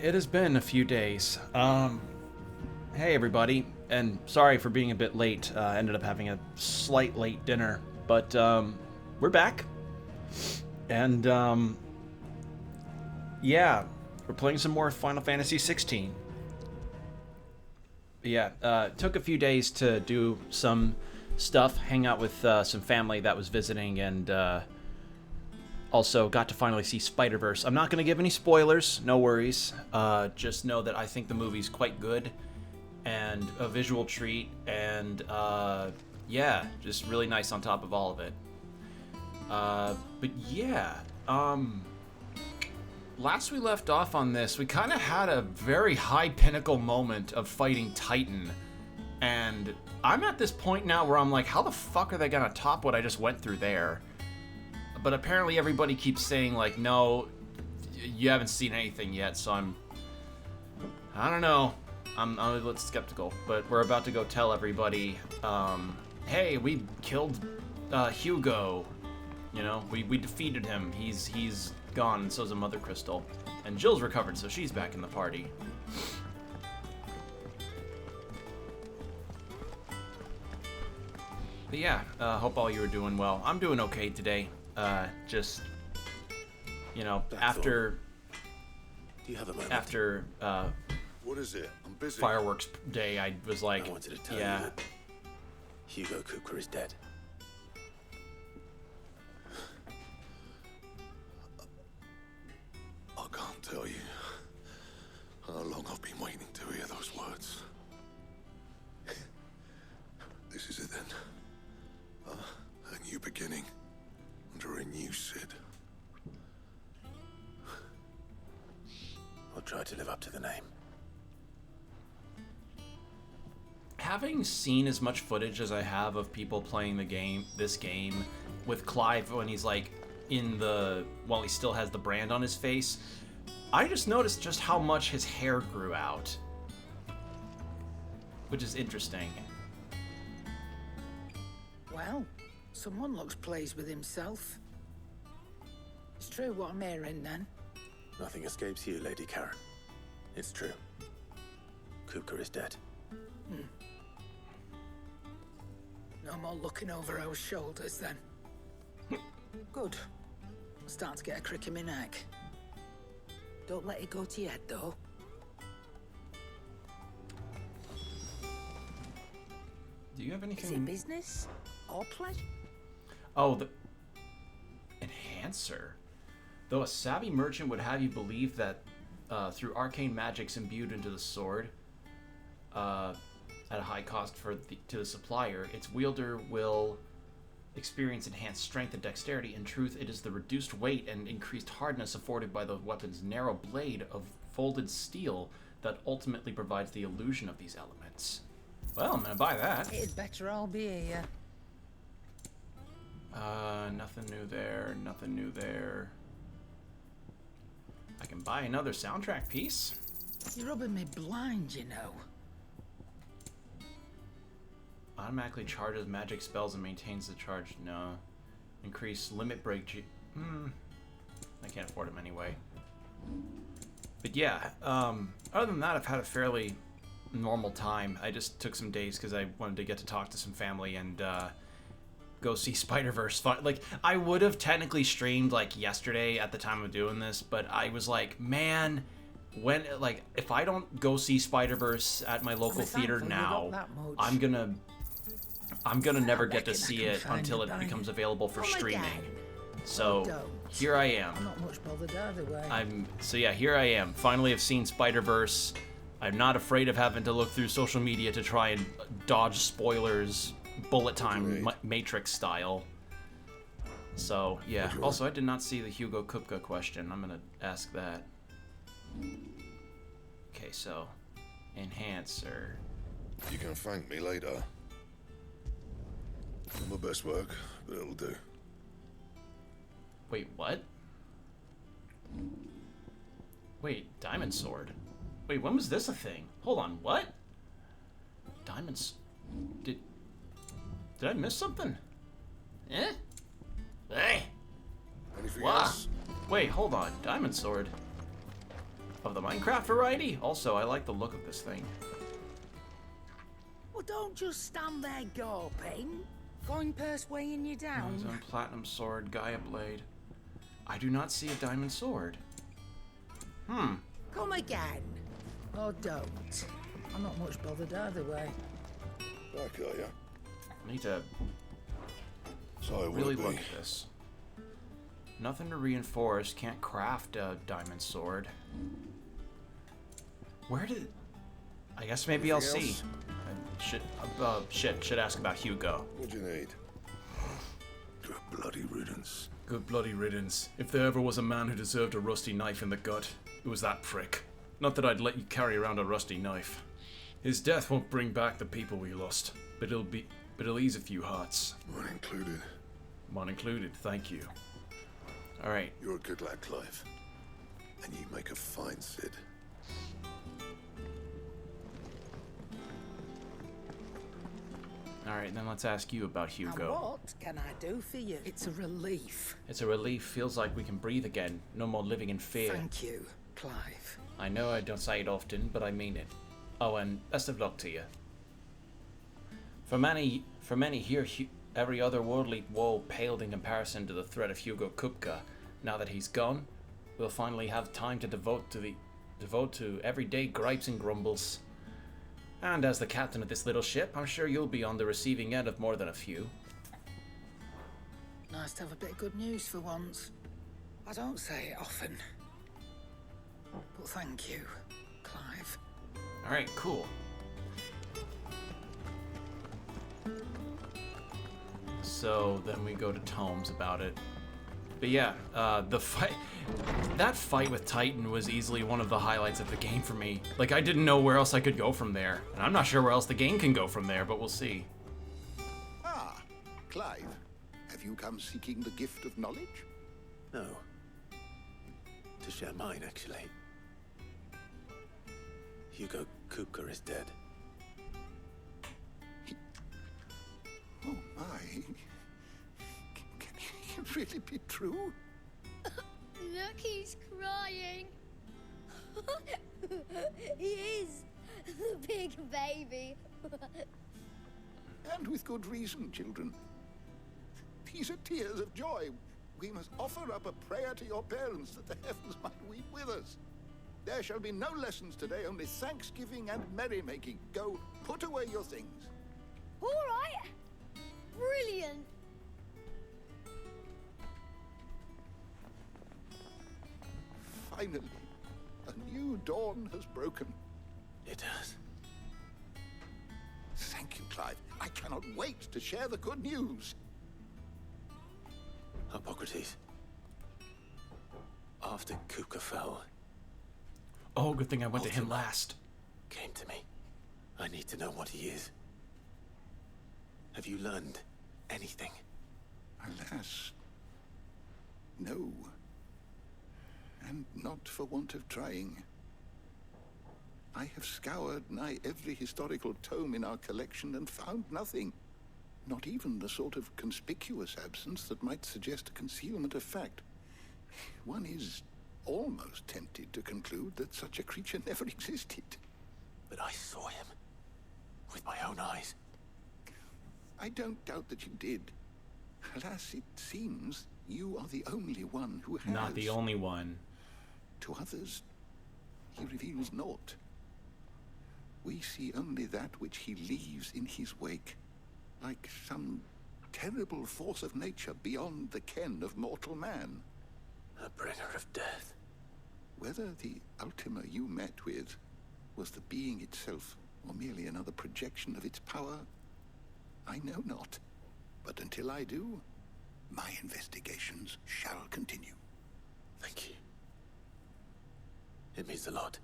it has been a few days. Hey everybody, and sorry for being a bit late. Ended up having a slight late dinner, but we're back, and yeah, we're playing some more Final Fantasy XVI. Yeah, took a few days to do some stuff, hang out with some family that was visiting, and also got to finally see Spider-Verse. I'm not going to give any spoilers, no worries. Just know that I think the movie's quite good and a visual treat, and yeah, just really nice on top of all of it. But yeah, last we left off on this, we kind of had a very high pinnacle moment of fighting Titan, and I'm at this point now where I'm like, how the fuck are they gonna top what I just went through there? But apparently everybody keeps saying, like, no, you haven't seen anything yet, so I don't know. I'm a little skeptical, but we're about to go tell everybody, hey, we killed Hugo. You know, we defeated him. He's gone, and so's a Mother Crystal. And Jill's recovered, so she's back in the party. But yeah, hope all you are doing well. I'm doing okay today. Just, you know, after Do you have a moment? after What is it? I'm busy. fireworks day, I was like, I wanted to tell yeah, you. Hugo Kupka is dead. I can't tell you how long I've been waiting to hear those words. This is it then. A new beginning under a new Sid. I'll try to live up to the name. having seen as much footage as I have of people playing this game with Clive when he's like while he still has the brand on his face, I just noticed just how much his hair grew out, which is interesting. Well, someone looks pleased with himself. It's true what I'm hearing then. Nothing escapes you, Lady Karen. It's true. Kupka is dead. No more looking over our shoulders then. Good. I'm starting to get a crick in my neck. Don't let it go to your head though. Do you have Is anything? it business or pleasure? Oh, the enhancer. Though a savvy merchant would have you believe that through arcane magics imbued into the sword, at a high cost to the supplier, its wielder will experience enhanced strength and dexterity. In truth, it is the reduced weight and increased hardness afforded by the weapon's narrow blade of folded steel that ultimately provides the illusion of these elements. Well, I'm gonna buy that. It'd better all be here. Nothing new there, nothing new there. I can buy another soundtrack piece. You're rubbing me blind, you know. Automatically charges magic spells and maintains the charge. No. Increase limit break. I can't afford them anyway. But yeah, other than that, I've had a fairly normal time. I just took some days because I wanted to get to talk to some family and go see Spider-Verse. Like, I would have technically streamed like yesterday at the time of doing this, but I was like, man, if I don't go see Spider-Verse at my local theater now, I'm gonna never get to see it until it becomes available for streaming. So here I am. I'm not much bothered either way. Here I am. Finally, have seen Spider-Verse. I'm not afraid of having to look through social media to try and dodge spoilers, bullet time, Matrix style. So yeah. Also, I did not see the Hugo Kupka question. I'm gonna ask that. Okay, so enhancer. You can thank me later. Not my best work, but it'll do. Wait, what? Wait, Diamond Sword. Wait, when was this a thing? Hold on, what? Diamonds. Did I miss something? Eh? Hey! Anything Wow. else? Wait, hold on. Diamond Sword. of the Minecraft variety. Also, I like the look of this thing. Well, don't just stand there gawping. Coin purse weighing you down. Amazon Platinum Sword, Gaia Blade. I do not see a diamond sword. Come again. Or don't. I'm not much bothered either way. Back are you? I need to So I really will look be. at this. Nothing to reinforce. Can't craft a diamond sword. Where did... I guess maybe I'll Anything see. else? Should ask about Hugo. What'd you need? Good bloody riddance. Good bloody riddance. If there ever was a man who deserved a rusty knife in the gut, it was that prick. Not that I'd let you carry around a rusty knife. His death won't bring back the people we lost, but it'll ease a few hearts. One included. Mine included, thank you. Alright, You're a good lad, Clive. And you make a fine Cid. alright, then let's ask you about And Hugo. what can I do for you? It's a relief. It's a relief, feels like we can breathe again. No more living in fear. Thank you, Clive. I know I don't say it often, but I mean it. Oh, and best of luck to you. For many here, every otherworldly woe paled in comparison to the threat of Hugo Kupka. Now that he's gone, we'll finally have time to devote to everyday gripes and grumbles. And as the captain of this little ship, I'm sure you'll be on the receiving end of more than a few. Nice to have a bit of good news for once. I don't say it often. But thank you, Clive. Alright, cool. So then we go to Tomes about it. But yeah, that fight with Titan was easily one of the highlights of the game for me. Like, I didn't know where else I could go from there. And I'm not sure where else the game can go from there, but we'll see. Ah, Clive, have you come seeking the gift of knowledge? No. To share mine, actually. Hugo Kupka is dead. Oh my. Can it really be true? Look, he's crying. He is. The big baby. And with good reason, children. These are tears of joy. We must offer up a prayer to your parents that the heavens might weep with us. There shall be no lessons today, only thanksgiving and merrymaking. Go, put away your things. All right. Brilliant. Finally, a new dawn has broken. It has. Thank you, Clive. I cannot wait to share the good news. Hippocrates. After Kupka fell, Oh, good thing I went to him last. came to me. I need to know what he is. Have you learned anything? Alas, no. And not for want of trying. I have scoured nigh every historical tome in our collection and found nothing. Not even the sort of conspicuous absence that might suggest a concealment of fact. One is almost tempted to conclude that such a creature never existed. But I saw him. With my own eyes. I don't doubt that you did. Alas, it seems you are the only one who has. Not the only one. To others, he reveals naught. We see only that which he leaves in his wake, like some terrible force of nature beyond the ken of mortal man. A bringer of death. Whether the Ultima you met with was the being itself, or merely another projection of its power, I know not. But until I do, my investigations shall continue. Thank you. It means a lot.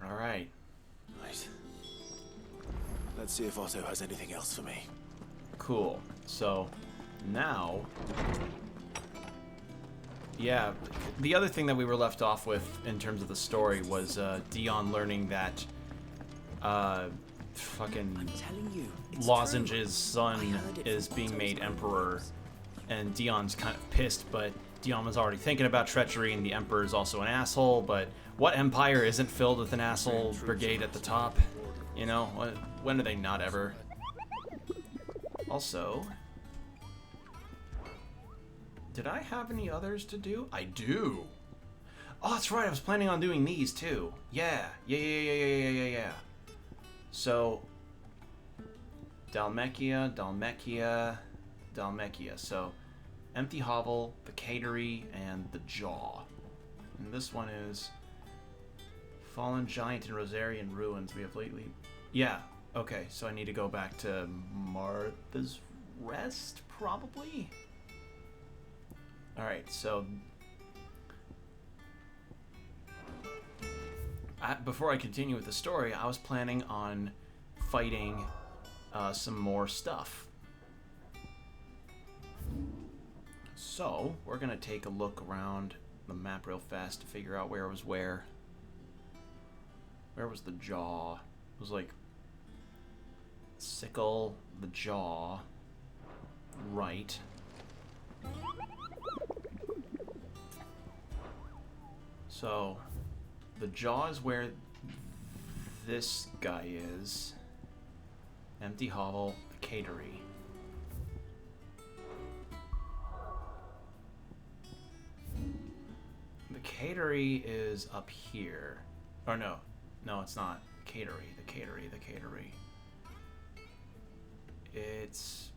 Alright. Right. Let's see if Otto has anything else for me. Cool. So, now... Yeah, the other thing that we were left off with in terms of the story was Dion learning that fucking Lozenge's son is being made emperor, and Dion's kind of pissed, but Dion was already thinking about treachery, and the emperor is also an asshole, but What empire isn't filled with an asshole brigade at the top? You know, when are they not ever? Also, did I have any others to do? I do. Oh, that's right. I was planning on doing these too. Yeah. So, Dhalmekia. So, Empty Hovel, the Catery, and the Jaw. And this one is Fallen Giant and Rosarian Ruins. We have lately... Yeah, okay, so I need to go back to Martha's Rest, probably? Alright, so... before I continue with the story, I was planning on fighting some more stuff. So, we're going to take a look around the map real fast to figure out where was where. Where was the Jaw? It was like Sickle, the Jaw, right. So, the Jaw is where this guy is. Empty Hovel, the Catery. The Catery is up here. Or no, it's not. The Catery. It's...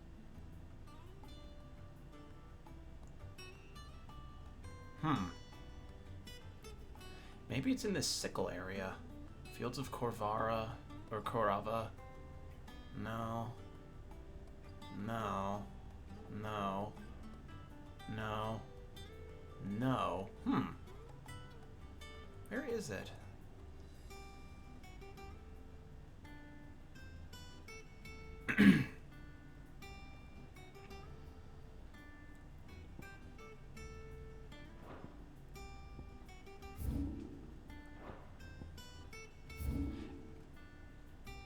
Maybe it's in this Sickle area. Fields of Korvara, or Korava. No. Where is it?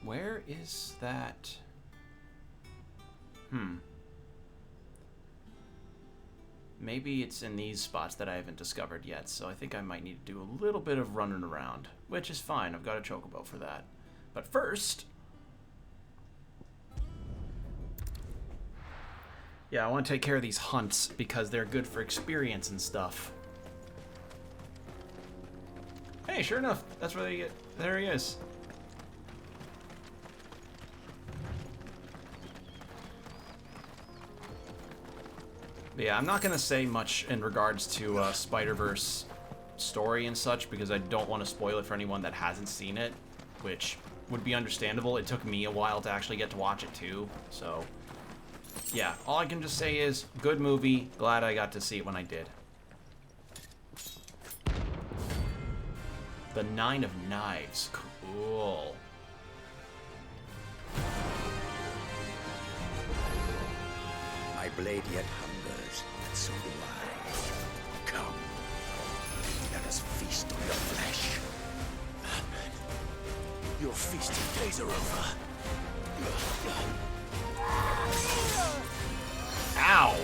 Where is that? Maybe it's in these spots that I haven't discovered yet, so I think I might need to do a little bit of running around, which is fine. I've got a chocobo for that. But first... Yeah, I want to take care of these hunts because they're good for experience and stuff. Hey, sure enough, that's where they get... There he is. But yeah, I'm not going to say much in regards to Spider-Verse story and such because I don't want to spoil it for anyone that hasn't seen it, which would be understandable. It took me a while to actually get to watch it too, so... Yeah, all I can just say is, good movie, glad I got to see it when I did. The Nine of Knives, cool. My blade yet hungers, and so do I. Come, let us feast on your flesh. Batman, your feasting days are over. Ow!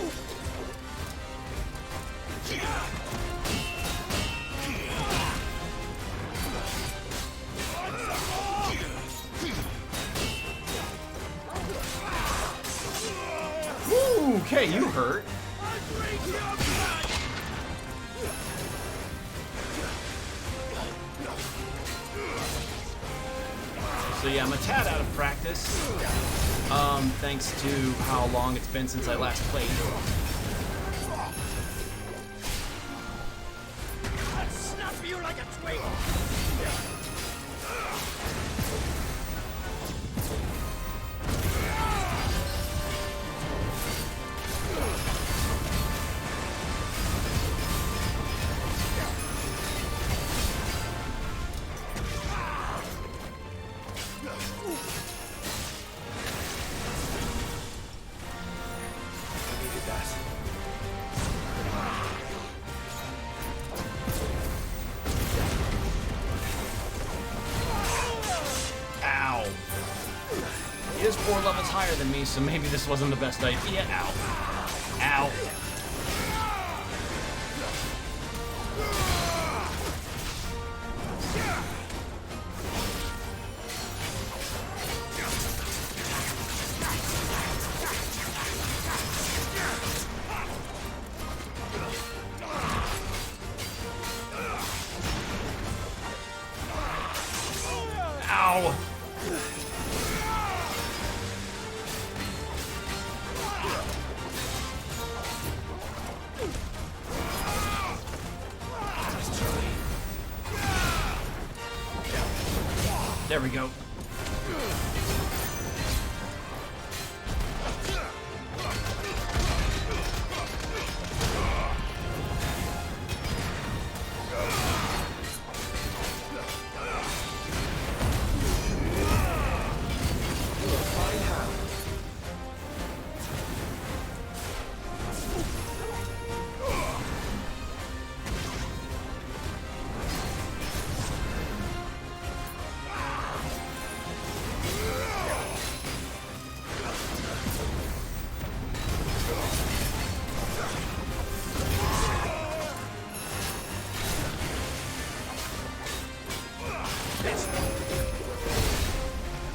Ooh, okay, you hurt. So yeah, I'm a tad out of practice. Thanks to how long it's been since I last played. I'll snap you like a twig! He is 4 levels higher than me, so maybe this wasn't the best idea. Ow. Ow. Ow! There we go.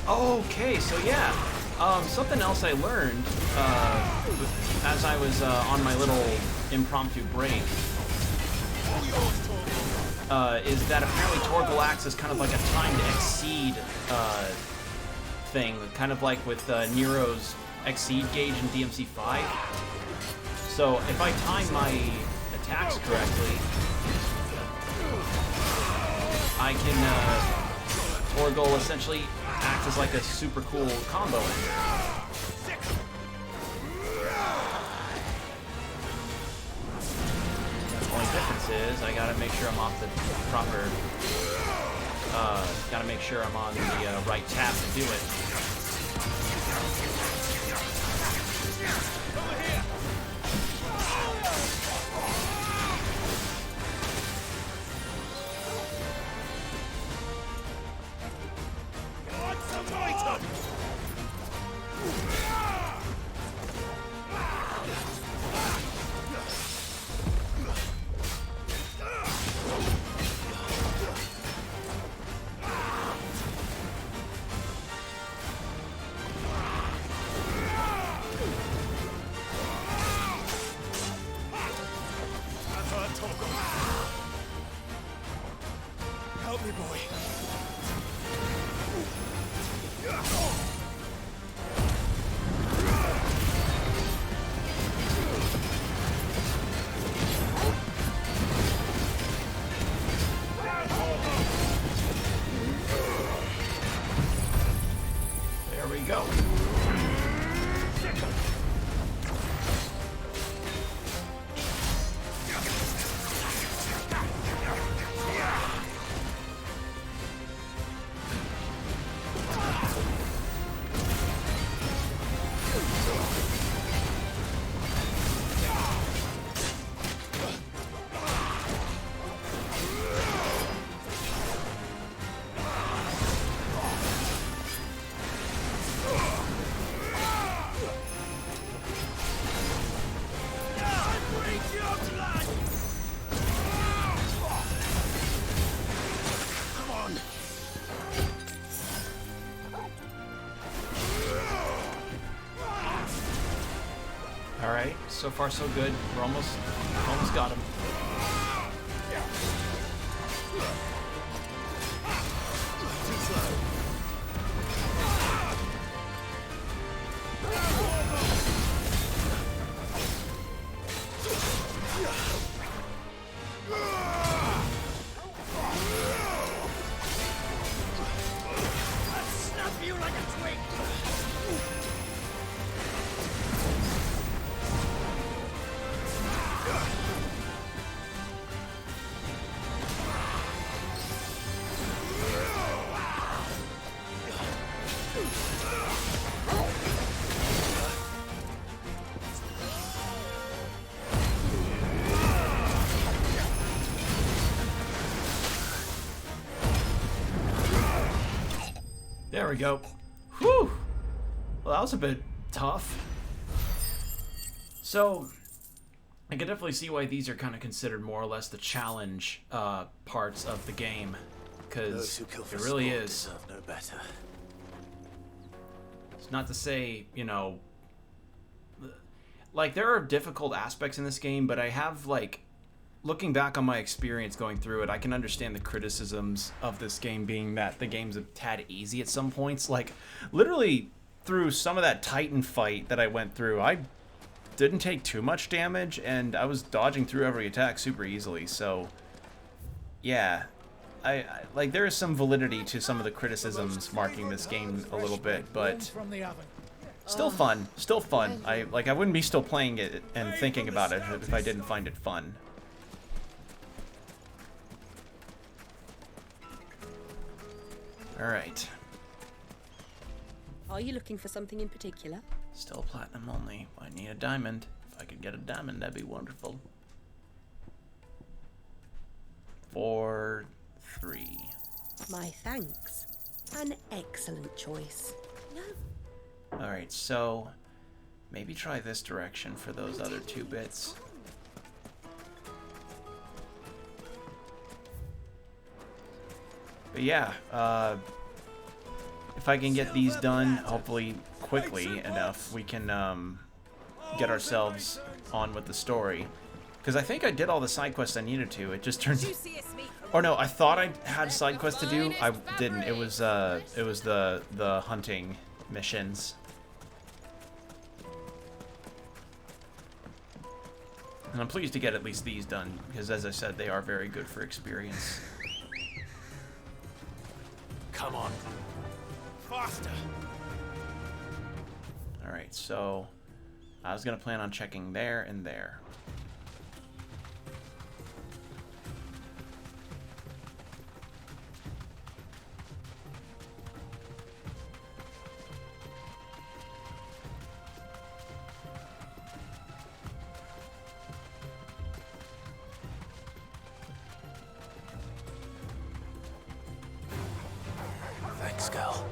Okay, so yeah, something else I learned as I was on my little impromptu break is that apparently Torgalax is kind of like a timed exceed thing, kind of like with Nero's exceed gauge in DMC5. So if I time my attacks correctly, I can Torgal essentially act as like a super cool combo ender. The only difference is I gotta make sure I'm off the proper, gotta make sure I'm on the right tab to do it. Help me, boy. There we go. Alright, so far so good. We're almost got him. There we go. Whew! Well, that was a bit tough. So, I can definitely see why these are kind of considered more or less the challenge parts of the game. Because it really is. Deserve no better. It's not to say, you know, like there are difficult aspects in this game, but I have like looking back on my experience going through it, I can understand the criticisms of this game being that the game's a tad easy at some points. Like, literally, through some of that Titan fight that I went through, I didn't take too much damage, and I was dodging through every attack super easily, so... Yeah. I like, there is some validity to some of the criticisms marking this game a little bit, but... Still fun. Still fun. I wouldn't be still playing it and thinking about it if I didn't find it fun. Alright. Are you looking for something in particular? Still platinum only. I need a diamond. If I could get a diamond, that'd be wonderful. 4, 3. My thanks. An excellent choice. No. Alright, so maybe try this direction for those other 2 bits. But yeah, if I can get these done, hopefully quickly enough, we can get ourselves on with the story. Because I think I did all the side quests I needed to. It just turns... Or no, I thought I had side quests to do. I didn't. It was the hunting missions. And I'm pleased to get at least these done, because as I said, they are very good for experience. Come on. Faster. Alright, so I was gonna plan on checking there and there. Thanks, girl.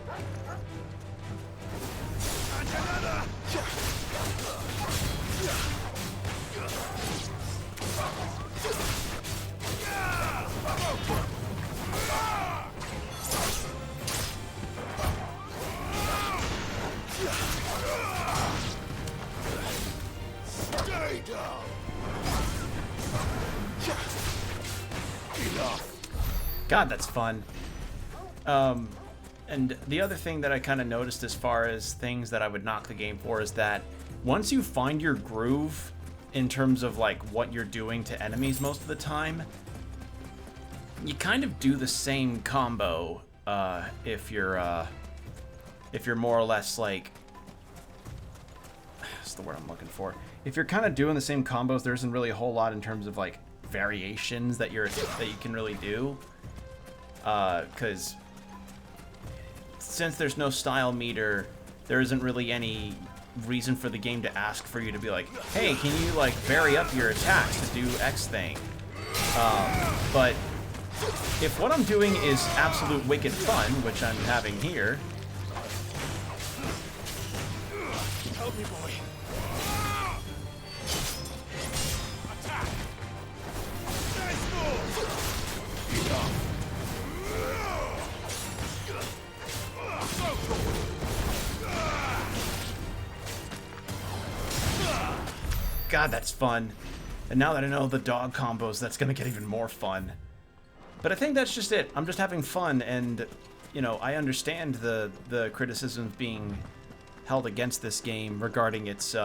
God, that's fun. And the other thing that I kind of noticed as far as things that I would knock the game for is that once you find your groove in terms of like what you're doing to enemies most of the time, you kind of do the same combo if you're more or less like, that's the word I'm looking for. If you're kind of doing the same combos, there isn't really a whole lot in terms of like variations that you can really do, because since there's no style meter, there isn't really any reason for the game to ask for you to be like, hey, can you like vary up your attacks to do X thing? But if what I'm doing is absolute wicked fun, which I'm having here, Help me, boy. Attack. Nice move. God, that's fun. And now that I know the dog combos, that's gonna get even more fun. But I think that's just it. I'm just having fun, and you know, I understand the criticisms being held against this game regarding its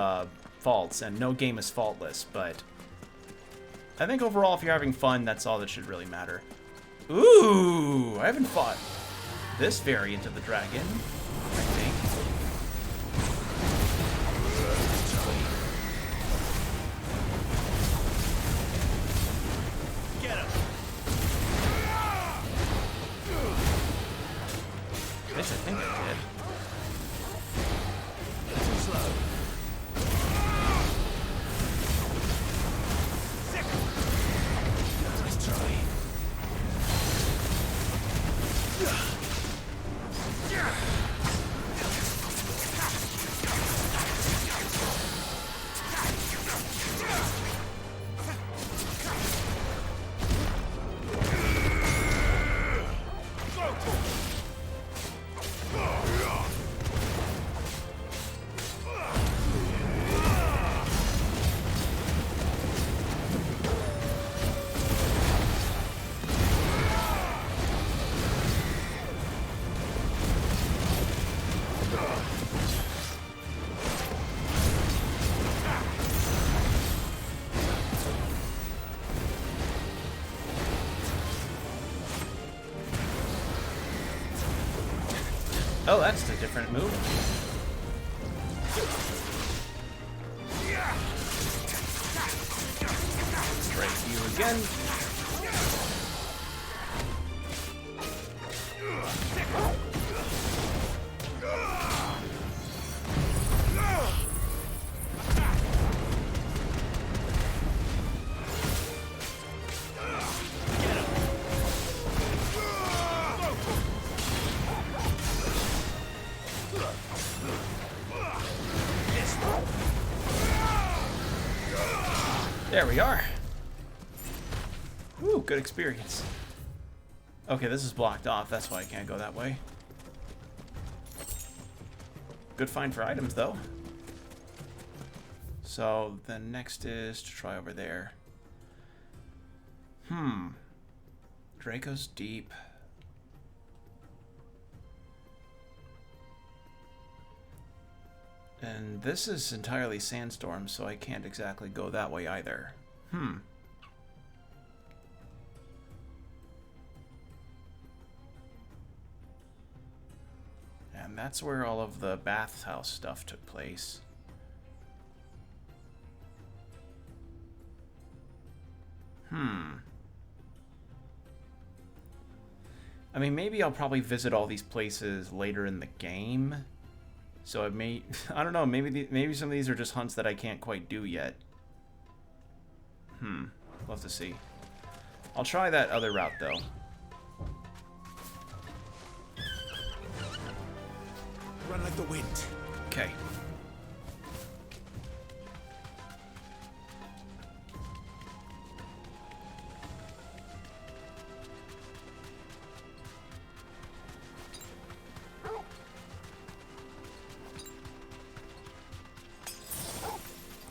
faults, and no game is faultless, but I think overall, if you're having fun, that's all that should really matter. Ooh, I haven't fought this variant of the dragon, I think. Get him. Yes, I think I did. Too slow. Nice try. Oh, that's a different move. Strike you again. There we are. Woo, good experience. Okay, this is blocked off. That's why I can't go that way. Good find for items, though. So the next is to try over there. Draco's Deep. And this is entirely sandstorm, so I can't exactly go that way either. And that's where all of the bathhouse stuff took place. I mean, maybe I'll probably visit all these places later in the game. So I may, I don't know, maybe some of these are just hunts that I can't quite do yet. We'll have to see. I'll try that other route, though. Run like the wind. Okay.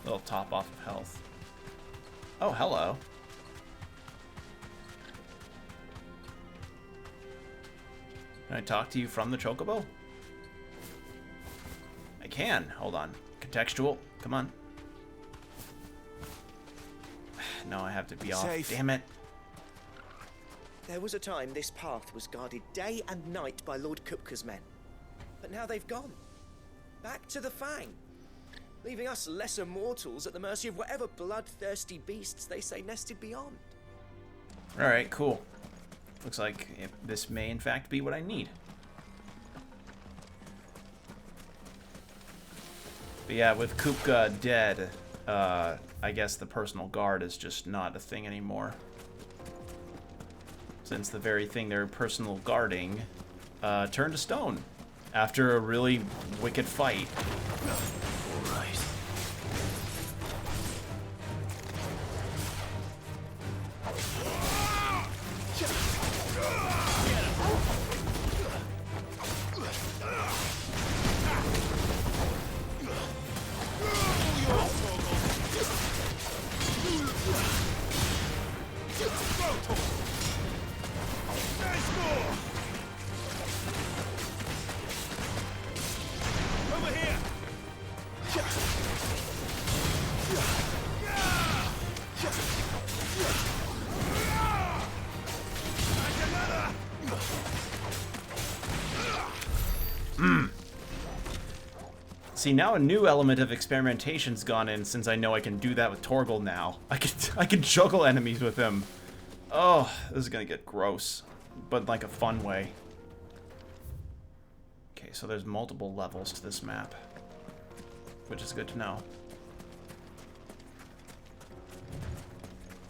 Little top off of health. Oh, hello. Can I talk to you from the Chocobo? I can. Hold on. Contextual. Come on. No, I have to be off. Safe. Damn it. There was a time this path was guarded day and night by Lord Kupka's men. But now they've gone. Back to the Fang. Leaving us lesser mortals at the mercy of whatever bloodthirsty beasts they say nested beyond. Alright, cool. Looks like this may in fact be what I need. But yeah, with Kupka dead, I guess the personal guard is just not a thing anymore. Since the very thing they're personal guarding turned to stone after a really wicked fight. See, now a new element of experimentation's gone in since I know I can do that with Torgal now. I can juggle enemies with him. Oh, this is gonna get gross, but in like a fun way. Okay, so there's multiple levels to this map, which is good to know.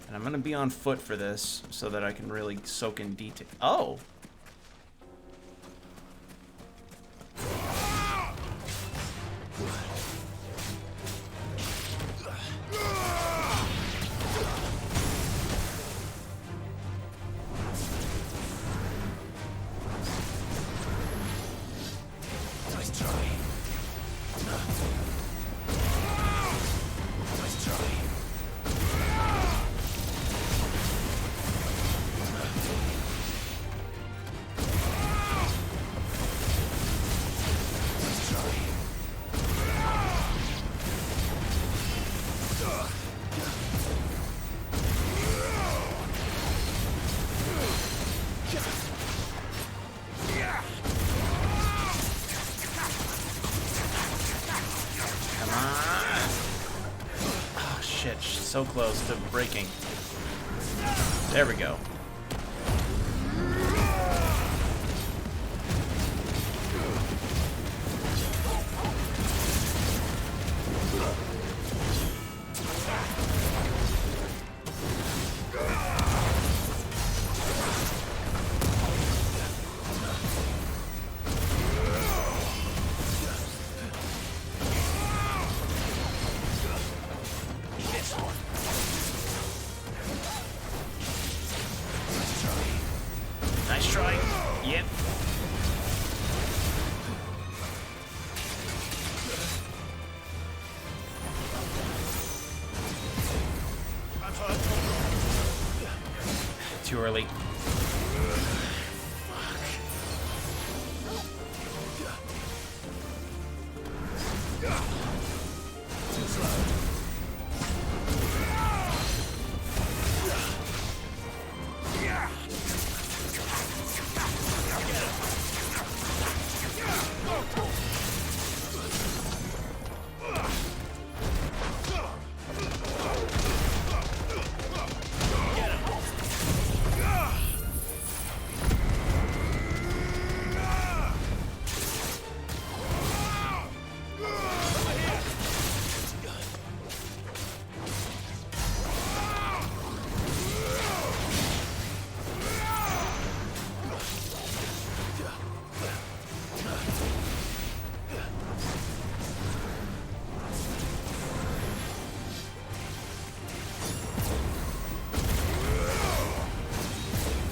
And I'm gonna be on foot for this so that I can really soak in detail. Oh! So close to breaking. There we go. Nice try. Yep. Too early.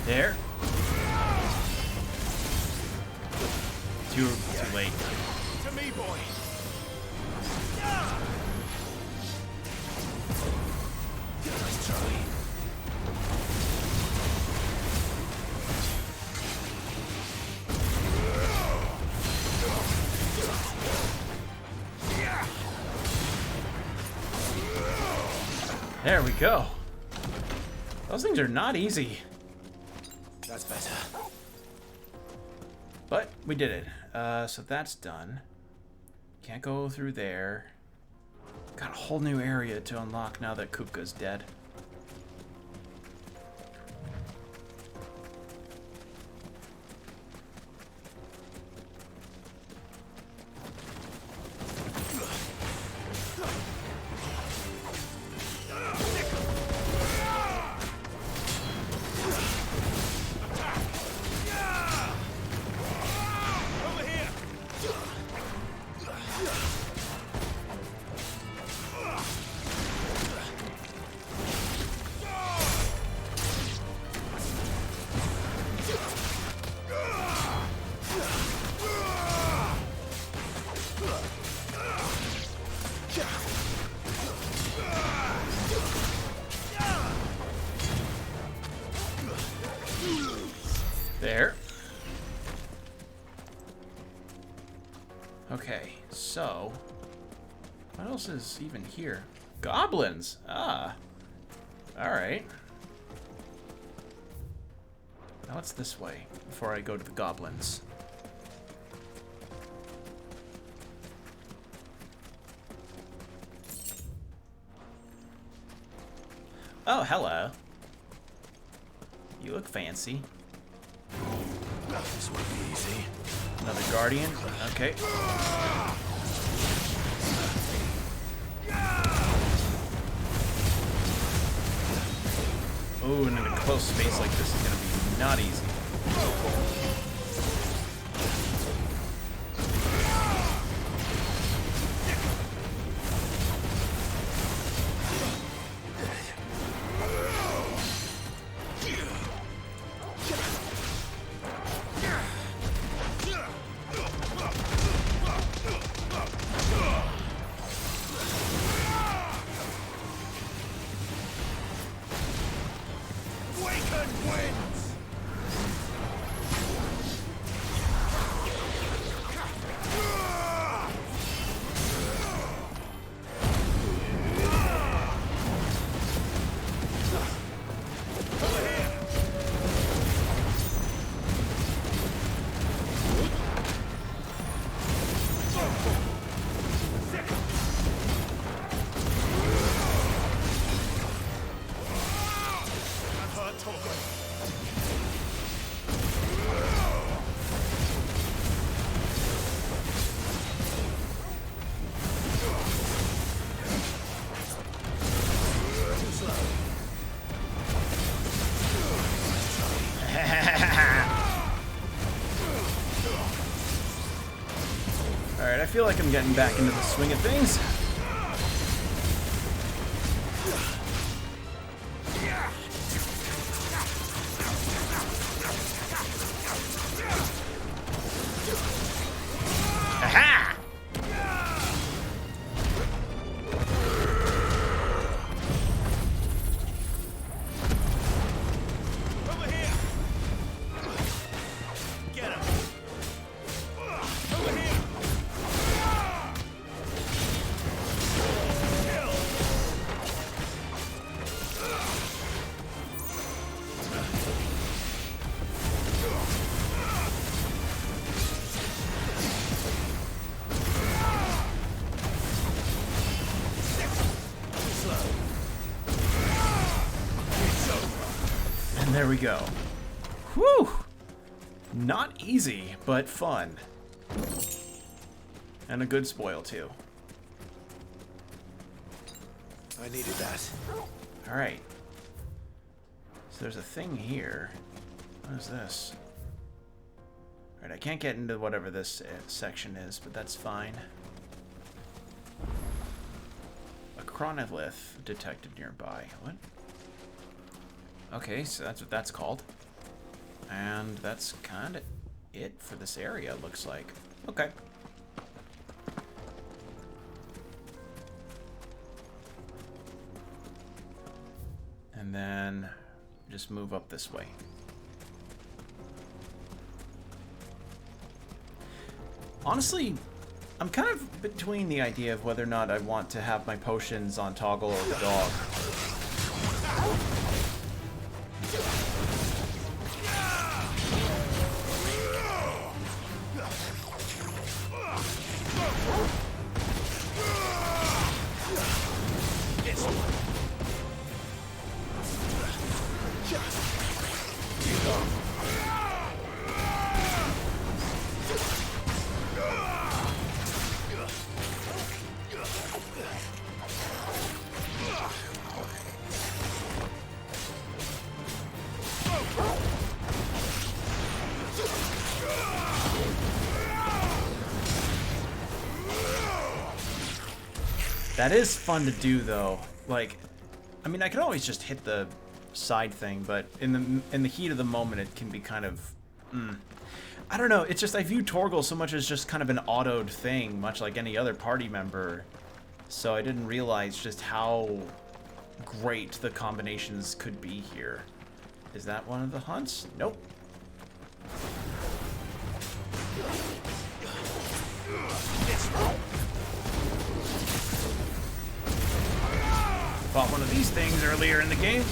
There. Too late. To me, boy. Nice Charlie. There we go. Those things are not easy. That's better. But we did it. So that's done. Can't go through there. Got a whole new area to unlock now that Kupka's dead. There. Okay, so what else is even here? Goblins. Ah. All right. Now it's this way before I go to the goblins. Oh, hello. You look fancy. This won't be easy. Another guardian. Okay. Oh, and in a close space like this is gonna be not easy. Alright, I feel like I'm getting back into the swing of things. Aha! Over here! Get him! Over here! Kill! And there we go. Whew! Not easy, but fun. And a good spoil, too. I needed that. Alright. So there's a thing here. What is this? Alright, I can't get into whatever this section is, but that's fine. A chronolith detected nearby. What? Okay, so that's what that's called. And that's kind of it for this area, looks like. Okay. And then just move up this way. Honestly, I'm kind of between the idea of whether or not I want to have my potions on toggle or the dog. That is fun to do, though. Like, I mean, I can always just hit the side thing, but in the heat of the moment, it can be kind of, I don't know. It's just I view Torgal so much as just kind of an autoed thing, much like any other party member. So I didn't realize just how great the combinations could be here. Is that one of the hunts? Nope. Fought one of these things earlier in the game.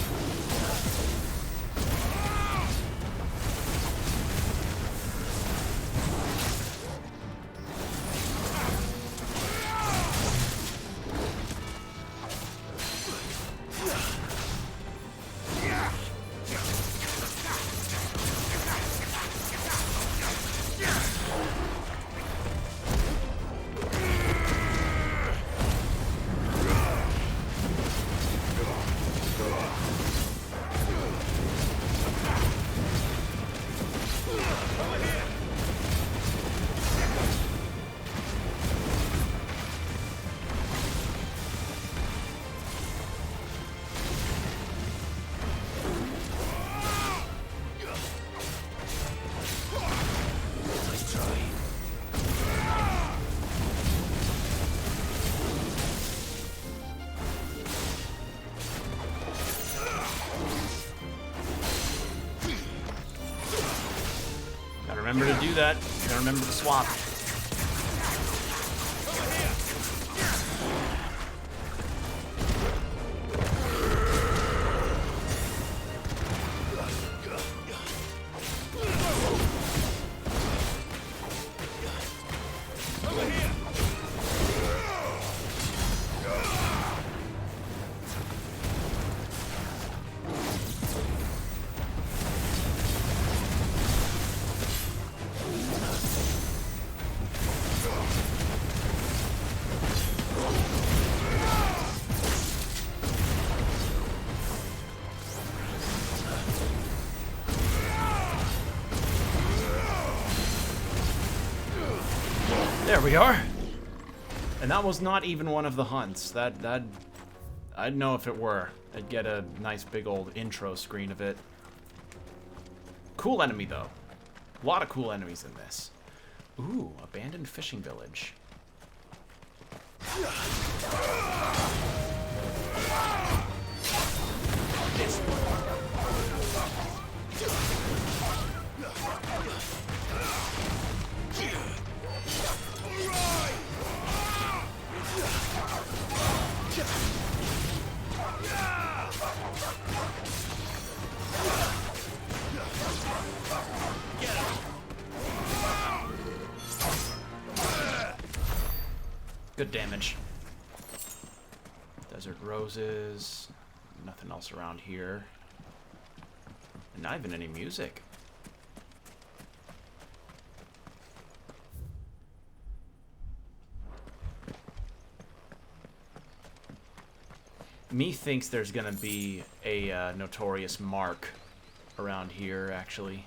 Remember to do that. You gotta remember to swap. There we are. And that was not even one of the hunts. I'd know if it were. I'd get a nice big old intro screen of it. Cool enemy, though. A lot of cool enemies in this. Ooh, abandoned fishing village. This good damage. Desert roses. Nothing else around here. And not even any music. Me thinks there's gonna be a notorious mark around here, actually.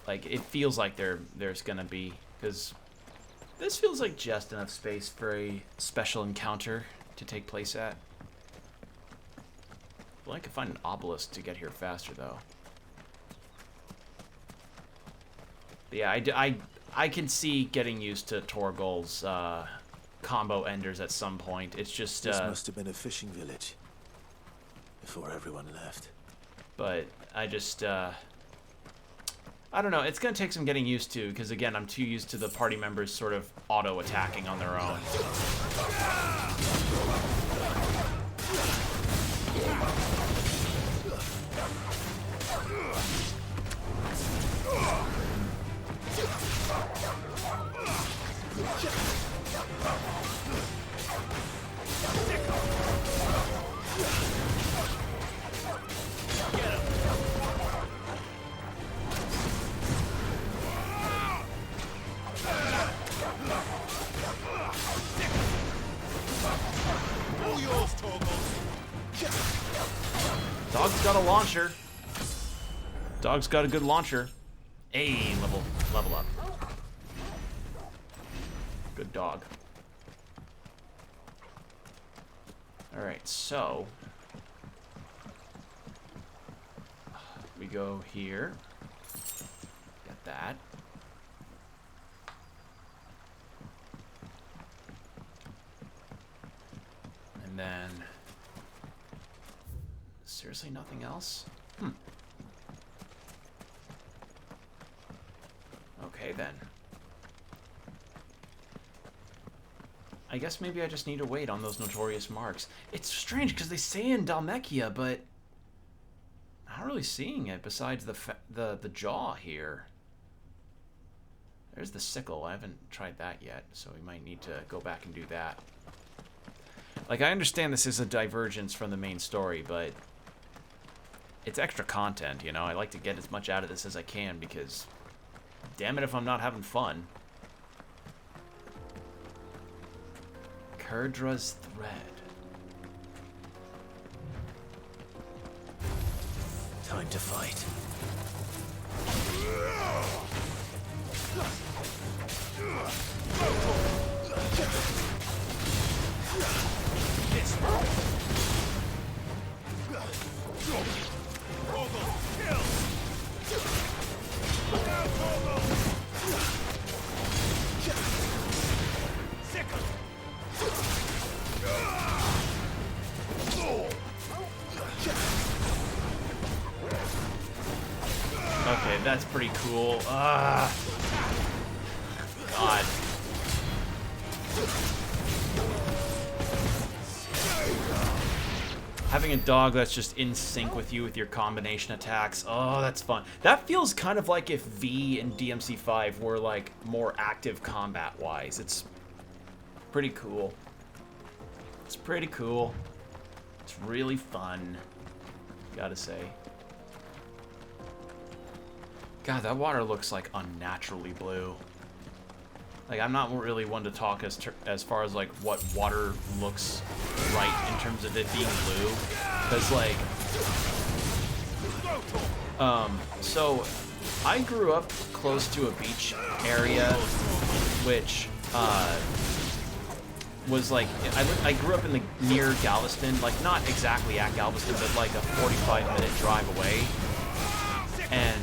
Like, it feels like there's gonna be, because this feels like just enough space for a special encounter to take place at. Well, I could find an obelisk to get here faster, though. But yeah, I can see getting used to Torgal's combo enders at some point. It's just This must have been a fishing village before everyone left. But I just I don't know, it's gonna take some getting used to, because again, I'm too used to the party members sort of auto-attacking on their own. Dog's got a launcher. Dog's got a good launcher. Hey, level up. Good dog. Alright, so we go here. Get that. And then seriously nothing else? Okay then. I guess maybe I just need to wait on those notorious marks. It's strange because they say in Dhalmekia, but I'm not really seeing it besides the jaw here. There's the sickle. I haven't tried that yet, so we might need to go back and do that. Like, I understand this is a divergence from the main story, but it's extra content, you know? I like to get as much out of this as I can because damn it if I'm not having fun. Kurdra's thread. Time to fight. Okay, that's pretty cool. God. Having a dog that's just in sync with you with your combination attacks. Oh, that's fun. That feels kind of like if V and DMC5 were like more active combat-wise. It's pretty cool. It's pretty cool. It's really fun, gotta say. God, that water looks like unnaturally blue. Like, I'm not really one to talk as far as like what water looks right in terms of it being blue, because like So I grew up close to a beach area, which was like I grew up in the near Galveston, like not exactly at Galveston, but like a 45-minute drive away. And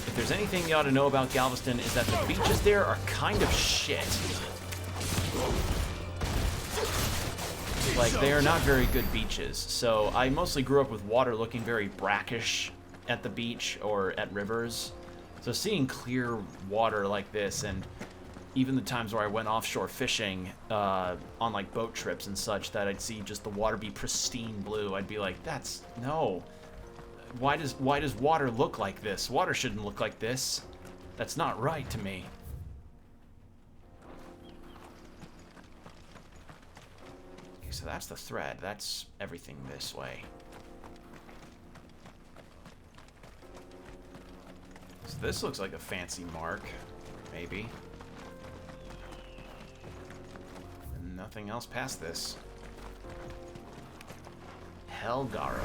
if there's anything you ought to know about Galveston, is that the beaches there are kind of shit. Like, they are not very good beaches. So I mostly grew up with water looking very brackish at the beach or at rivers. So seeing clear water like this, and even the times where I went offshore fishing on like boat trips and such, that I'd see just the water be pristine blue, I'd be like, that's no. Why does water look like this? Water shouldn't look like this. That's not right to me. Okay, so that's the thread. That's everything this way. So this looks like a fancy mark, maybe. And nothing else past this. Helgaro.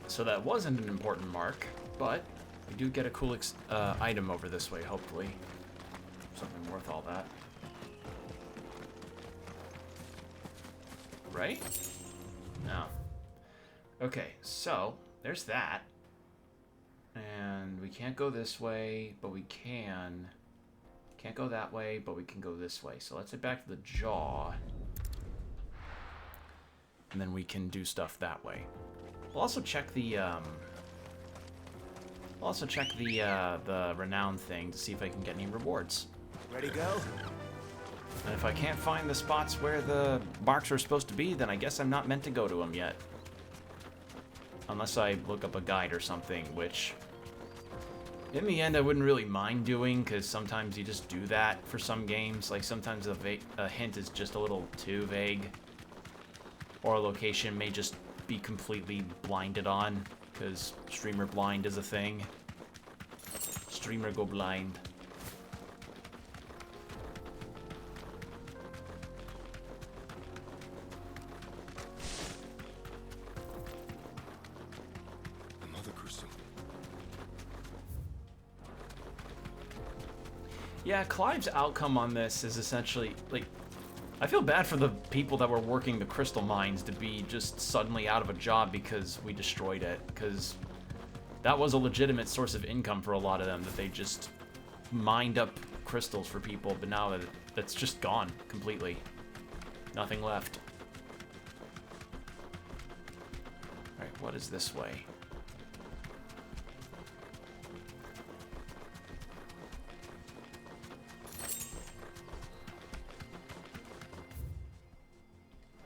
So that wasn't an important mark, but we do get a cool item over this way, hopefully. Something worth all that. Right? No. Okay, so there's that. And we can't go this way, but we can. Can't go that way, but we can go this way. So let's head back to the jaw. And then we can do stuff that way. We'll also check the renown thing to see if I can get any rewards. Ready to go? And if I can't find the spots where the marks are supposed to be, then I guess I'm not meant to go to them yet. Unless I look up a guide or something, which in the end I wouldn't really mind doing, because sometimes you just do that for some games. Like sometimes a hint is just a little too vague, or a location may just be completely blinded on, because streamer blind is a thing. Streamer go blind. Another crystal. Yeah, Clive's outcome on this is essentially, like, I feel bad for the people that were working the crystal mines to be just suddenly out of a job because we destroyed it, because that was a legitimate source of income for a lot of them that they just mined up crystals for people, but now it's just gone completely. Nothing left. Alright, what is this way?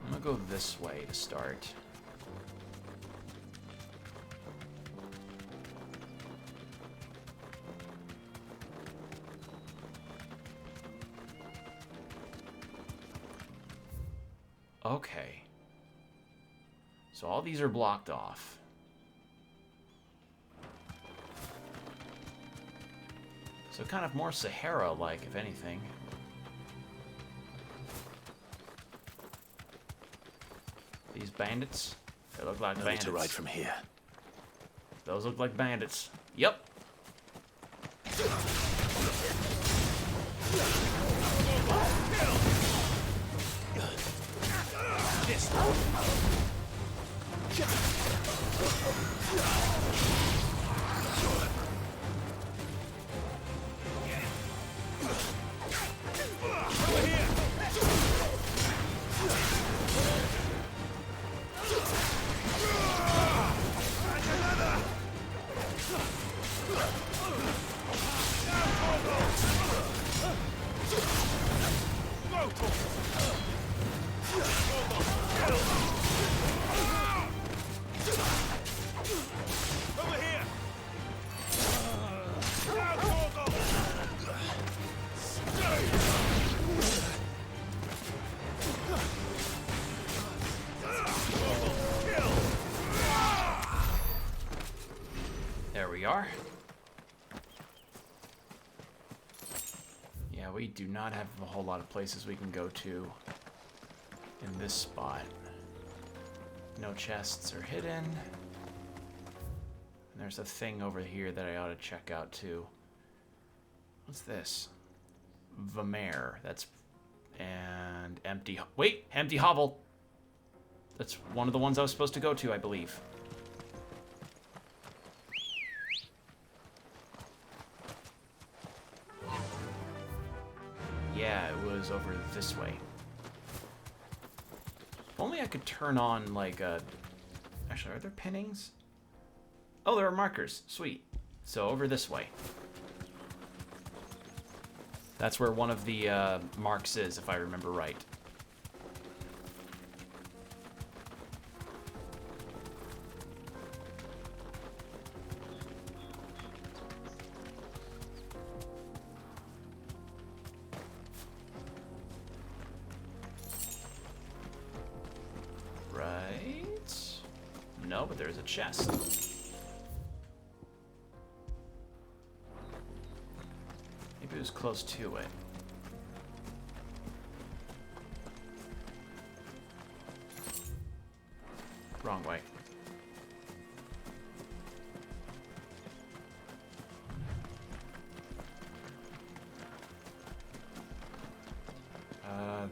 I'm gonna go this way to start. Okay. So all these are blocked off. So kind of more Sahara-like, if anything. These bandits, they look like No need bandits. to ride from here. Those look like bandits. Yep. There we are. Yeah, we do not have a whole lot of places we can go to in this spot. No chests are hidden. And there's a thing over here that I ought to check out too. What's this? Vamare. That's... and empty... wait! Empty hovel! That's one of the ones I was supposed to go to, I believe. Yeah, it was over this way. If only I could turn on, like, a... actually, are there pinnings? Oh, there are markers. Sweet. So, over this way. That's where one of the marks is, if I remember right. No, but there's a chest. Maybe it was close to it. Wrong way.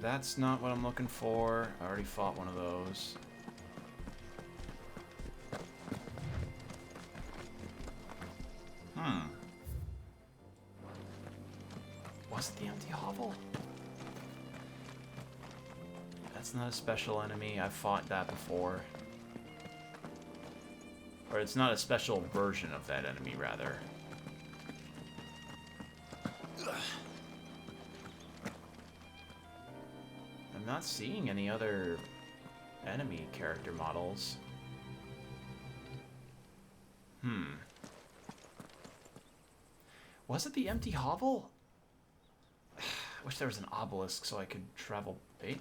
That's not what I'm looking for. I already fought one of those. Was it the empty hovel? That's not a special enemy. I've fought that before. Or it's not a special version of that enemy, rather. I'm not seeing any other enemy character models. Was it the empty hovel? I wish there was an obelisk so I could travel. Wait.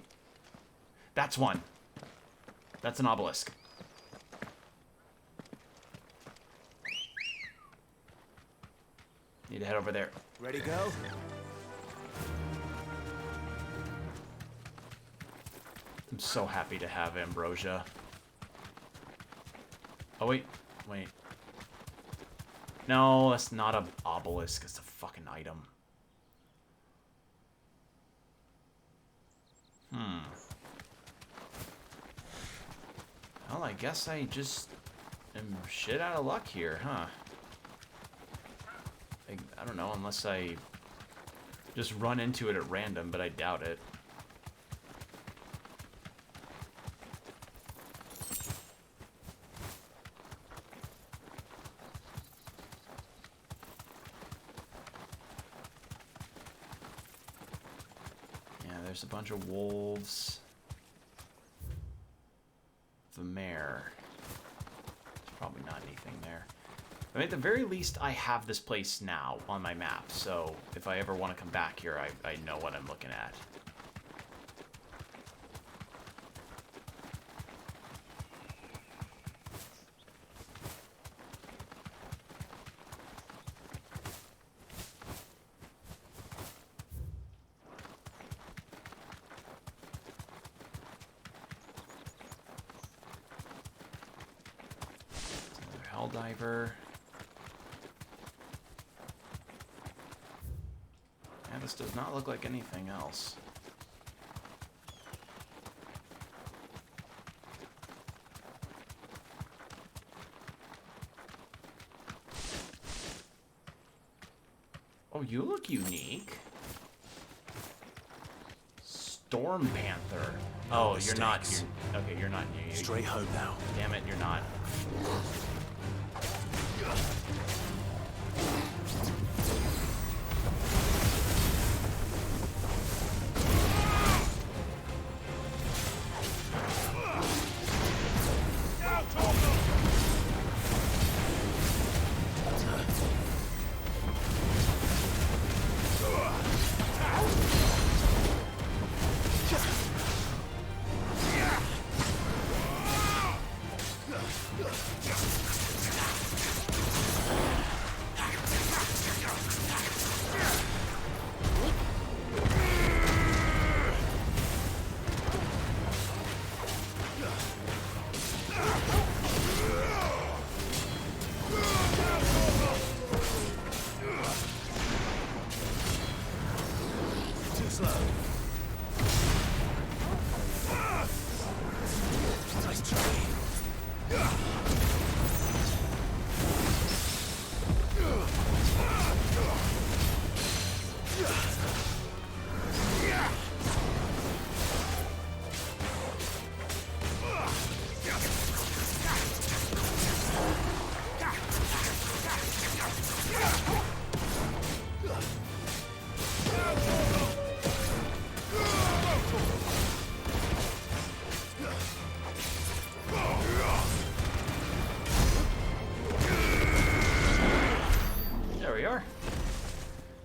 That's one. That's an obelisk. Need to head over there. Ready, go? I'm so happy to have ambrosia. Oh, wait. Wait. No, that's not an obelisk. It's a fucking item. Well, I guess I just am shit out of luck here, huh? I don't know, unless I just run into it at random, but I doubt it. Yeah, there's a bunch of wolves. The mare. There's probably not anything there. I mean, at the very least, I have this place now on my map, so if I ever want to come back here, I know what I'm looking at. Another Helldiver. Yeah, this does not look like anything else. Oh, you look unique. Storm Panther. Oh, you're not. Okay, you're not new. Straight home now. Damn it, you're not.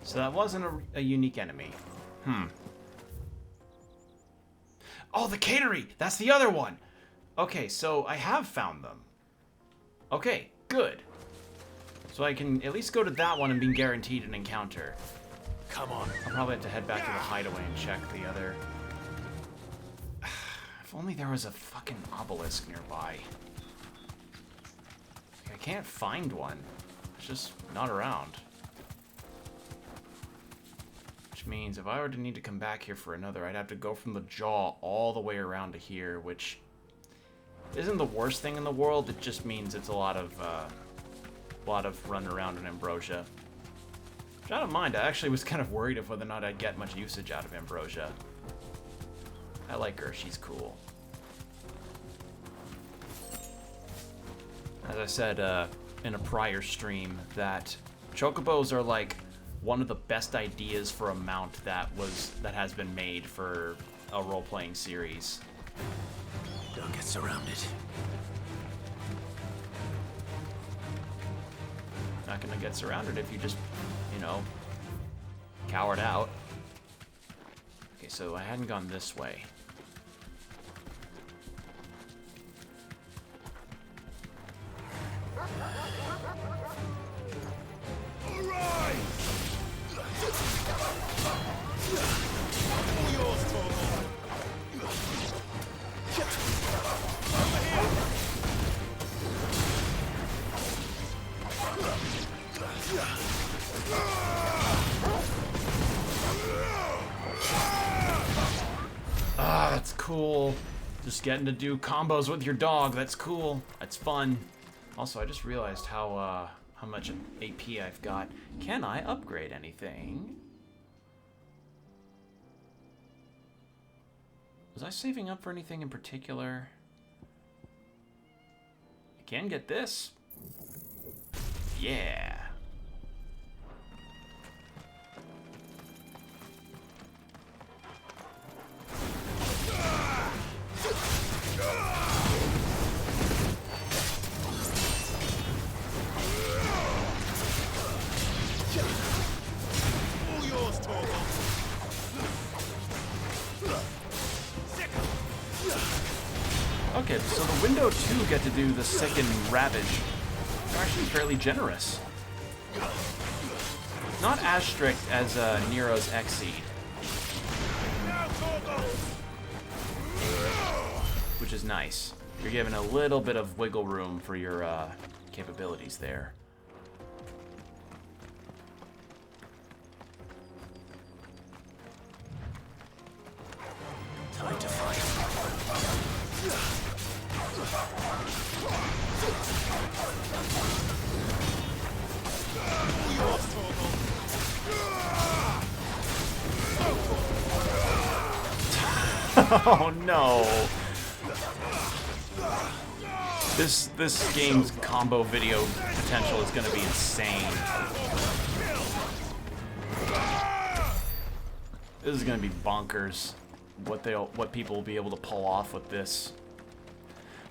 So that wasn't a unique enemy. Oh, the Catery! That's the other one! Okay, so I have found them. Okay, good. So I can at least go to that one and be guaranteed an encounter. Come on. I'll probably have to head back to the hideaway and check the other. If only there was a fucking obelisk nearby. I can't find one. It's just not around. Which means if I were to need to come back here for another, I'd have to go from the jaw all the way around to here, which isn't the worst thing in the world. It just means it's a lot of running around in Ambrosia. Which I don't mind. I actually was kind of worried of whether or not I'd get much usage out of Ambrosia. I like her. She's cool. As I said in a prior stream, that chocobos are like one of the best ideas for a mount that has been made for a role-playing series. Don't get surrounded. Not gonna get surrounded if you just, you know, cowered out. Okay, so I hadn't gone this way. Ah, that's cool. Just getting to do combos with your dog. That's cool. That's fun. Also, I just realized how how much AP I've got. Can I upgrade anything? Was I saving up for anything in particular? I can get this. Yeah. Okay, so the window 2 get to do the Sicken Ravage. They're actually fairly generous. Not as strict as Nero's Exceed. Which is nice. You're given a little bit of wiggle room for your capabilities there. Time to fight. Oh no! This game's combo video potential is gonna be insane. This is gonna be bonkers. What people will be able to pull off with this.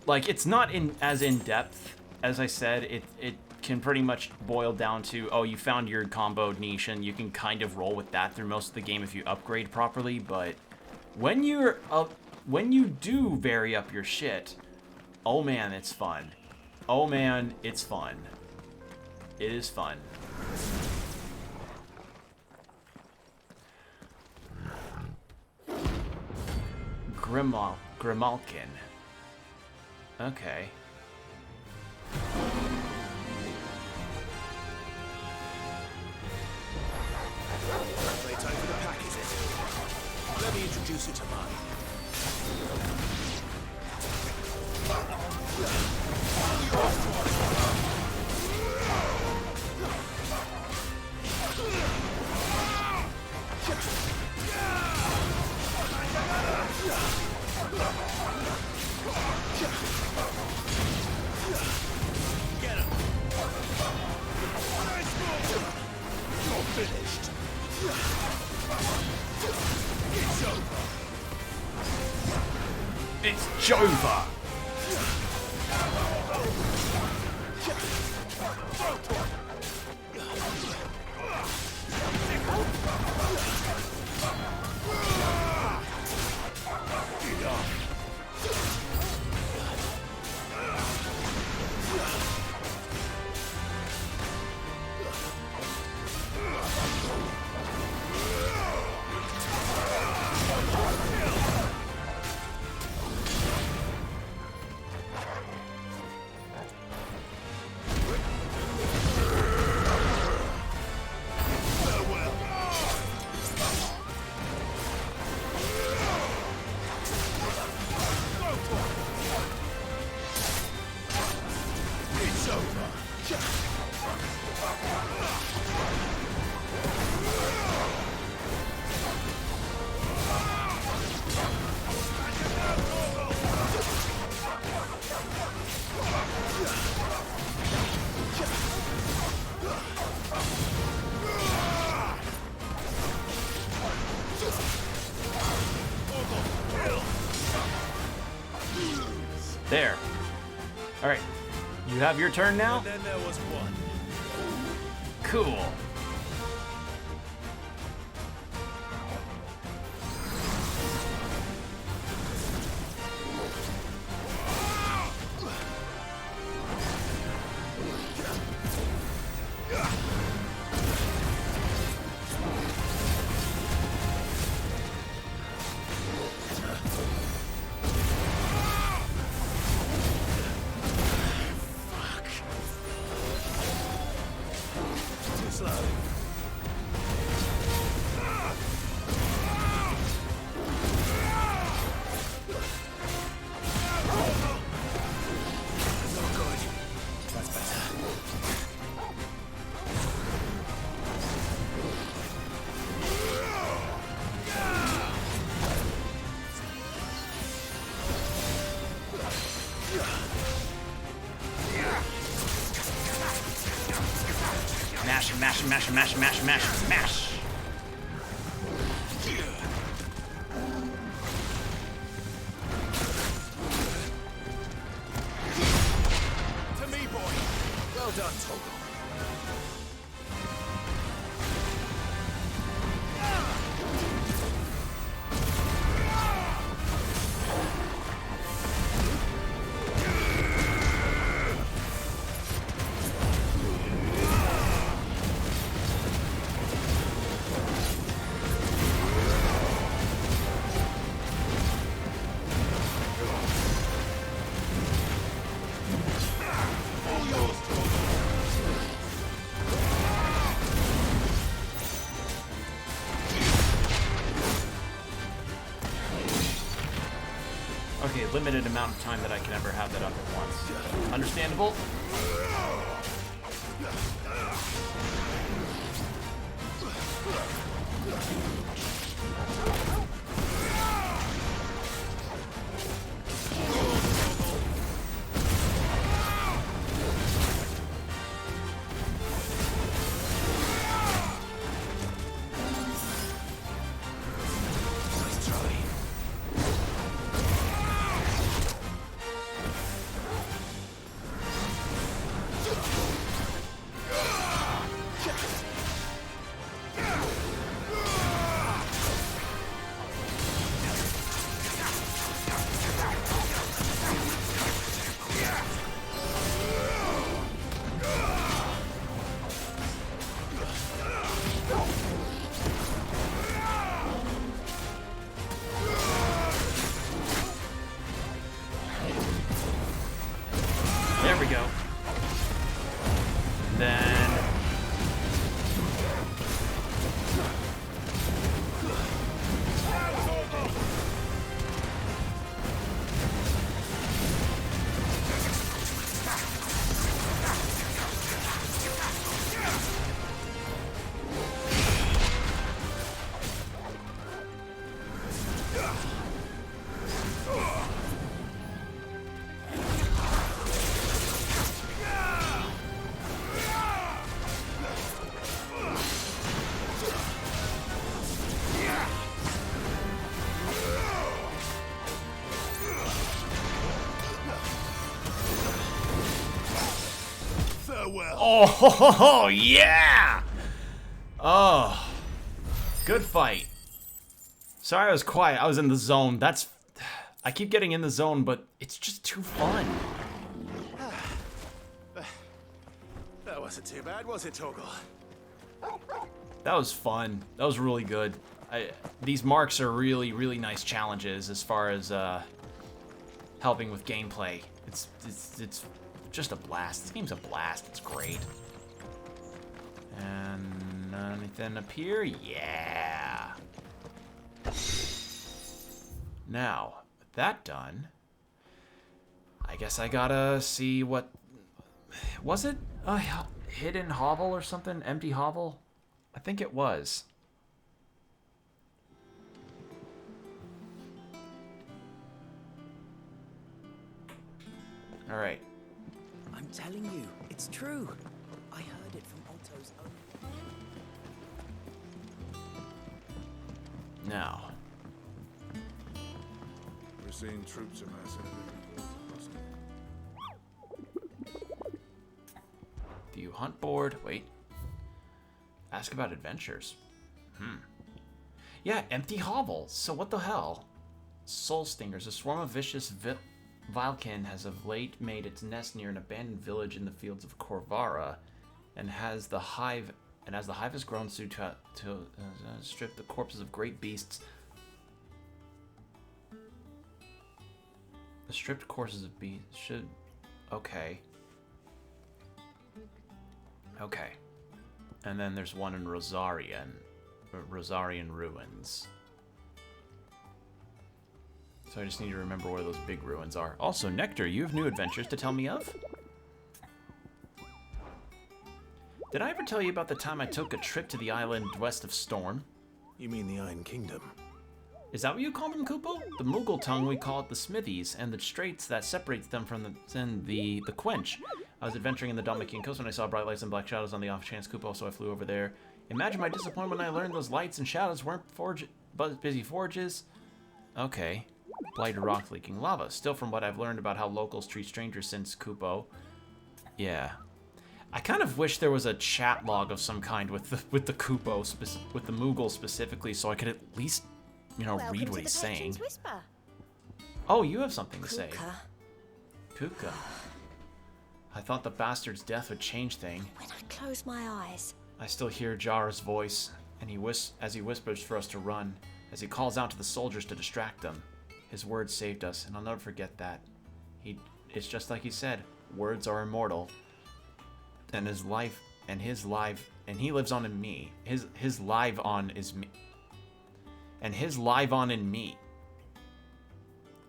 Like, it's not as in depth as I said. It can pretty much boil down to, oh, you found your combo niche and you can kind of roll with that through most of the game if you upgrade properly. But when you do vary up your shit, oh man, it's fun. Oh man, it's fun. It is fun. Grimalkin. Okay. Playtime for the pack, is it? Let me introduce you to mine. Get him! Nice move! You're finished! It's over! It's Jova! There. Alright. You have your turn now? And then there was one. Cool. Too slow. mash, mash, mash, mash, mash, mash. To me, boy. Well done, Toggle. Okay, limited amount of time that I can ever have that up at once. Understandable? There we go. Then... Oh, yeah! Oh, good fight. Sorry I was quiet. I was in the zone. I keep getting in the zone, but it's just too fun. That wasn't too bad, was it, Toggle? That was fun. That was really good. These marks are really, really nice challenges as far as helping with gameplay. It's just a blast. This game's a blast. It's great. And anything up here? Yeah. Now, with that done, I guess I gotta see what... Was it a hidden hovel or something? Empty hovel? I think it was. All right. I'm telling you, it's true. I heard it from Otto's own... Now. We're seeing troops amassing. View hunt board. Wait. Ask about adventures. Yeah, empty hovel. So what the hell? Soul stingers. A swarm of vicious Vilkin has of late made its nest near an abandoned village in the fields of Corvara, and as the hive has grown soon to strip the corpses of great beasts. The stripped corpses of beasts should... Okay. Okay. And then there's one in Rosarian Ruins. So I just need to remember where those big ruins are. Also, Nectar, you have new adventures to tell me of? Did I ever tell you about the time I took a trip to the island west of Storm? You mean the Iron Kingdom? Is that what you call them, Kupo? The Moogle tongue we call it the Smithies, and the straits that separates them from the Quench. I was adventuring in the Dalmatian coast when I saw bright lights and black shadows on the off chance Kupo, so I flew over there. Imagine my disappointment when I learned those lights and shadows weren't busy forges. Okay. Blighted rock leaking lava. Still, from what I've learned about how locals treat strangers since Kupo. Yeah. I kind of wish there was a chat log of some kind with the Kupo, with the Moogle specifically, so I could at least, you know, read what he's saying. Whisper. Oh, you have something to say. Kuka. Kuka. I thought the bastard's death would change things. When I close my eyes. I still hear Jar's voice, and as he whispers for us to run, as he calls out to the soldiers to distract them. His words saved us, and I'll never forget that. It's just like he said, words are immortal. And he lives on in me. His live on is me. And his live on in me.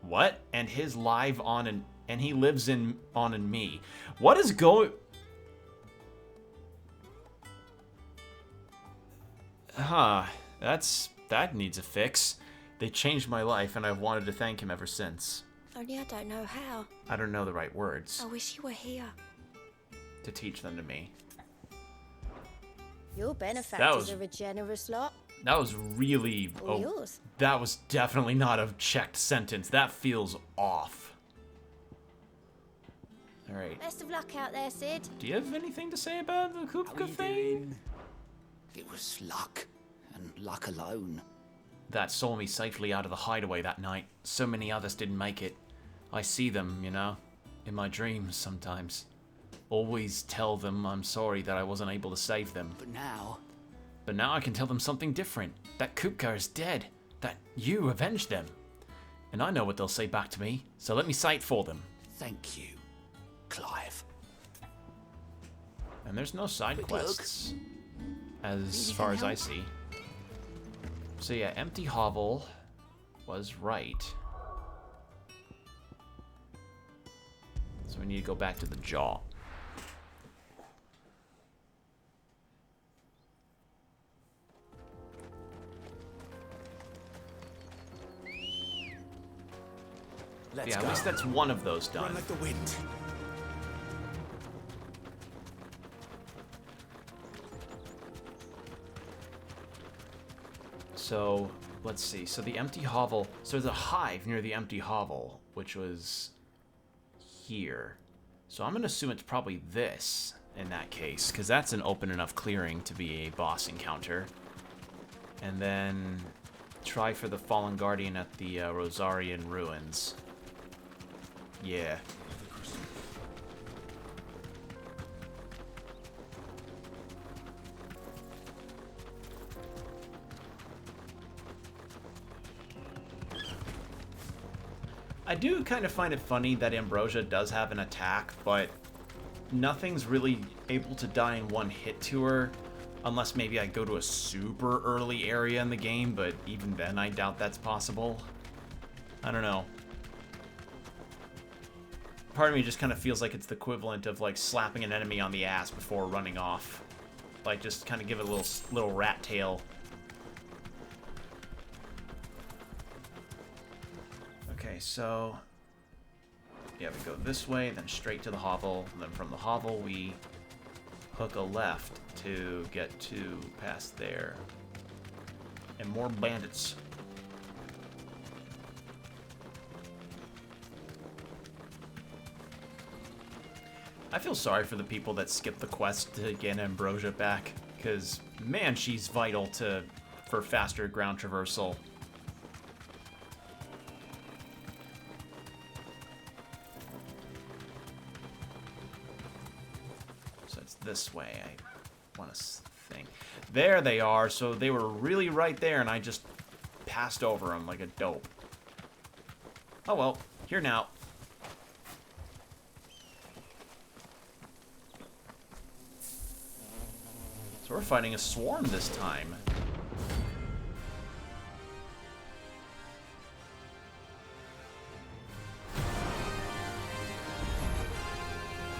What? And his live on and he lives on in me. What is going? Huh, that needs a fix. They changed my life, and I've wanted to thank him ever since. Only I don't know how. I don't know the right words I wish you were here. to teach them to me. Your benefactors are a generous lot. That was really... All yours. That was definitely not a checked sentence. That feels off. Alright. Best of luck out there, Sid. Do you have anything to say about the Kupka thing? It was luck, and luck alone. That saw me safely out of the hideaway that night. So many others didn't make it. I see them, you know, in my dreams sometimes. Always tell them I'm sorry that I wasn't able to save them. But now I can tell them something different. That Kupka is dead. That you avenged them. And I know what they'll say back to me, so let me say it for them. Thank you, Clive. And there's no side quests, as far as I see. So yeah, Empty Hovel was right. So we need to go back to the jaw. Let's yeah, go. at least that's one of those done. Run like the wind. So, let's see. So the Empty Hovel... So there's a hive near the Empty Hovel, which was here. So I'm going to assume it's probably this in that case, because that's an open enough clearing to be a boss encounter. And then try for the Fallen Guardian at the Rosarian Ruins. Yeah. I do kind of find it funny that Ambrosia does have an attack, but nothing's really able to die in one hit to her, unless maybe I go to a super early area in the game, but even then I doubt that's possible. I don't know. Part of me just kind of feels like it's the equivalent of like slapping an enemy on the ass before running off. Like just kind of give it a little rat tail. Okay, so yeah, we go this way, then straight to the hovel, and then from the hovel we hook a left to get to past there. And more bandits. I feel sorry for the people that skip the quest to get Ambrosia back, because man, she's vital for faster ground traversal. So it's this way. I want to think. There they are. So they were really right there, and I just passed over them like a dope. Oh well, here now. So we're fighting a swarm this time.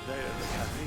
They don't look happy.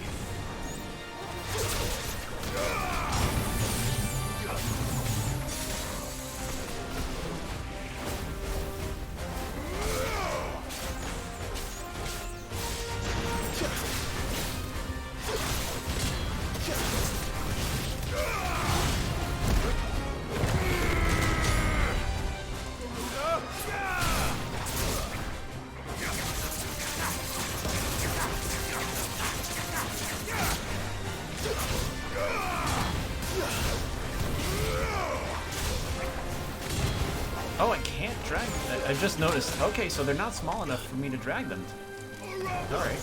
Oh, I can't drag them. I just noticed. Okay, so they're not small enough for me to drag them. Alright.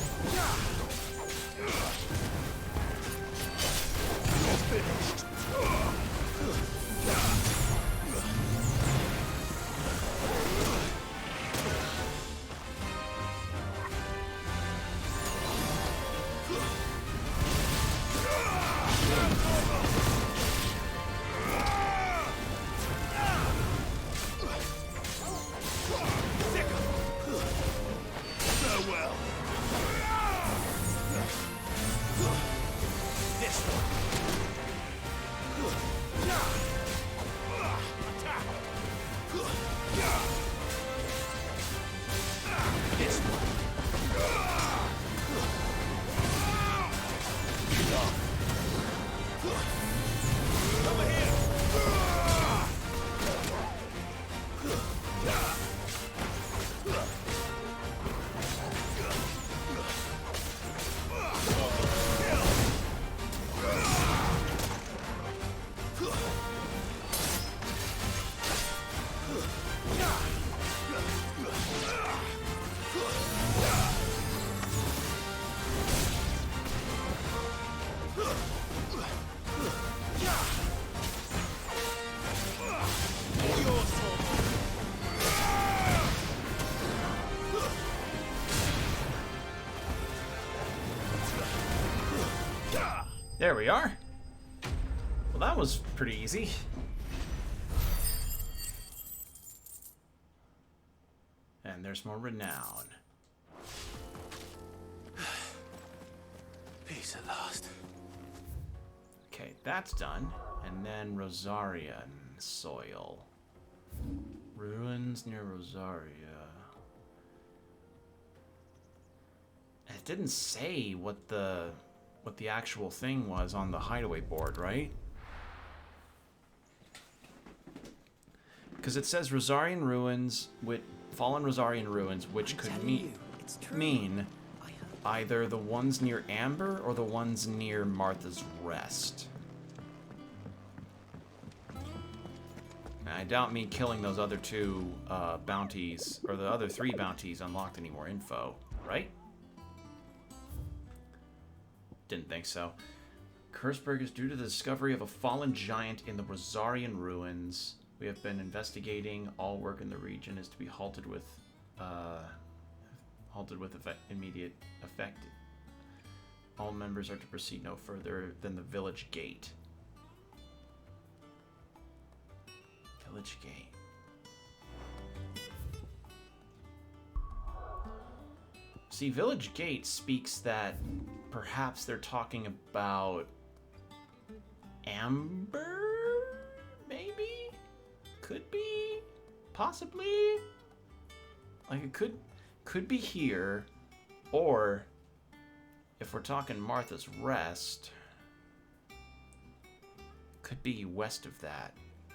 There we are. Well, that was pretty easy. And there's more renown. Peace at last. Okay, that's done. And then Rosarian soil. Ruins near Rosaria. It didn't say what the actual thing was on the hideaway board, right? Because it says Rosarian ruins, with fallen Rosarian ruins, which could mean either the ones near Amber or the ones near Martha's Rest. And I doubt me killing those other two bounties, or the other 3 bounties, unlocked any more info, right? Didn't think so. Kurtzberg is due to the discovery of a fallen giant in the Rosarian ruins. We have been investigating. All work in the region is to be halted with immediate effect. All members are to proceed no further than the village gate. Village gate. See, village gate speaks that perhaps they're talking about Amber? Maybe? Could be? Possibly? Like, it could be here, or if we're talking Martha's Rest, could be west of that.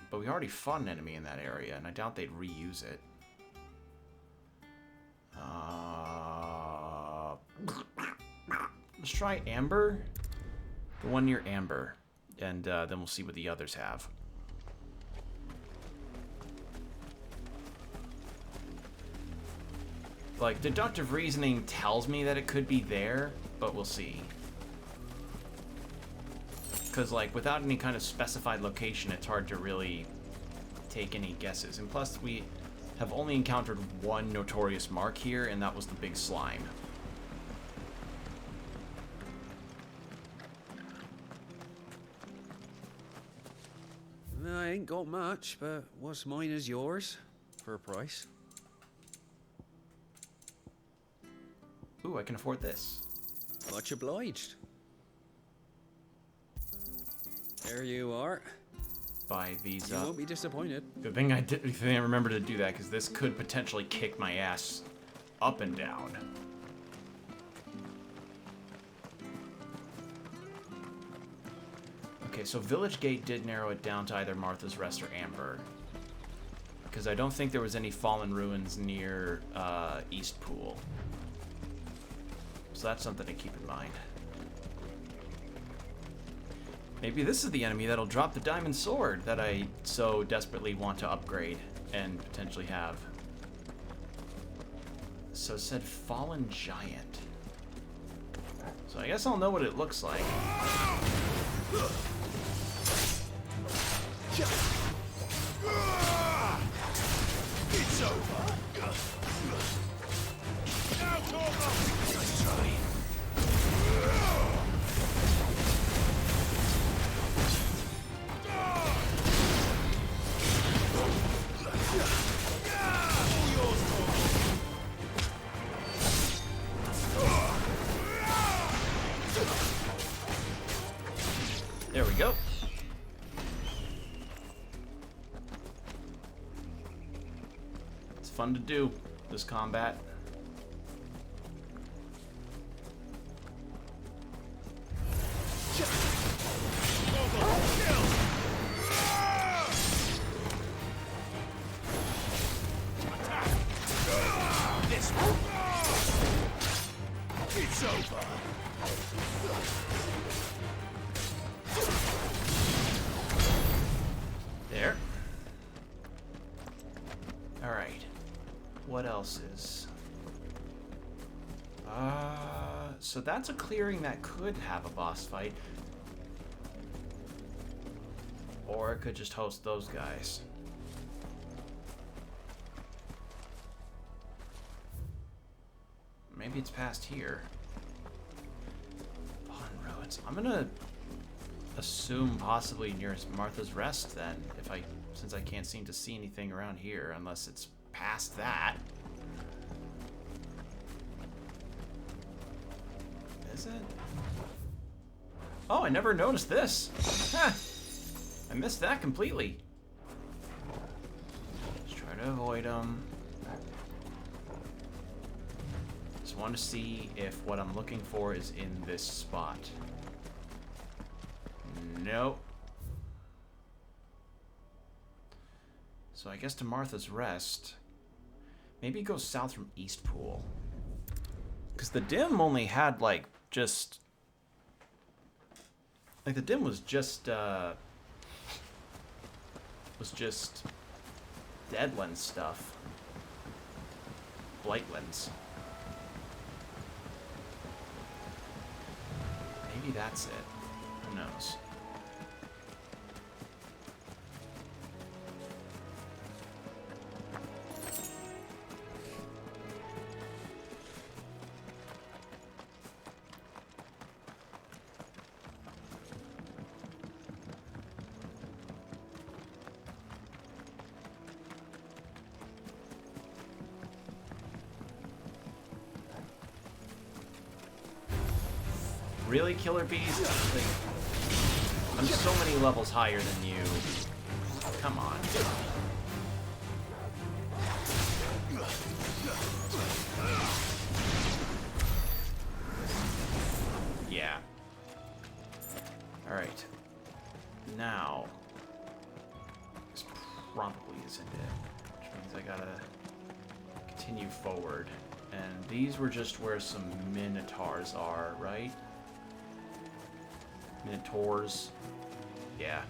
But we already fought an enemy in that area, and I doubt they'd reuse it. Let's try Amber. The one near Amber. And then we'll see what the others have. Like, deductive reasoning tells me that it could be there, but we'll see. Because, like, without any kind of specified location, it's hard to really take any guesses. And plus, we have only encountered one notorious mark here, and that was the big slime. I ain't got much, but what's mine is yours, for a price. Ooh, I can afford this. Much obliged. There you are. Buy these You up. won't be disappointed. Good thing I remember to do that, because this could potentially kick my ass up and down. Okay, so Village Gate did narrow it down to either Martha's Rest or Amber. Because I don't think there was any fallen ruins near East Pool. So that's something to keep in mind. Maybe this is the enemy that'll drop the diamond sword that I so desperately want to upgrade. and potentially have. So it said Fallen Giant. So I guess I'll know what it looks like. It's over. Nice try. There we go. It's fun to do, this combat. It's over. There. Alright. What else is... so that's a clearing that could have a boss fight. Or it could just host those guys. Maybe it's past here. Fallen Ruins. I'm gonna assume possibly near Martha's Rest then, since I can't seem to see anything around here unless it's past that. Is it? Oh, I never noticed this. Huh. I missed that completely. Just try to avoid them. Just want to see if what I'm looking for is in this spot. Nope. So I guess to Martha's Rest. Maybe go south from Eastpool. Because the dim only had like just... Like the dim was just Deadlands stuff. Blightlands. Maybe that's it. Who knows? Really, Killer Bees? Like, I'm so many levels higher than you. Come on. Yeah. Alright. Now. This probably isn't it. Which means I gotta continue forward. And these were just where some Minotaurs are, right? Minotaurs. Yeah.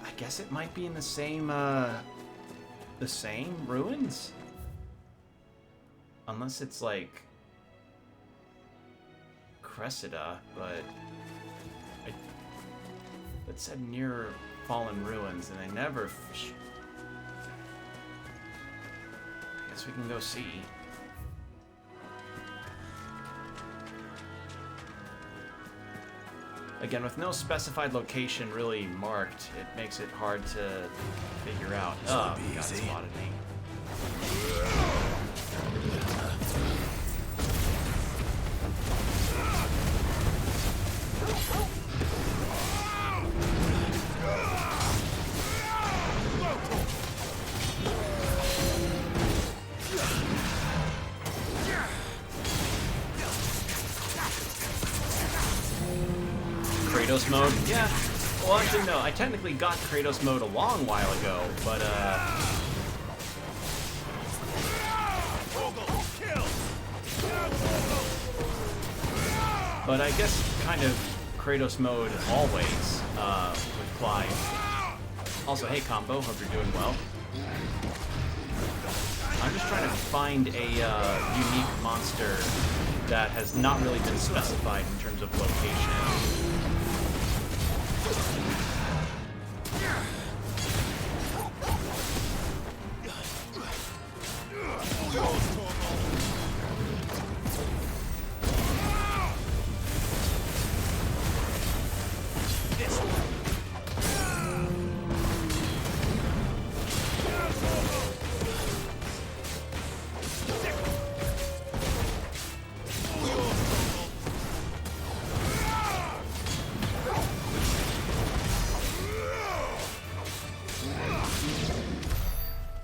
I guess it might be in the same ruins? Unless it's like Cressida, but it said near Fallen Ruins, and I never... I guess we can go see. Again, with no specified location really marked, it makes it hard to figure out. Oh, God, it spotted me. Kratos mode? Yeah. Well, actually, no. I technically got Kratos mode a long while ago, but, but I guess kind of Kratos mode always, with Clive. Also, hey Combo, hope you're doing well. I'm just trying to find a unique monster that has not really been specified in terms of location.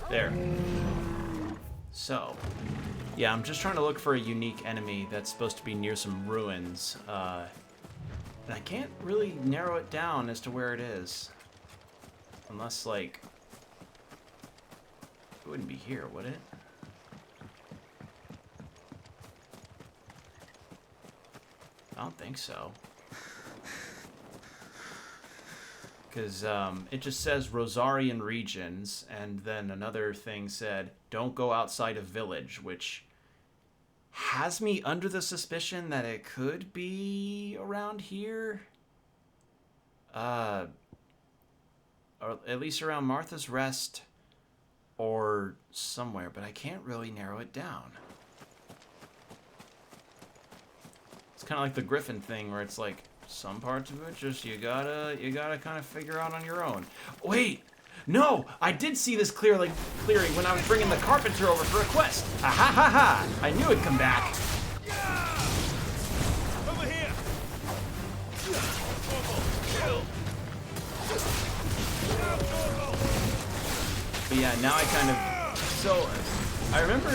There. So, yeah, I'm just trying to look for a unique enemy that's supposed to be near some ruins. And I can't really narrow it down as to where it is. Unless, like... It wouldn't be here, would it? I don't think so. Because it just says Rosarian regions, and then another thing said, don't go outside of village, which has me under the suspicion that it could be around here. Or at least around Martha's Rest or somewhere, but I can't really narrow it down. It's kind of like the Griffin thing where it's like, some parts of it just you gotta kind of figure out on your own. Wait, no, I did see this clearly when I was bringing the carpenter over for a quest. Ha ha ha ha! I knew it'd come back. Over here. But yeah, now I kind of I remember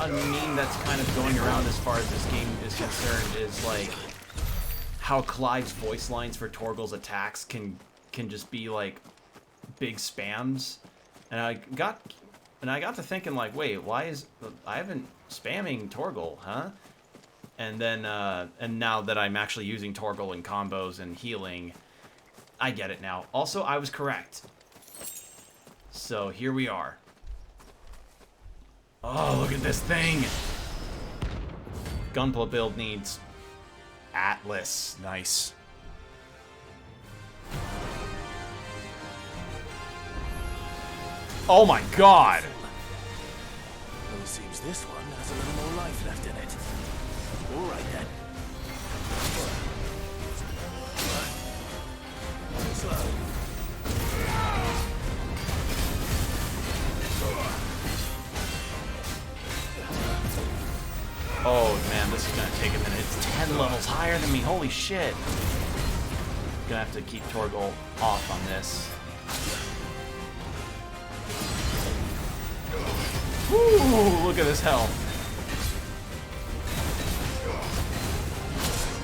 a meme that's kind of going around as far as this game is concerned is like how Clive's voice lines for Torgal's attacks can just be like big spams, and I got to thinking like, wait, why is I haven't spamming Torgal, huh? And then and now that I'm actually using Torgal in combos and healing, I get it now. Also, I was correct. So here we are. Oh, look at this thing. Gunpla build needs Atlas. Nice. Oh my god! Well, it seems this one has a little more life left in it. Alright then. Slow. Oh man, this is gonna take a minute. It's 10 levels higher than me. Holy shit. Gonna have to keep Torgal off on this. Woo! Look at this health.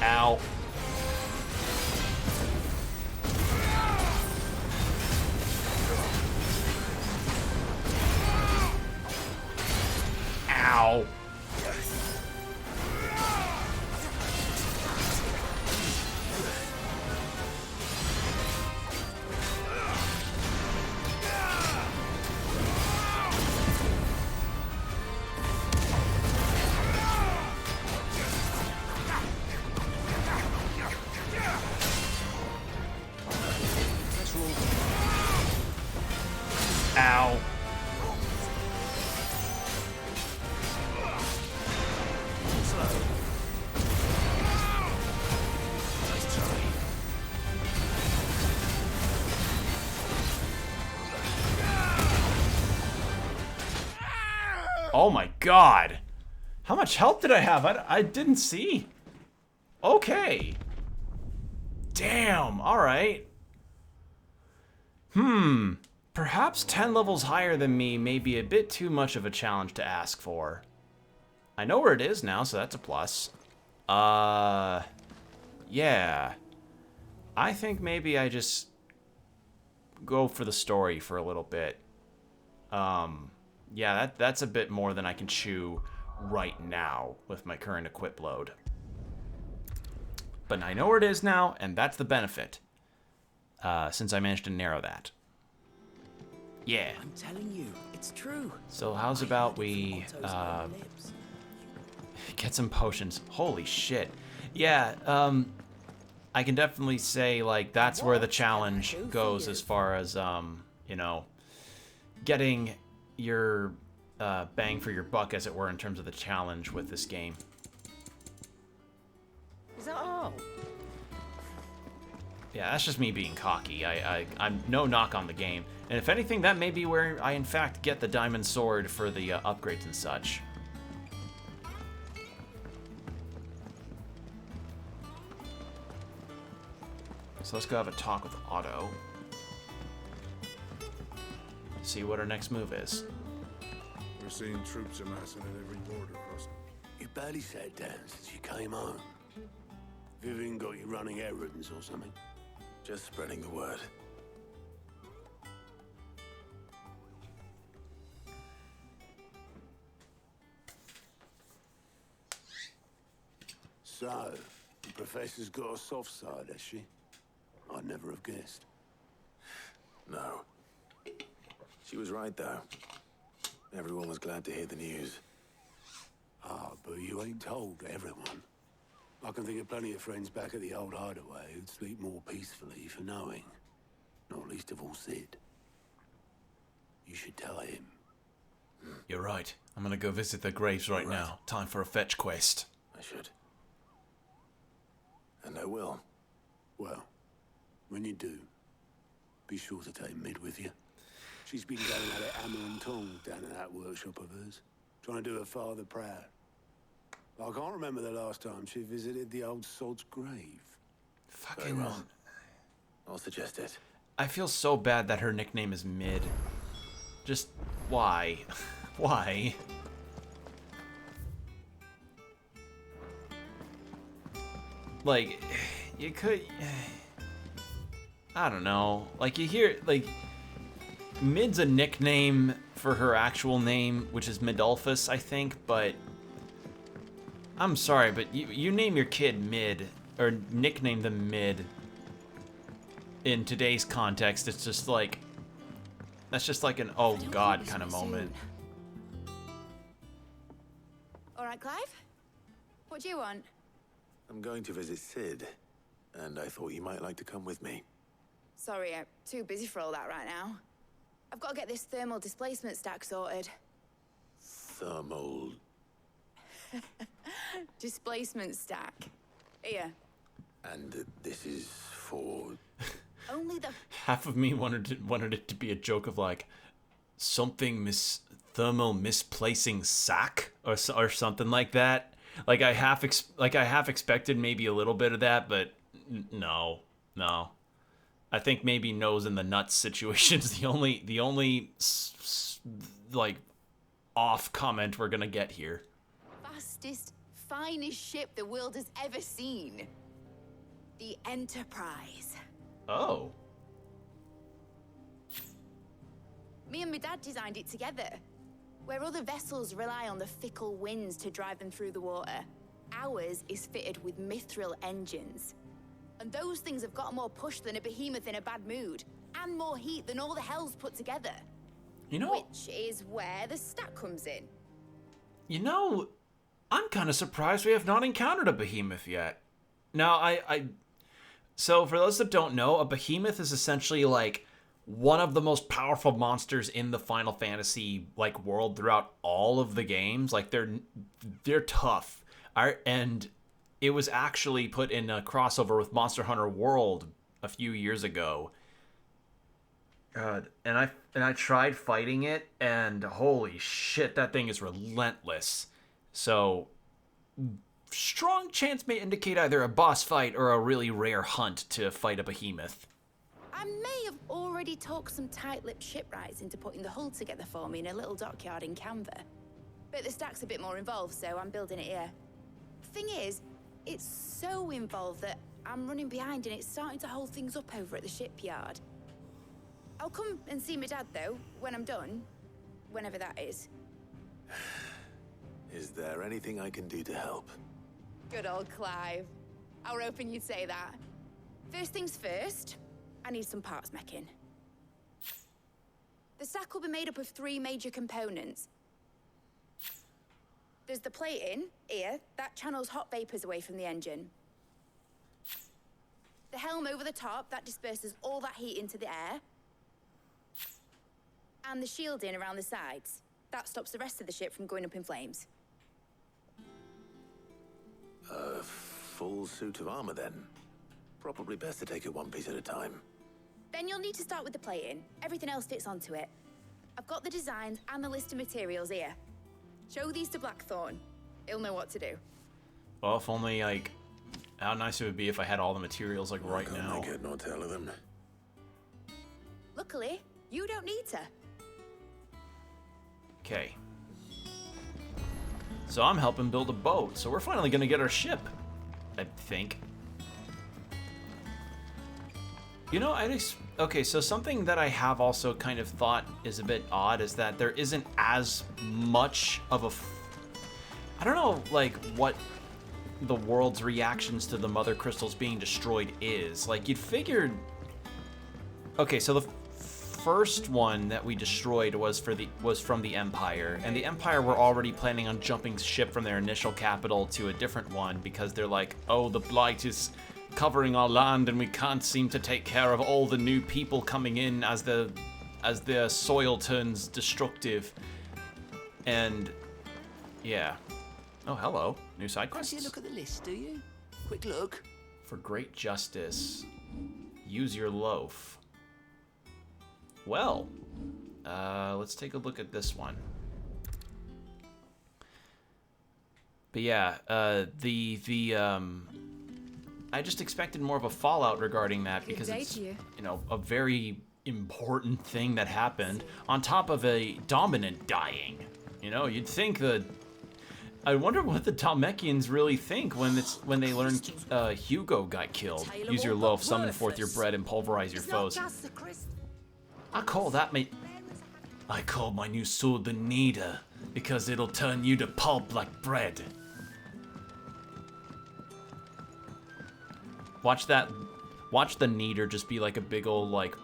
Ow. Ow. Ow. Oh my god. How much health did I have? I didn't see. Okay. Damn, alright. Perhaps 10 levels higher than me may be a bit too much of a challenge to ask for. I know where it is now, so that's a plus. Yeah. I think maybe I just go for the story for a little bit. Yeah, that's a bit more than I can chew right now with my current equip load. But I know where it is now, and that's the benefit, since I managed to narrow that. Yeah. I'm telling you, it's true. So how's about we get some potions? Holy shit. Yeah, I can definitely say, like, that's where the challenge goes as far as, you know, getting your bang for your buck, as it were, in terms of the challenge with this game. Is that all? Yeah, that's just me being cocky. I'm no knock on the game. And if anything, that may be where I, in fact, get the diamond sword for the upgrades and such. So let's go have a talk with Otto. See what our next move is. We're seeing troops amassing at every border crossing. You barely sat down since you came home. Vivian got you running errands or something? Just spreading the word. So, the professor's got a soft side, has she? I'd never have guessed. No. She was right, though. Everyone was glad to hear the news. Ah, but you ain't told everyone. I can think of plenty of friends back at the old hideaway who'd sleep more peacefully for knowing. Not least of all Sid. You should tell him. You're right. I'm gonna go visit the graves right now. Time for a fetch quest. I should. And I will. Well, when you do, be sure to take Mid with you. She's been going at it hammer and tongs down in that workshop of hers, trying to do her father proud. I can't remember the last time she visited the old sod's grave. Fucking wrong. I'll suggest it. I feel so bad that her nickname is Mid. Just why? Why? Like, you could... I don't know. Like, you hear... Like, Mid's a nickname for her actual name, which is Midolphus, I think, but... I'm sorry, but you name your kid Mid, or nickname them Mid. In today's context, it's just like... That's just like an oh god kind of moment. Alright, Clive? What do you want? I'm going to visit Sid, and I thought you might like to come with me. Sorry, I'm too busy for all that right now. I've got to get this thermal displacement stack sorted. Thermal... Displacement stack. Here. And this is for... Only the... Half of me wanted it to be a joke of like something thermal misplacing sack or something like that. Like I half expected maybe a little bit of that, but no. I think maybe nose in the nuts situation's the only like off comment we're gonna get here. Fastest, finest ship the world has ever seen. The Enterprise. Oh. Me and my dad designed it together. Where other vessels rely on the fickle winds to drive them through the water, ours is fitted with mithril engines. And those things have got more push than a behemoth in a bad mood, and more heat than all the hells put together. You know... Which is where the stack comes in. You know, I'm kind of surprised we have not encountered a behemoth yet. Now, So, for those that don't know, a behemoth is essentially, like, one of the most powerful monsters in the Final Fantasy, like, world throughout all of the games. Like, they're tough. And it was actually put in a crossover with Monster Hunter World a few years ago. God, and I tried fighting it, and holy shit, that thing is relentless. So... strong chance may indicate either a boss fight or a really rare hunt to fight a behemoth. I may have already talked some tight-lipped shipwrights into putting the hull together for me in a little dockyard in Canva. But the stack's a bit more involved, so I'm building it here. Thing is, it's so involved that I'm running behind and it's starting to hold things up over at the shipyard. I'll come and see my dad, though, when I'm done. Whenever that is. Is there anything I can do to help? Good old Clive. I were hoping you'd say that. First things first, I need some parts meching. The stack will be made up of 3 major components. There's the plating, here, that channels hot vapors away from the engine. The helm over the top, that disperses all that heat into the air. And the shielding around the sides. That stops the rest of the ship from going up in flames. A full suit of armor, then. Probably best to take it one piece at a time. Then you'll need to start with the plating. Everything else fits onto it. I've got the designs and the list of materials here. Show these to Blackthorn. He'll know what to do. Well, if only, like, how nice it would be if I had all the materials, like, right now. Make it, not tell them. Luckily, you don't need to. Okay. So I'm helping build a boat, so we're finally gonna get our ship, I think. You know, okay, so something that I have also kind of thought is a bit odd is that there isn't as much of a... I don't know, like, what the world's reactions to the Mother Crystals being destroyed is. Like, you'd figured... Okay, so the first one that we destroyed was from the Empire, and the Empire were already planning on jumping ship from their initial capital to a different one because they're like, oh, the Blight is covering our land and we can't seem to take care of all the new people coming in as the soil turns destructive. And yeah. Oh, hello. New side quests. Fancy a look at the list, do you? Quick look. For great justice, use your loaf. Well, let's take a look at this one. But yeah, I just expected more of a fallout regarding that because it's, you know, a very important thing that happened on top of a dominant dying. You know, you'd think that. I wonder what the Dalmekians really think when they learn Hugo got killed. Use your loaf, summon forth your bread, and pulverize your foes. I call my new sword the Kneader because it'll turn you to pulp like bread. Watch the Kneader just be like a big old like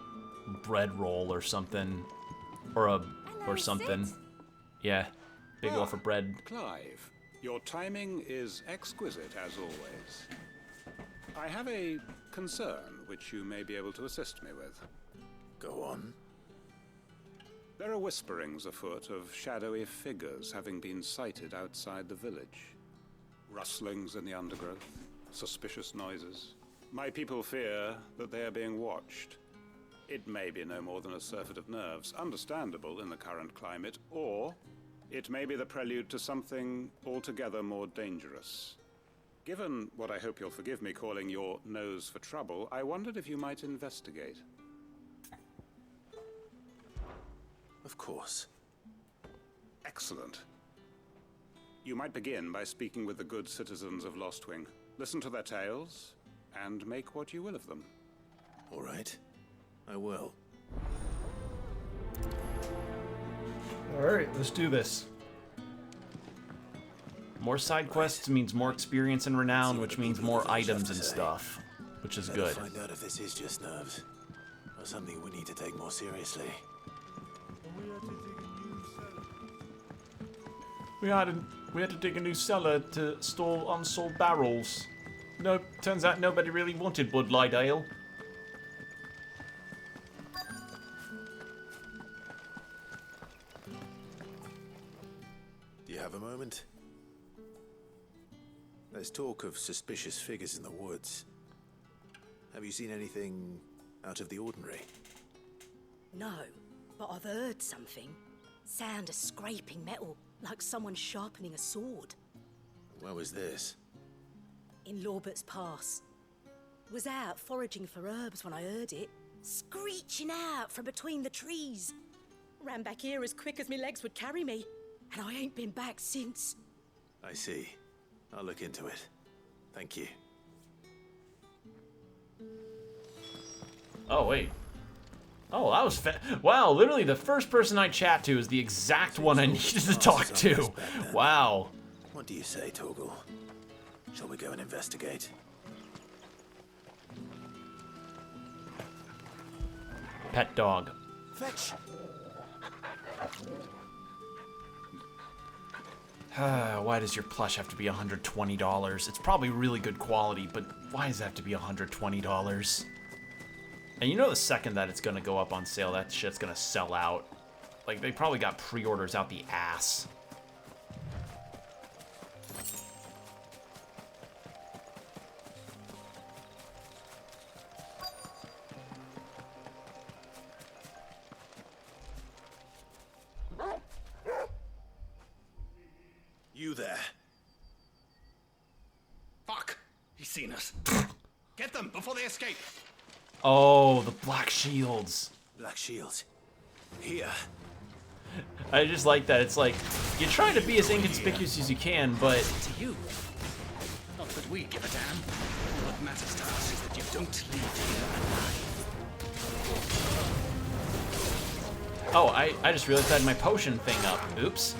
bread roll or something, or something. Yeah, big old for bread. Clive, your timing is exquisite as always. I have a concern which you may be able to assist me with. Go on. There are whisperings afoot of shadowy figures having been sighted outside the village. Rustlings in the undergrowth, suspicious noises. My people fear that they are being watched. It may be no more than a surfeit of nerves, understandable in the current climate, or it may be the prelude to something altogether more dangerous. Given what I hope you'll forgive me calling your nose for trouble, I wondered if you might investigate. Of course. Excellent. You might begin by speaking with the good citizens of Lostwing. Listen to their tales, and make what you will of them. All right. I will. Alright, let's do this. More side quests means more experience and renown, which means more items and stuff, which is good. Find out if this is just nerves, or something we need to take more seriously. We had to dig a new cellar to store unsold barrels. No, turns out nobody really wanted Bud Light Ale. Do you have a moment? There's talk of suspicious figures in the woods. Have you seen anything out of the ordinary? No, but I've heard something. Sound of scraping metal, like someone sharpening a sword. Where was this? In Lorbert's Pass. Was out foraging for herbs when I heard it, screeching out from between the trees. Ran back here as quick as my legs would carry me, and I ain't been back since. I see. I'll look into it. Thank you. Oh, wait. Oh, that was wow, literally the first person I chat to is the exact one I needed to talk to. Wow. What do you say, Torgal? Shall we go and investigate? Pet dog. Fetch. Why does your plush have to be $120? It's probably really good quality, but why does it have to be $120? And you know the second that it's gonna go up on sale, that shit's gonna sell out. Like, they probably got pre-orders out the ass. You there. Fuck! He's seen us. Get them before they escape. Oh, the black shields. Black shields. Here. I just like that. It's like, you're trying to be as inconspicuous as you can, but... To you. Not that we give a damn. What matters to us is that you don't leave here alive. Oh, I just realized I had my potion thing up. Oops.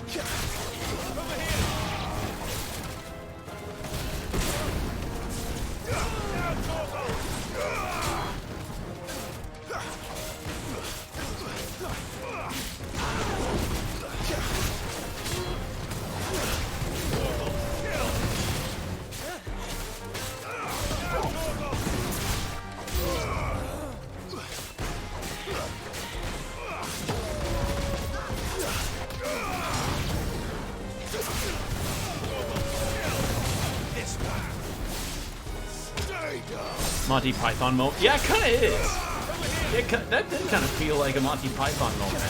Monty Python moment. Yeah, it kind of is. That did kind of feel like a Monty Python moment.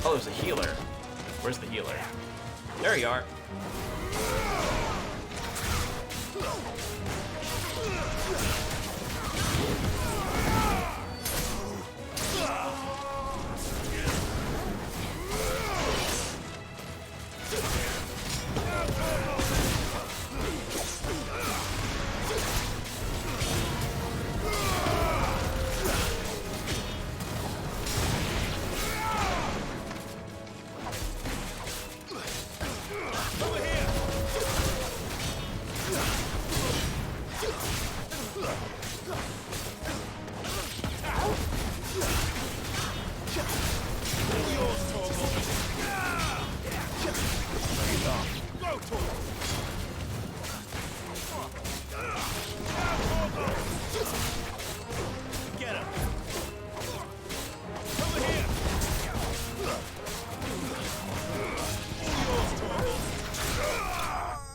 Oh, there's a healer. Where's the healer? There you are.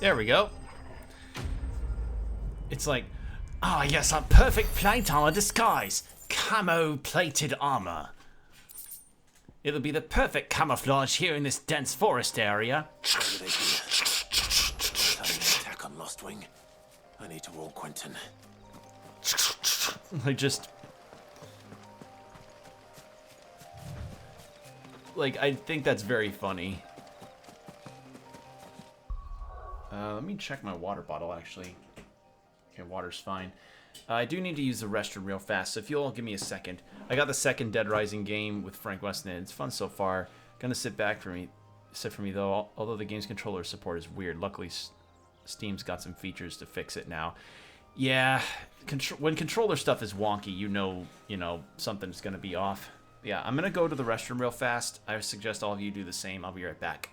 There we go. It's like, ah, yes, a perfect plate armor disguise. Camo-plated armor. It'll be the perfect camouflage here in this dense forest area. What are they here? Planning an attack on Lost Wing. I need to warn Quentin. I think that's very funny. Let me check my water bottle, actually. Okay, water's fine. I do need to use the restroom real fast, so if you'll all give me a second. I got the second Dead Rising game with Frank Weston, and it's fun so far. Gonna sit for me though, although the game's controller support is weird. Luckily, Steam's got some features to fix it now. Yeah, when controller stuff is wonky, you know, something's gonna be off. Yeah, I'm gonna go to the restroom real fast. I suggest all of you do the same. I'll be right back.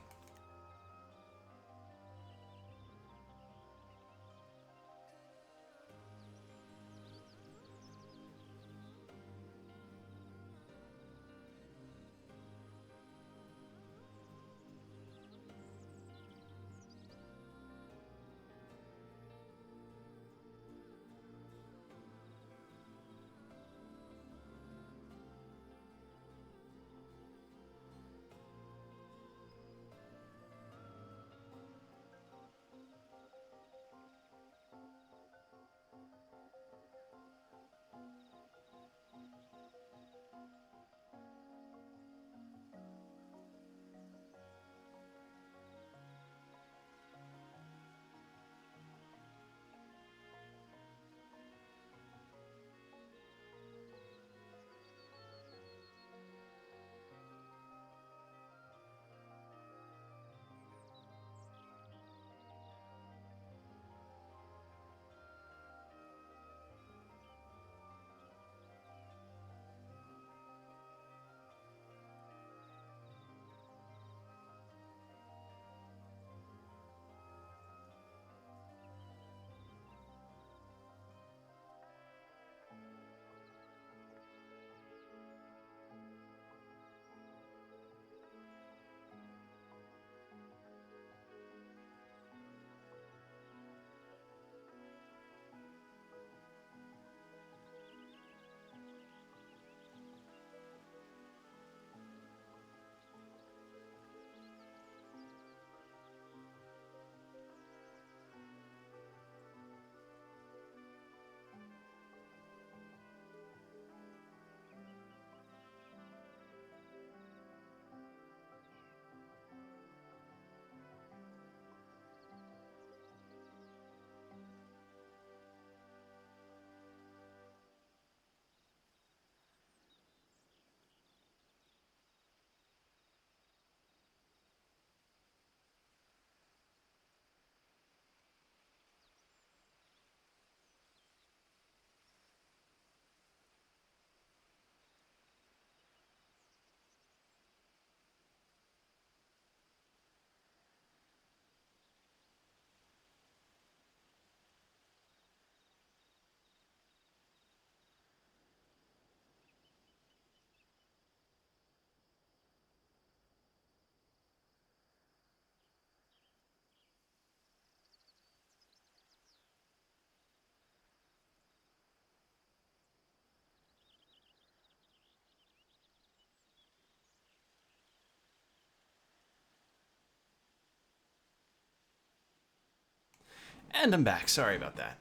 And I'm back. Sorry about that.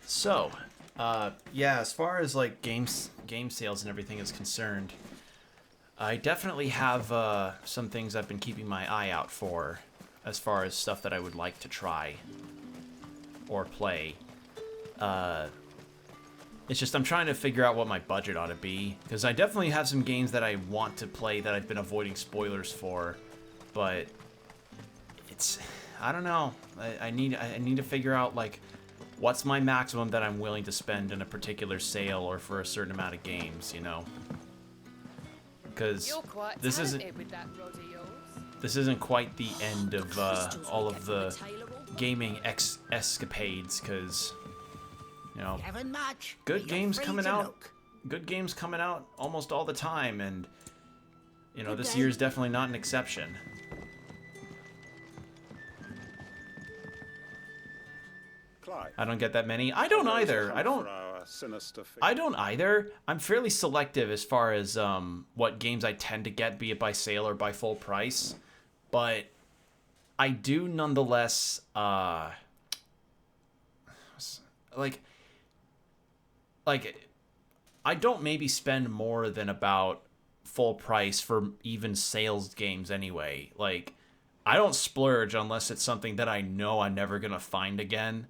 So, yeah, as far as like game sales and everything is concerned, I definitely have some things I've been keeping my eye out for, as far as stuff that I would like to try or play. It's just I'm trying to figure out what my budget ought to be, because I definitely have some games that I want to play that I've been avoiding spoilers for, but it's, I don't know. I need to figure out like what's my maximum that I'm willing to spend in a particular sale or for a certain amount of games, you know? Because this isn't quite the end of all of the gaming escapades, because you know, good games coming out. Good games coming out almost all the time, and you know, this year's definitely not an exception. I don't get that many. I don't either. I don't either. I'm fairly selective as far as what games I tend to get, be it by sale or by full price. But I do nonetheless like I don't maybe spend more than about full price for even sales games anyway. Like, I don't splurge unless it's something that I know I'm never gonna find again.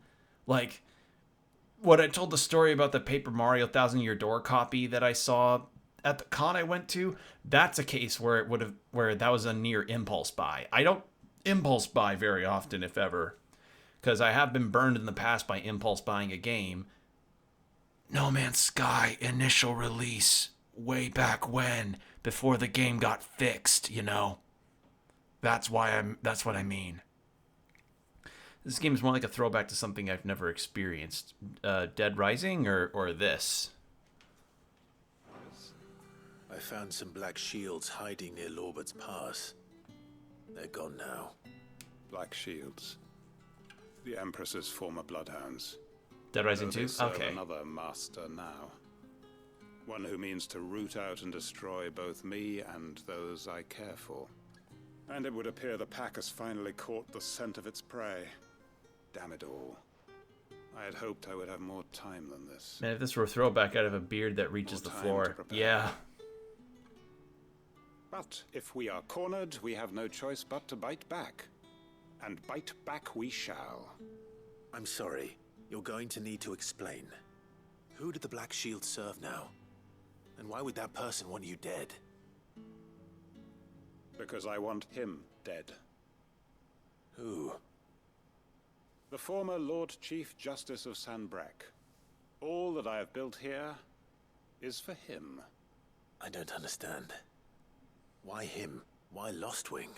Like, what I told the story about the Paper Mario 1000 Year Door copy that I saw at the con I went to, that's a case where that was a near impulse buy. I don't impulse buy very often, if ever, because I have been burned in the past by impulse buying a game. No Man's Sky initial release way back when, before the game got fixed, you know. That's what I mean. This game is more like a throwback to something I've never experienced. Dead Rising or this? I found some black shields hiding near Lorbert's Pass. They're gone now. Black shields. The Empress's former bloodhounds. Dead Rising 2? Okay. Another master now. One who means to root out and destroy both me and those I care for. And it would appear the pack has finally caught the scent of its prey. Damn it all. I had hoped I would have more time than this. Man, if this were a throwback, I'd have a beard that reaches the floor. Yeah. But if we are cornered, we have no choice but to bite back. And bite back we shall. I'm sorry. You're going to need to explain. Who did the Black Shield serve now? And why would that person want you dead? Because I want him dead. Who? The former Lord Chief Justice of Sanbreque. All that I have built here is for him. I don't understand. Why him? Why Lostwing?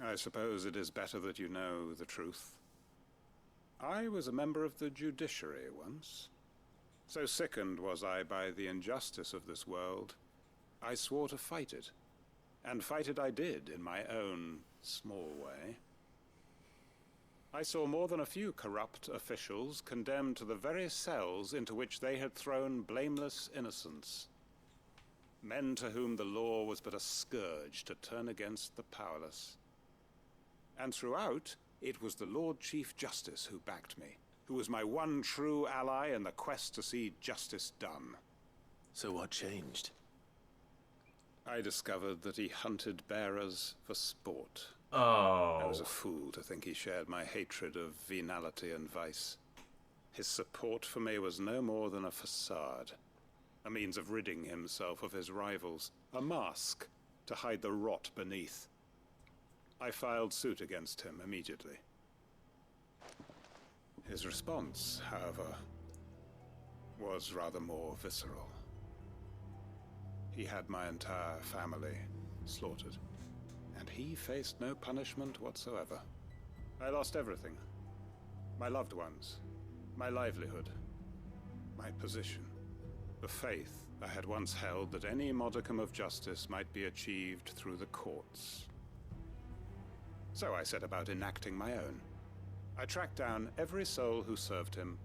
I suppose it is better that you know the truth. I was a member of the judiciary once. So sickened was I by the injustice of this world, I swore to fight it. And fight it I did in my own small way. I saw more than a few corrupt officials condemned to the very cells into which they had thrown blameless innocents. Men to whom the law was but a scourge to turn against the powerless. And throughout, it was the Lord Chief Justice who backed me, who was my one true ally in the quest to see justice done. So what changed? I discovered that he hunted bearers for sport. Oh. I was a fool to think he shared my hatred of venality and vice. His support for me was no more than a facade, a means of ridding himself of his rivals, a mask to hide the rot beneath. I filed suit against him immediately. His response, however, was rather more visceral. He had my entire family slaughtered, and he faced no punishment whatsoever. I lost everything. My loved ones, my livelihood, my position, the faith I had once held that any modicum of justice might be achieved through the courts. So I set about enacting my own. I tracked down every soul who served him,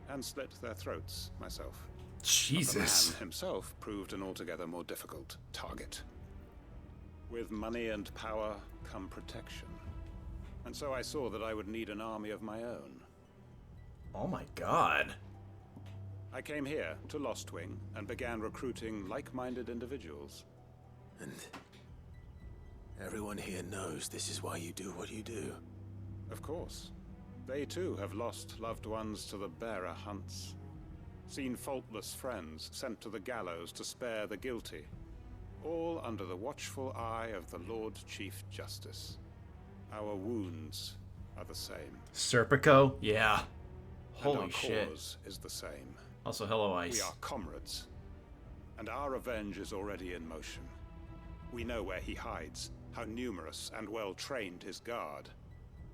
and slit their throats myself. Jesus. But the man himself proved an altogether more difficult target. With money and power come protection. And so I saw that I would need an army of my own. Oh my god. I came here to Lostwing and began recruiting like-minded individuals. And everyone here knows this is why you do what you do. Of course. They too have lost loved ones to the bearer hunts. Seen faultless friends sent to the gallows to spare the guilty. All under the watchful eye of the Lord Chief Justice. Our wounds are the same. Serpico? Yeah. And Holy our shit. cause is the same. Also, hello, Ice. We are comrades. And our revenge is already in motion. We know where he hides, how numerous and well-trained his guard.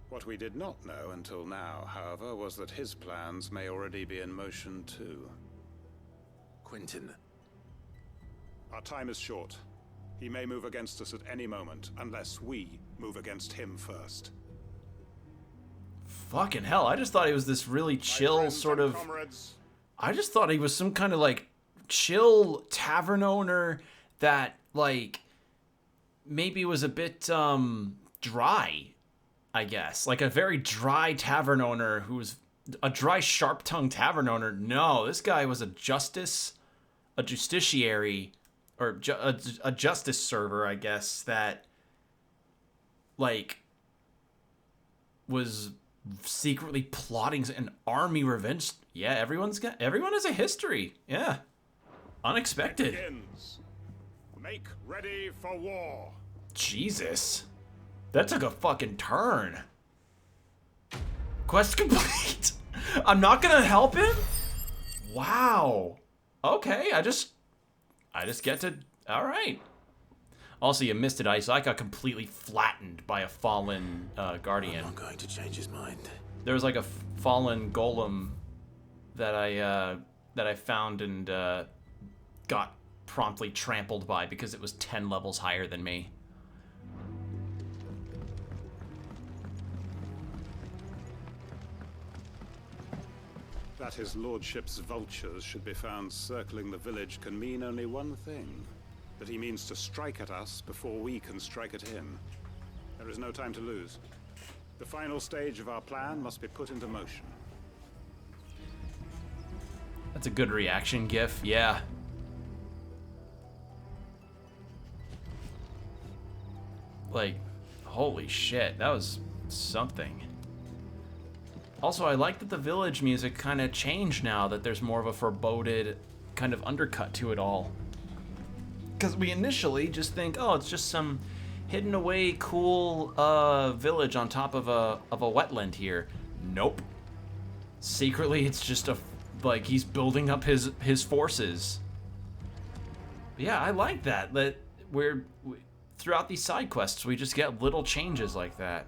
What we did not know until now, however, was that his plans may already be in motion too. Quentin. Our time is short. He may move against us at any moment, unless we move against him first. Fucking hell, I just thought he was this really chill sort of... Comrades. I just thought he was some kind of, like, chill tavern owner that, like, maybe was a bit, dry, I guess. Like, a very dry tavern owner who's a dry, sharp-tongued tavern owner. No, this guy was a justiciary, or a justice server, I guess, that, like, was secretly plotting an army revenge. Yeah, everyone has a history. Yeah. Unexpected. Begins. Make ready for war. Jesus. That took a fucking turn. Quest complete. I'm not gonna help him? Wow. Okay, I just get to... Alright. Also, you missed it, Ice. I got completely flattened by a fallen guardian. I'm not going to change his mind. There was like a fallen golem that I found and got promptly trampled by because it was 10 levels higher than me. That his lordship's vultures should be found circling the village can mean only one thing. That he means to strike at us before we can strike at him. There is no time to lose. The final stage of our plan must be put into motion. That's a good reaction gif, yeah. Like, holy shit, that was something. Also, I like that the village music kind of changed now, that there's more of a foreboded kind of undercut to it all. Because we initially just think, oh, it's just some hidden away cool village on top of a wetland here. Nope. Secretly, it's just like he's building up his forces. But yeah, I like that. That throughout these side quests, we just get little changes like that,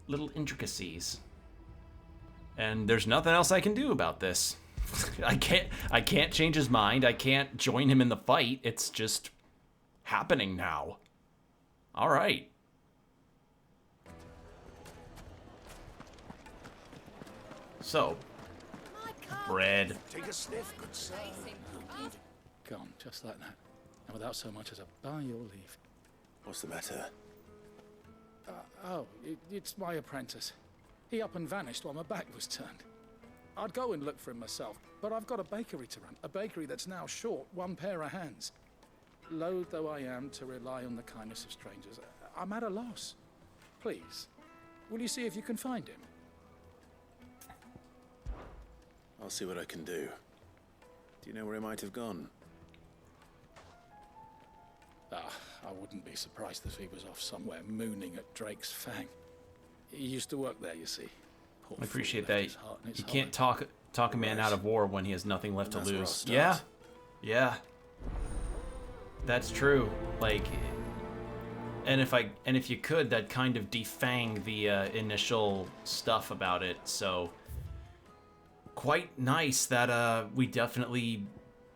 little intricacies. And there's nothing else I can do about this. I can't change his mind. I can't join him in the fight. It's just happening now. All right. So, bread. Take a sniff, good sir. Gone, just like that. And without so much as a by your leave. What's the matter? It's my apprentice. He up and vanished while my back was turned. I'd go and look for him myself, but I've got a bakery to run. A bakery that's now short one pair of hands. Loath though I am to rely on the kindness of strangers, I'm at a loss. Please, will you see if you can find him? I'll see what I can do. Do you know where he might have gone? I wouldn't be surprised if he was off somewhere mooning at Drake's Fang. He used to work there, you see. I appreciate that. You can't talk a man out of war when he has nothing left to lose. Yeah. That's true. Like, and if you could, that kind of defang the initial stuff about it. So quite nice that we definitely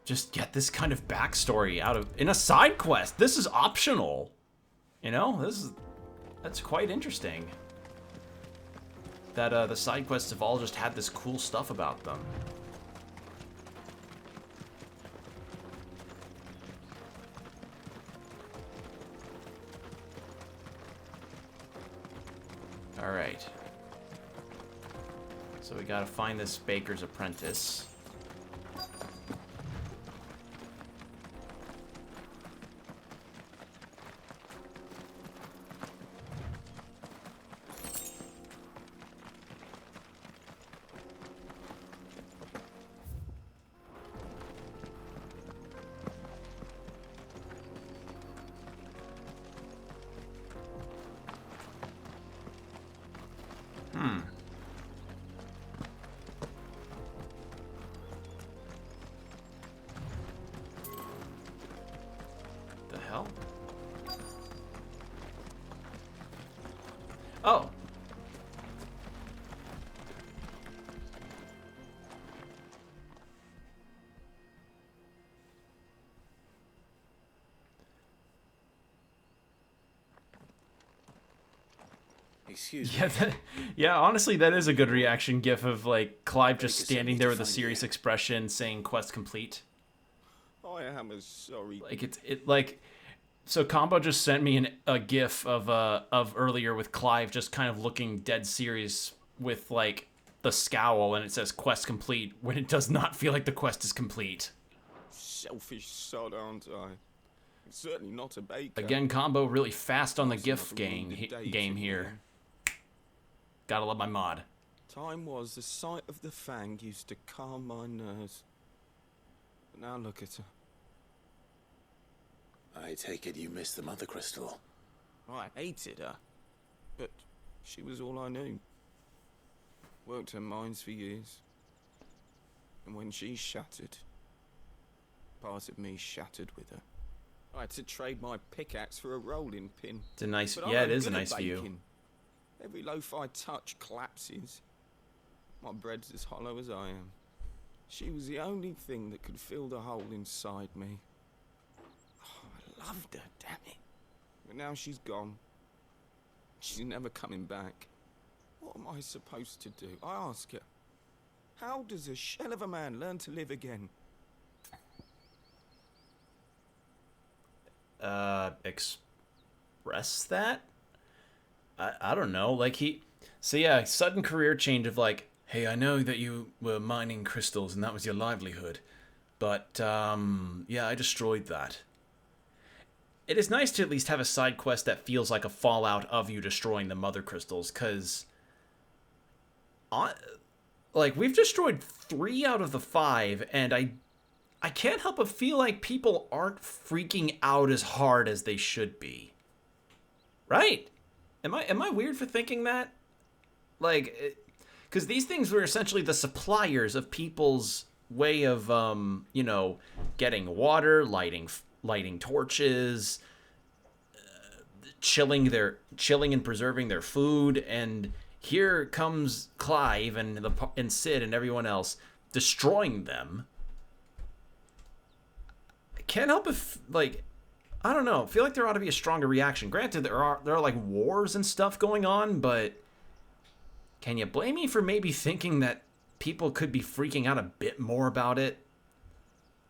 just get this kind of backstory in a side quest. This is optional. You know, that's quite interesting. That the side quests have all just had this cool stuff about them. Alright. So we gotta find this baker's apprentice. The hell? Oh. Excuse Yeah, me. yeah, honestly, that is a good reaction gif of, like, Clive just standing there with a serious expression saying quest complete. I am as sorry. Like, so Combo just sent me a gif of earlier with Clive just kind of looking dead serious with, like, the scowl, and it says quest complete when it does not feel like the quest is complete. Selfish sod, aren't I? Certainly not a baker. Again, Combo really fast on the gif game here. Gotta love my mod. Time was the sight of the Fang used to calm my nerves. But now look at her. I take it you missed the Mother Crystal. I hated her, but she was all I knew. Worked her mines for years. And when she shattered, part of me shattered with her. I had to trade my pickaxe for a rolling pin. It's a nice, But yeah, I'm it is a good at nice view. baking. Every loaf I touch collapses. My bread's as hollow as I am. She was the only thing that could fill the hole inside me. Oh, I loved her, damn it. But now she's gone. She's never coming back. What am I supposed to do? I ask her. How does a shell of a man learn to live again? Express that? I don't know, like so yeah, sudden career change of like, hey, I know that you were mining crystals and that was your livelihood, but yeah, I destroyed that. It is nice to at least have a side quest that feels like a fallout of you destroying the mother crystals, because like, we've destroyed 3 out of the 5, and I can't help but feel like people aren't freaking out as hard as they should be. Right? Am I weird for thinking that? Like, because these things were essentially the suppliers of people's way of, you know, getting water, lighting torches, chilling and preserving their food, and here comes Clive and Sid and everyone else destroying them. I can't help if, like, I don't know, I feel like there ought to be a stronger reaction. Granted, there are like wars and stuff going on, but can you blame me for maybe thinking that people could be freaking out a bit more about it?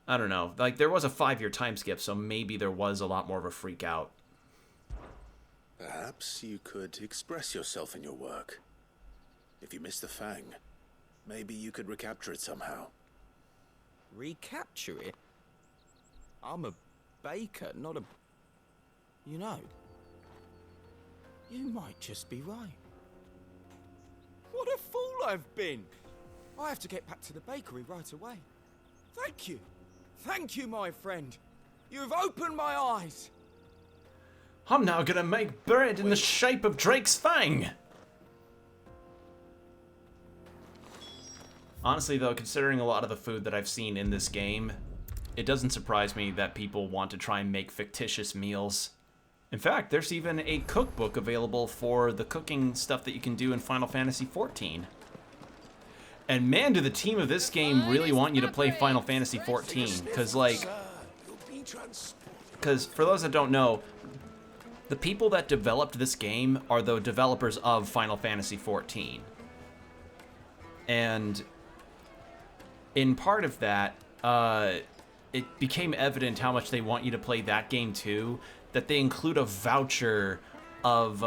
I don't know. Like, there was a 5-year time skip, so maybe there was a lot more of a freak out. Perhaps you could express yourself in your work. If you missed the Fang, maybe you could recapture it somehow. Recapture it? I'm a baker, not a... You know, you might just be right. What a fool I've been! I have to get back to the bakery right away. Thank you. Thank you, my friend. You've opened my eyes. I'm now gonna make bread in the shape of Drake's Fang! Honestly, though, considering a lot of the food that I've seen in this game, it doesn't surprise me that people want to try and make fictitious meals. In fact, there's even a cookbook available for the cooking stuff that you can do in Final Fantasy XIV. And man, do the team of this game really want you to play Final Fantasy XIV, because, like... Because, for those that don't know, the people that developed this game are the developers of Final Fantasy XIV. And in part of that, it became evident how much they want you to play that game too, that they include a voucher of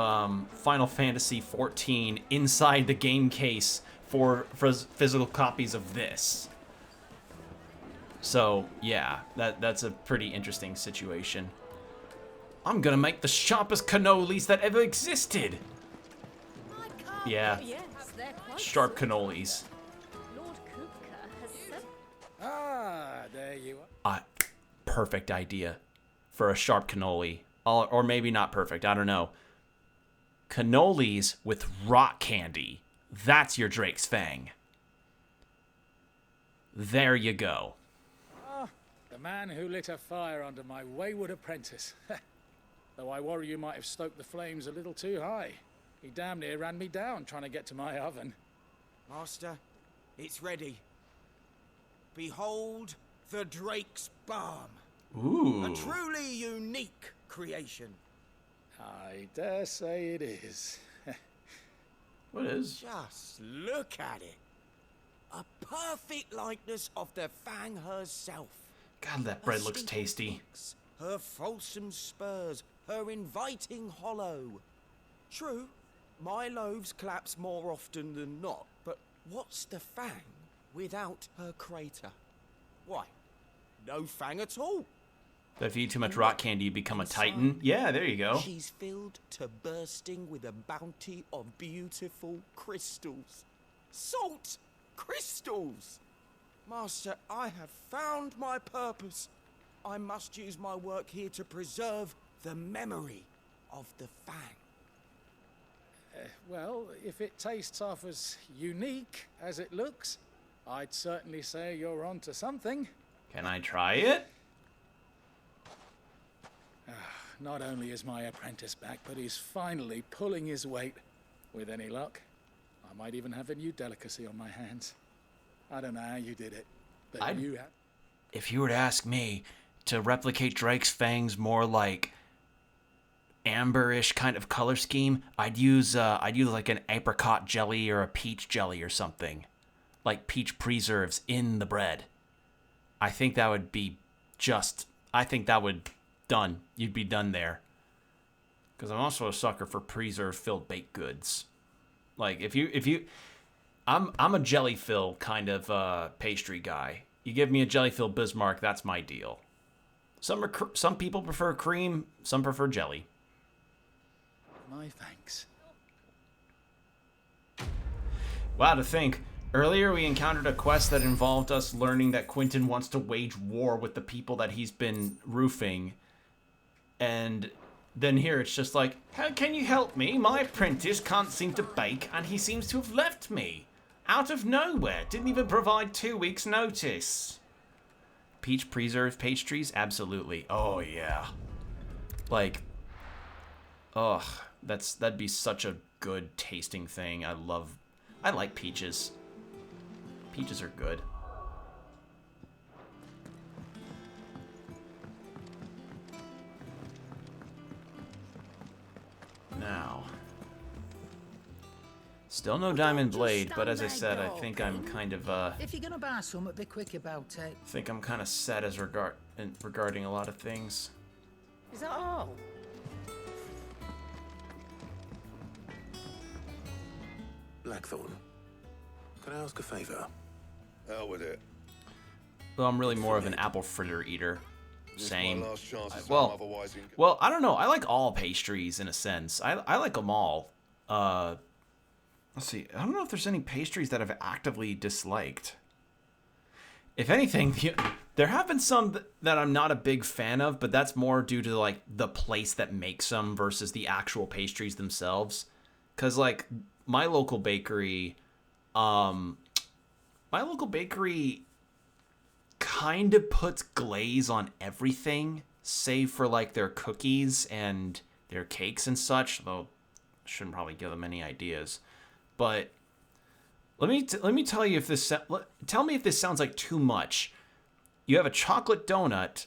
Final Fantasy XIV inside the game case for physical copies of this. So, yeah, that's a pretty interesting situation. I'm gonna make the sharpest cannolis that ever existed. Yeah, sharp cannolis. Lord Kupka has said... Ah, there you are. Perfect idea for a sharp cannoli. Or maybe not perfect, I don't know. Cannolis with rock candy. That's your Drake's Fang. There you go. Ah, the man who lit a fire under my wayward apprentice. Though I worry you might have stoked the flames a little too high. He damn near ran me down trying to get to my oven. Master, it's ready. Behold the Drake's Balm. Ooh. A truly unique creation. I dare say it is. What is? Just look at it. A perfect likeness of the Fang herself. God, that bread Her looks steeple tasty. beaks, her fulsome spurs, her inviting hollow. True, my loaves collapse more often than not, but what's the Fang without her crater? Why, no Fang at all. But if you eat too much rock candy, you become a titan. Yeah, there you go. She's filled to bursting with a bounty of beautiful crystals. Salt crystals! Master, I have found my purpose. I must use my work here to preserve the memory of the Fang. Well, if it tastes half as unique as it looks, I'd certainly say you're onto something. Can I try it? Not only is my apprentice back, but he's finally pulling his weight. With any luck, I might even have a new delicacy on my hands. I don't know how you did it, but you have. If you were to ask me to replicate Drake's Fangs more like amberish kind of color scheme, I'd use like an apricot jelly or a peach jelly or something, like peach preserves in the bread. I think that would be done. You'd be done there. Because I'm also a sucker for preserve-filled baked goods. Like I'm a jelly-fill kind of pastry guy. You give me a jelly-filled Bismarck, that's my deal. Some people prefer cream, some prefer jelly. My thanks. Wow, to think. Earlier we encountered a quest that involved us learning that Quentin wants to wage war with the people that he's been roofing. And then here it's just like, how can you help me? My apprentice can't seem to bake and he seems to have left me. Out of nowhere. Didn't even provide 2 weeks notice. Peach preserve pastries? Absolutely. Oh yeah. Like, ugh, that'd be such a good tasting thing. I like peaches. Peaches are good. Now, still no diamond blade, but as I said, I think I'm kind of If you're gonna buy some, be quick about it. think I'm kind of set as regarding a lot of things. Is that all? Blackthorn, can I ask a favor? Hell with it. Well, I'm really more of an apple fritter eater. This Same. my last chance to Well, otherwise in- well, I don't know. I like all pastries in a sense. I like them all. Let's see. I don't know if there's any pastries that I've actively disliked. If anything, there have been some that I'm not a big fan of, but that's more due to like the place that makes them versus the actual pastries themselves. Cause like my local bakery kind of puts glaze on everything, save for like their cookies and their cakes and such. Though, I shouldn't probably give them any ideas. But let me tell you if tell me if this sounds like too much. You have a chocolate donut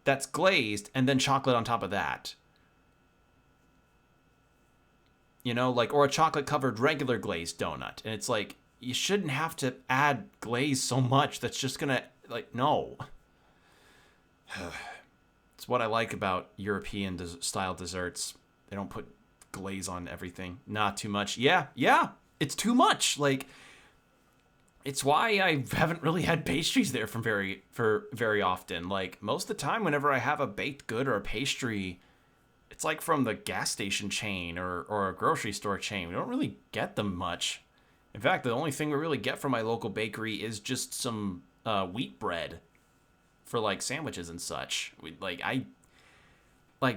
that's glazed and then chocolate on top of that. You know, like, or a chocolate covered regular glazed donut, and it's like you shouldn't have to add glaze so much. That's just gonna like no. It's what I like about European style desserts. They don't put glaze on everything. Not too much. Yeah, it's too much. Like, it's why I haven't really had pastries there for very often. Like, most of the time, whenever I have a baked good or a pastry, it's like from the gas station chain or a grocery store chain. We don't really get them much. In fact, the only thing we really get from my local bakery is just some wheat bread for like sandwiches and such.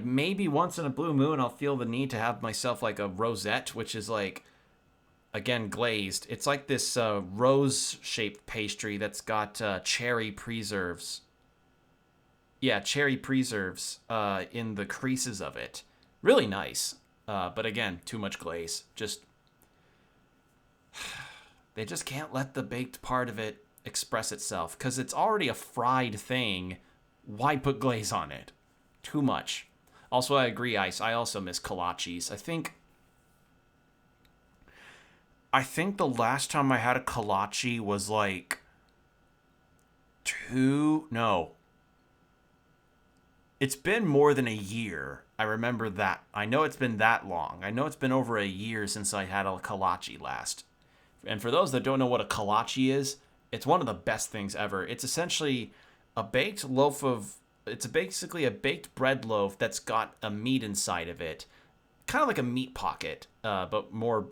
Maybe once in a blue moon I'll feel the need to have myself like a rosette, which is like, again, glazed. It's like this rose-shaped pastry that's got cherry preserves. Yeah, cherry preserves in the creases of it. Really nice. But again, too much glaze. They just can't let the baked part of it express itself, because it's already a fried thing. Why put glaze on it? Too much. Also, I agree, Ice. I also miss kolaches. I think the last time I had a kolache was like it's been more than a year. I remember that. I know it's been that long. I know it's been over a year since I had a kolache last. And for those that don't know what a kolache is, it's one of the best things ever. It's essentially a baked loaf of... It's basically a baked bread loaf that's got a meat inside of it. Kind of like a meat pocket, but more...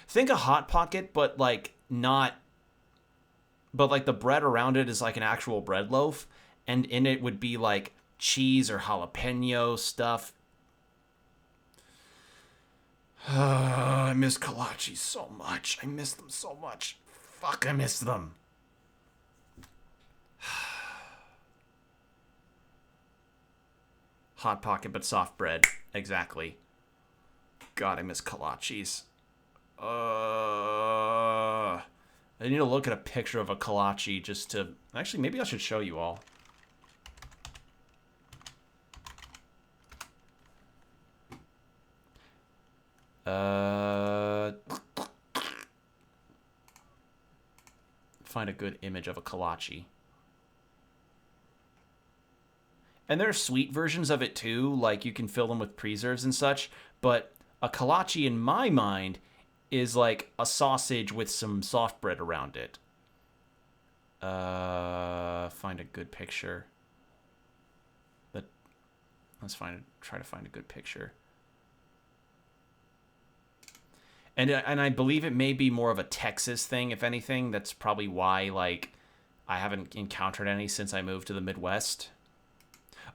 Think a Hot Pocket, but like not... But like the bread around it is like an actual bread loaf. And in it would be like cheese or jalapeno stuff. I miss kolaches so much. I miss them so much. Fuck, I miss them. Hot Pocket, but soft bread. Exactly. God, I miss kolaches. I need to look at a picture of a kolache just to... Actually, maybe I should show you all. Find a good image of a kolache. And there are sweet versions of it too, like you can fill them with preserves and such, but a kolache in my mind is like a sausage with some soft bread around it. Find a good picture. Try to find a good picture. And I believe it may be more of a Texas thing, if anything. That's probably why, like, I haven't encountered any since I moved to the Midwest.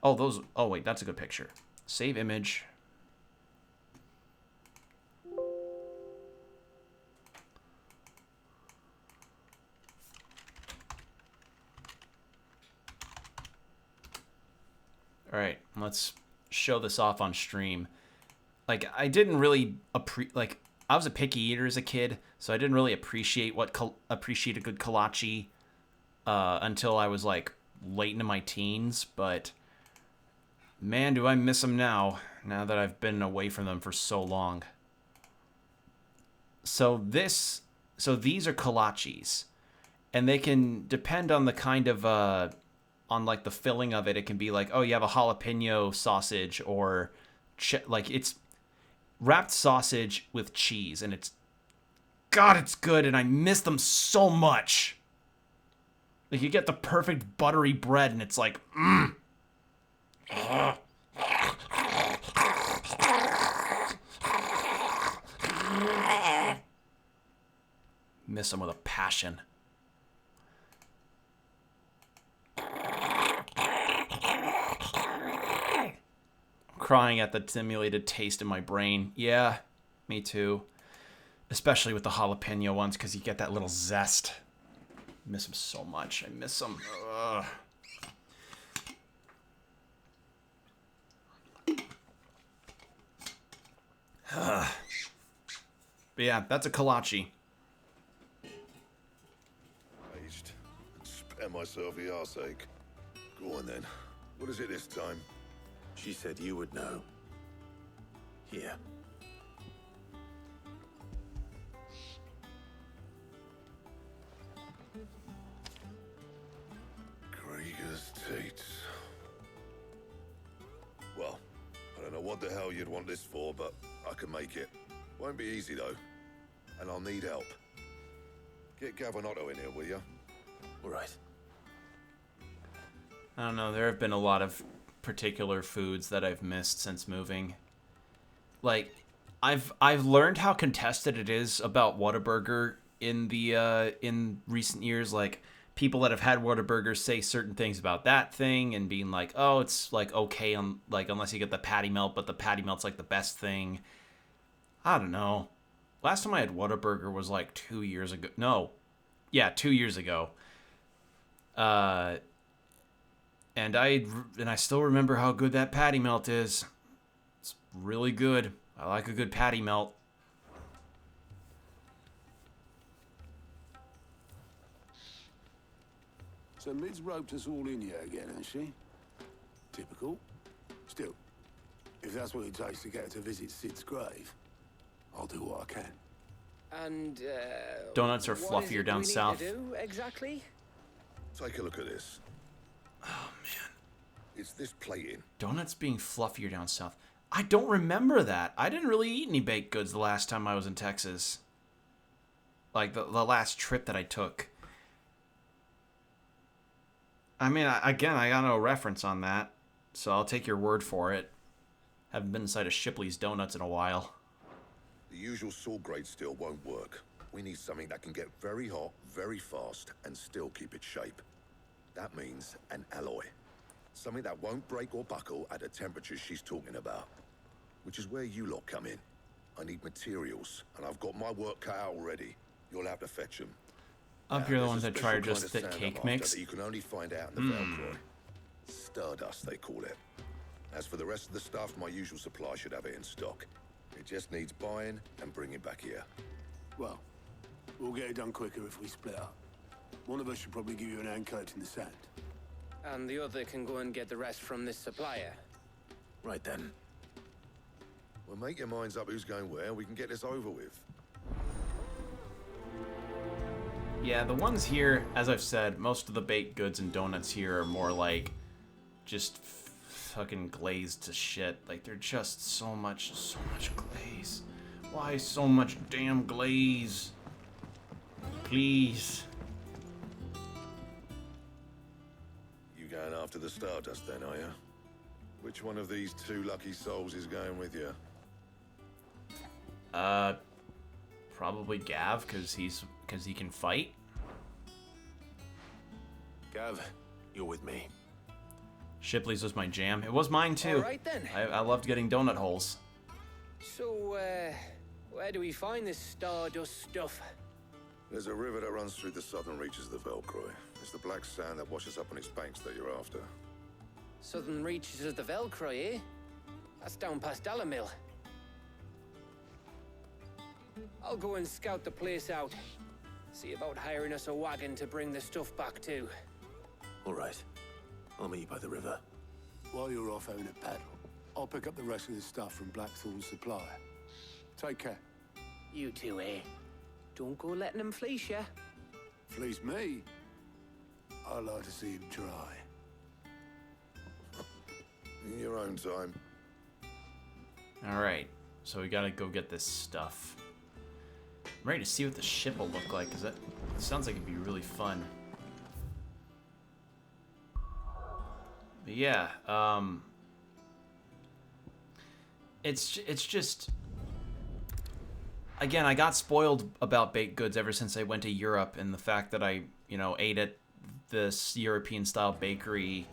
Oh, wait, that's a good picture. Save image. All right, let's show this off on stream. Like, I didn't really I was a picky eater as a kid, so I didn't really appreciate a good kolache until I was like late into my teens. But man, do I miss them now that I've been away from them for so long. So these are kolaches, and they can depend on the kind of on like the filling of it. It can be like, oh, you have a jalapeno sausage, or like it's wrapped sausage with cheese, and it's good, and I miss them so much. Like, you get the perfect buttery bread, and it's like, miss them with a passion. Crying at the simulated taste in my brain. Yeah, me too. Especially with the jalapeno ones, because you get that little zest. Miss them so much. I miss them. Ugh. But yeah, that's a kolache. Spare myself the arseache. Go on then. What is it this time? She said you would know. Here. Krieger's Tates. Well, I don't know what the hell you'd want this for, but I can make it. Won't be easy, though. And I'll need help. Get Gav and Otto in here, will ya? All right. I don't know, there have been a lot of particular foods that I've missed since moving. Like, I've learned how contested it is about Whataburger in recent years. Like, people that have had Whataburgers say certain things about that thing and being like, oh, it's like okay on like unless you get the patty melt, but the patty melt's like the best thing. I don't know. Last time I had Whataburger was like 2 years ago. No. Yeah, 2 years ago. And I still remember how good that patty melt is. It's really good. I like a good patty melt. So Mid's roped us all in here again, hasn't she? Typical. Still, if that's what it takes to get her to visit Sid's grave, I'll do what I can. And, Donuts are what is fluffier it down we need south. to do, exactly? Take a look at this. Oh, man. It's this plating. Donuts being fluffier down south. I don't remember that. I didn't really eat any baked goods the last time I was in Texas. Like, the last trip that I took. I mean, again, I got no reference on that, so I'll take your word for it. Haven't been inside of Shipley's Donuts in a while. The usual saw grade steel won't work. We need something that can get very hot, very fast, and still keep its shape. That means an alloy. Something that won't break or buckle at the temperatures she's talking about. Which is where you lot come in. I need materials, and I've got my work cut out already. You'll have to fetch them. Up here, the ones that try just thick cake mix. That you can only find out in the Velcro. Stardust, they call it. As for the rest of the stuff, my usual supply should have it in stock. It just needs buying and bringing back here. Well, we'll get it done quicker if we split up. One of us should probably give you an hand coat in the sand. And the other can go and get the rest from this supplier. Right then. Well, make your minds up who's going where, and we can get this over with. Yeah, the ones here, as I've said, most of the baked goods and donuts here are more like just fucking glazed to shit. Like, they're just so much glaze. Why so much damn glaze? Please. You going after the Stardust then, are you? Which one of these two lucky souls is going with you? Probably Gav, because he can fight. Gav, you're with me. Shipley's was my jam. It was mine too. All right then. I loved getting donut holes. So, where do we find this Stardust stuff? There's a river that runs through the southern reaches of the Velcro. It's the black sand that washes up on its banks that you're after. Southern reaches of the Velcro, eh? That's down past Alamill. I'll go and scout the place out. See about hiring us a wagon to bring the stuff back to. All right. I'll meet you by the river. While you're off having a paddle, I'll pick up the rest of the stuff from Blackthorn's supplier. Take care. You two, eh? Don't go letting them fleece ya. Fleece me? I like to see him try. In your own time. Alright, so we gotta go get this stuff. I'm ready to see what the ship will look like, because it sounds like it'd be really fun. But yeah, it's just... Again, I got spoiled about baked goods ever since I went to Europe, and the fact that I, ate at this European-style bakery,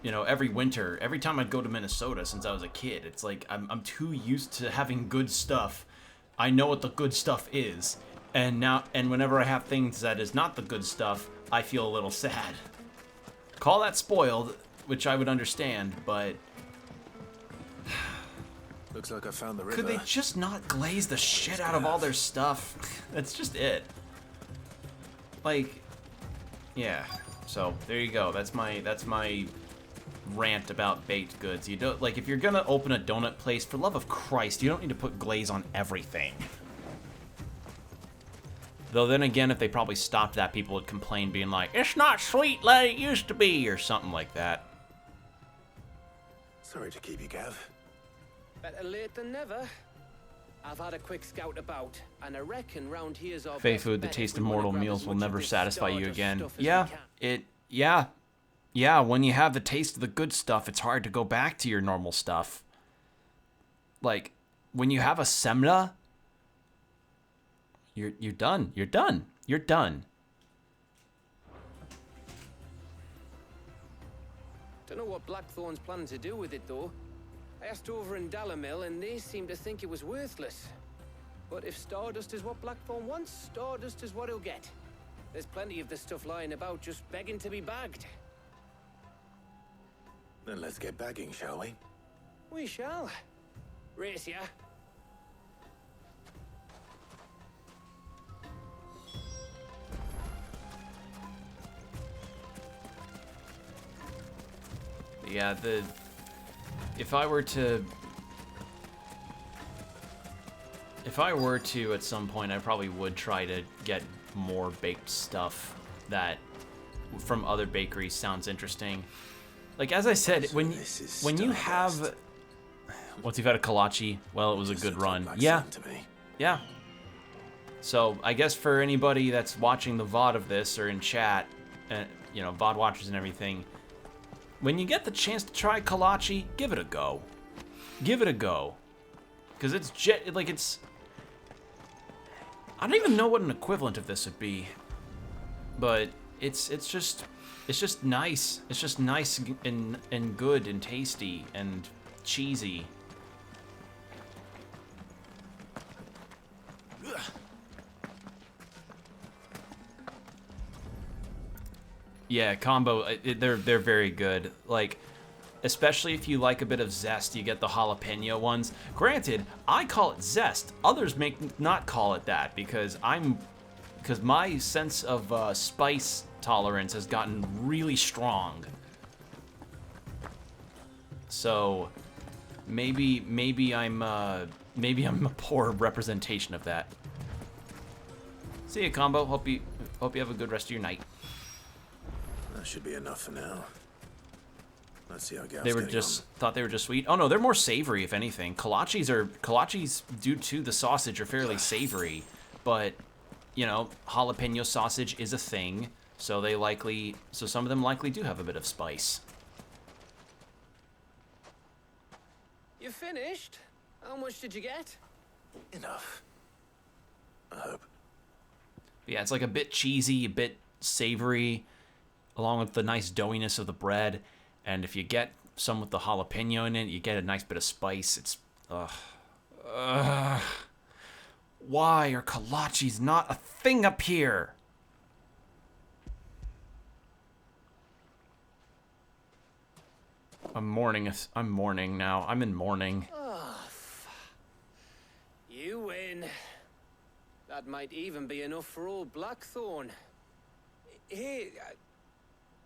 every winter. Every time I'd go to Minnesota since I was a kid, it's like I'm too used to having good stuff. I know what the good stuff is, and whenever I have things that is not the good stuff, I feel a little sad. Call that spoiled, which I would understand, but... Looks like I found the river. Could they just not glaze the shit out of all their stuff? That's just it. Like, yeah. So there you go. That's my rant about baked goods. You don't if you're gonna open a donut place, for love of Christ, you don't need to put glaze on everything. Though then again, if they probably stopped that, people would complain, being like, "It's not sweet like it used to be," or something like that. Sorry to keep you, Gav. Better late than never. I've had a quick scout about, and I reckon round here's our Fey best food, the bet taste if of we wanna mortal grab meals as will much of never this satisfy you Stardust again. stuff as we Yeah, can. yeah, when you have the taste of the good stuff, it's hard to go back to your normal stuff. Like, when you have a semla, you're done. You're done. You're done. Don't know what Blackthorn's planning to do with it, though. I asked over in Dalamil, and they seem to think it was worthless. But if Stardust is what Blackthorn wants, Stardust is what he'll get. There's plenty of this stuff lying about, just begging to be bagged. Then let's get bagging, shall we? We shall. Race ya. Yeah, if I were to at some point, I probably would try to get more baked stuff that from other bakeries sounds interesting. Like, as I said, when you have, once you've had a kolache, well, it was a good run. Yeah, yeah. So I guess for anybody that's watching the VOD of this or in chat, you know, VOD watchers and everything, when you get the chance to try kolache, give it a go. Give it a go, because it's I don't even know what an equivalent of this would be, but it's just nice. It's just nice and good and tasty and cheesy. Yeah, combo. They're very good. Like, especially if you like a bit of zest, you get the jalapeno ones. Granted, I call it zest. Others may not call it that because my sense of spice tolerance has gotten really strong. So maybe I'm a poor representation of that. See ya, combo. Hope you have a good rest of your night. That should be enough for now. Let's see how Gav's They were getting just on. thought they were just sweet. Oh no, they're more savory if anything. Kolaches due to the sausage are fairly savory, but you know, jalapeno sausage is a thing, so some of them likely do have a bit of spice. You finished? How much did you get? Enough. I hope. Yeah, it's like a bit cheesy, a bit savory, along with the nice doughiness of the bread. And if you get some with the jalapeno in it, you get a nice bit of spice. It's, why are kolaches not a thing up here? I'm mourning now. I'm in mourning. Oh, you win. That might even be enough for old Blackthorn. Hey,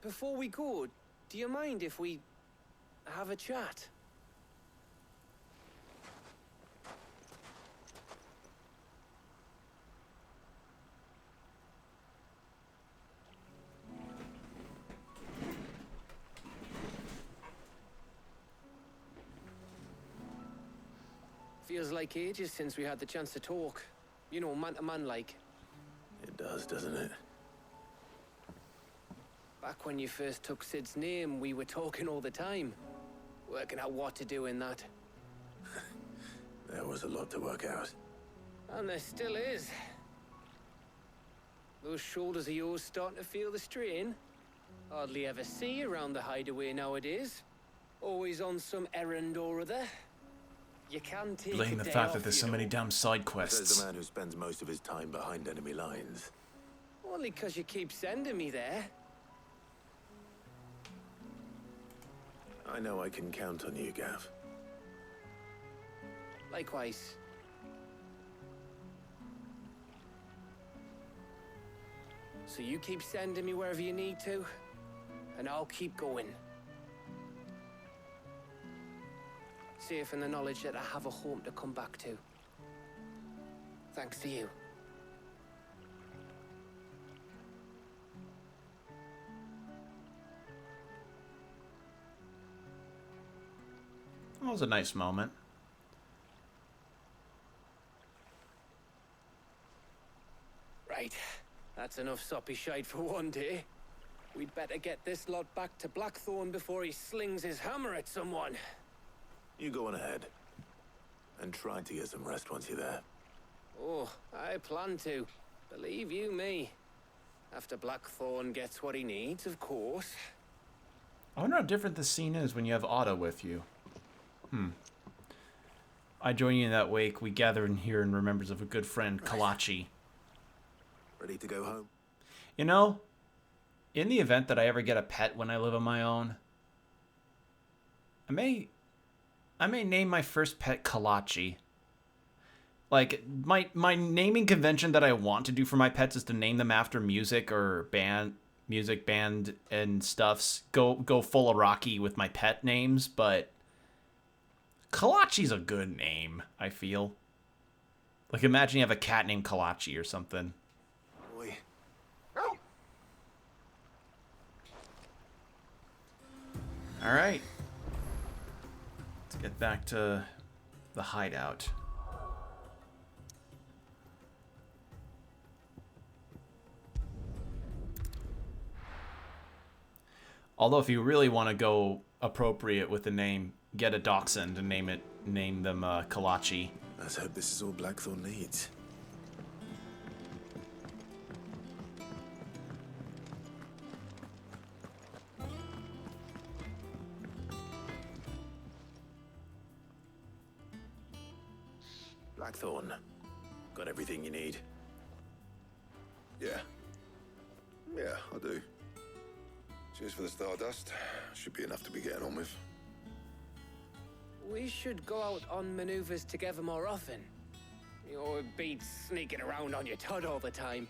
before we go, do you mind if we have a chat? Feels like ages since we had the chance to talk. You know, man to man like. It does, doesn't it? Back when you first took Sid's name, we were talking all the time. Working out what to do in that. There was a lot to work out. And there still is. Those shoulders of yours starting to feel the strain. Hardly ever see you around the hideaway nowadays. Always on some errand or other. You can take Blame the fact that there's so many damn side quests. Says the man who spends most of his time behind enemy lines. Only 'cause you keep sending me there. I know I can count on you, Gav. Likewise. So you keep sending me wherever you need to, and I'll keep going. Safe in the knowledge that I have a home to come back to. Thanks to you. That was a nice moment. Right. That's enough soppy shite for one day. We'd better get this lot back to Blackthorn before he slings his hammer at someone. You go on ahead. And try to get some rest once you're there. Oh, I plan to. Believe you me. After Blackthorn gets what he needs, of course. I wonder how different the scene is when you have Otto with you. I join you in that wake. We gather in here in remembrance of a good friend, Kalachi. Ready to go home? You know, in the event that I ever get a pet when I live on my own, I may name my first pet Kalachi. Like, my naming convention that I want to do for my pets is to name them after music or band and stuffs. Go full Iraqi with my pet names, but Kalachi's a good name, I feel. Like, imagine you have a cat named Kalachi or something. Boy. Alright. Let's get back to the hideout. Although if you really want to go appropriate with the name, get a dachshund and name them Kalachi. Let's hope this is all Blackthorn needs. Blackthorn, got everything you need? Yeah. Yeah, I do. Cheers for the stardust. Should be enough to be getting on with. We should go out on maneuvers together more often. You're beat sneaking around on your tud all the time.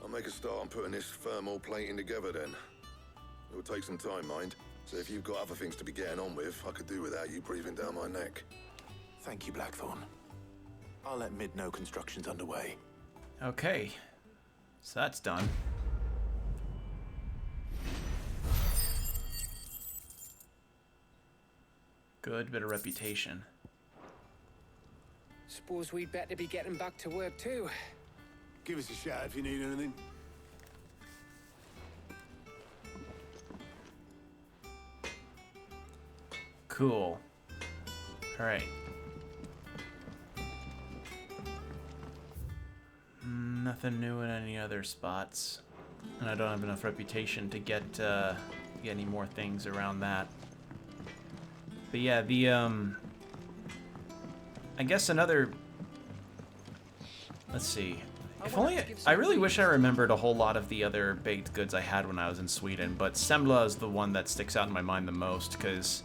I'll make a start on putting this thermal plating together then. It'll take some time, mind. So if you've got other things to be getting on with, I could do without you breathing down my neck. Thank you, Blackthorn. I'll let Mid know construction's underway. Okay. So that's done. Good bit of reputation. Suppose we'd better be getting back to work too. Give us a shout if you need anything. Cool. Alright. Nothing new in any other spots. And I don't have enough reputation to get any more things around that. But yeah, the, I guess another... Let's see. If only... I really wish I remembered a whole lot of the other baked goods I had when I was in Sweden, but Semla is the one that sticks out in my mind the most, because,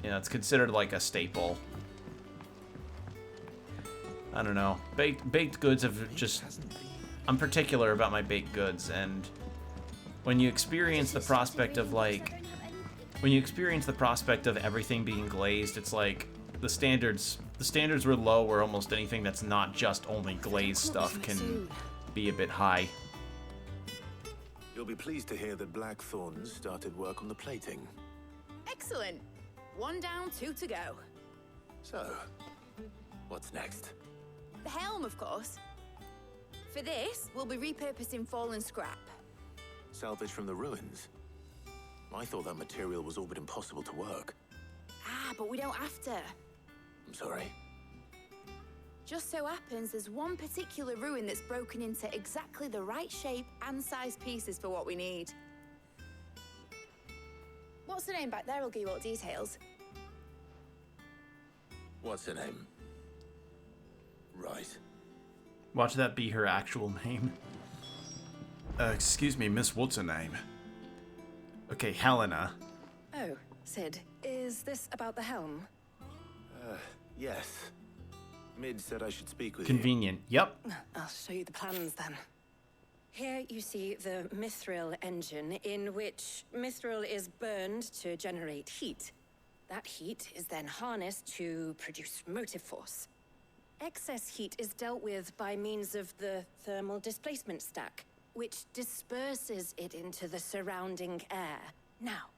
you know, it's considered like a staple. I don't know. Baked goods have just... I'm particular about my baked goods, and when you experience the prospect of, like... When you experience the prospect of everything being glazed, it's like the standards were low where almost anything that's not just only glazed stuff can be a bit high. You'll be pleased to hear that Blackthorn started work on the plating. Excellent. 1 down, 2 to go. So, what's next? The helm, of course. For this, we'll be repurposing fallen scrap. Salvage from the ruins? I thought that material was all but impossible to work. Ah, but we don't have to. I'm sorry. Just so happens there's one particular ruin that's broken into exactly the right shape and size pieces for what we need. What's the name back there? I'll give you all details. What's her name? Right. Watch that be her actual name. Excuse me, Miss, what's her name? Okay, Helena. Oh, Sid, is this about the helm? Yes. Mid said I should speak with Convenient. Yep. I'll show you the plans then. Here you see the mithril engine, in which mithril is burned to generate heat. That heat is then harnessed to produce motive force. Excess heat is dealt with by means of the thermal displacement stack, which disperses it into the surrounding air. Now,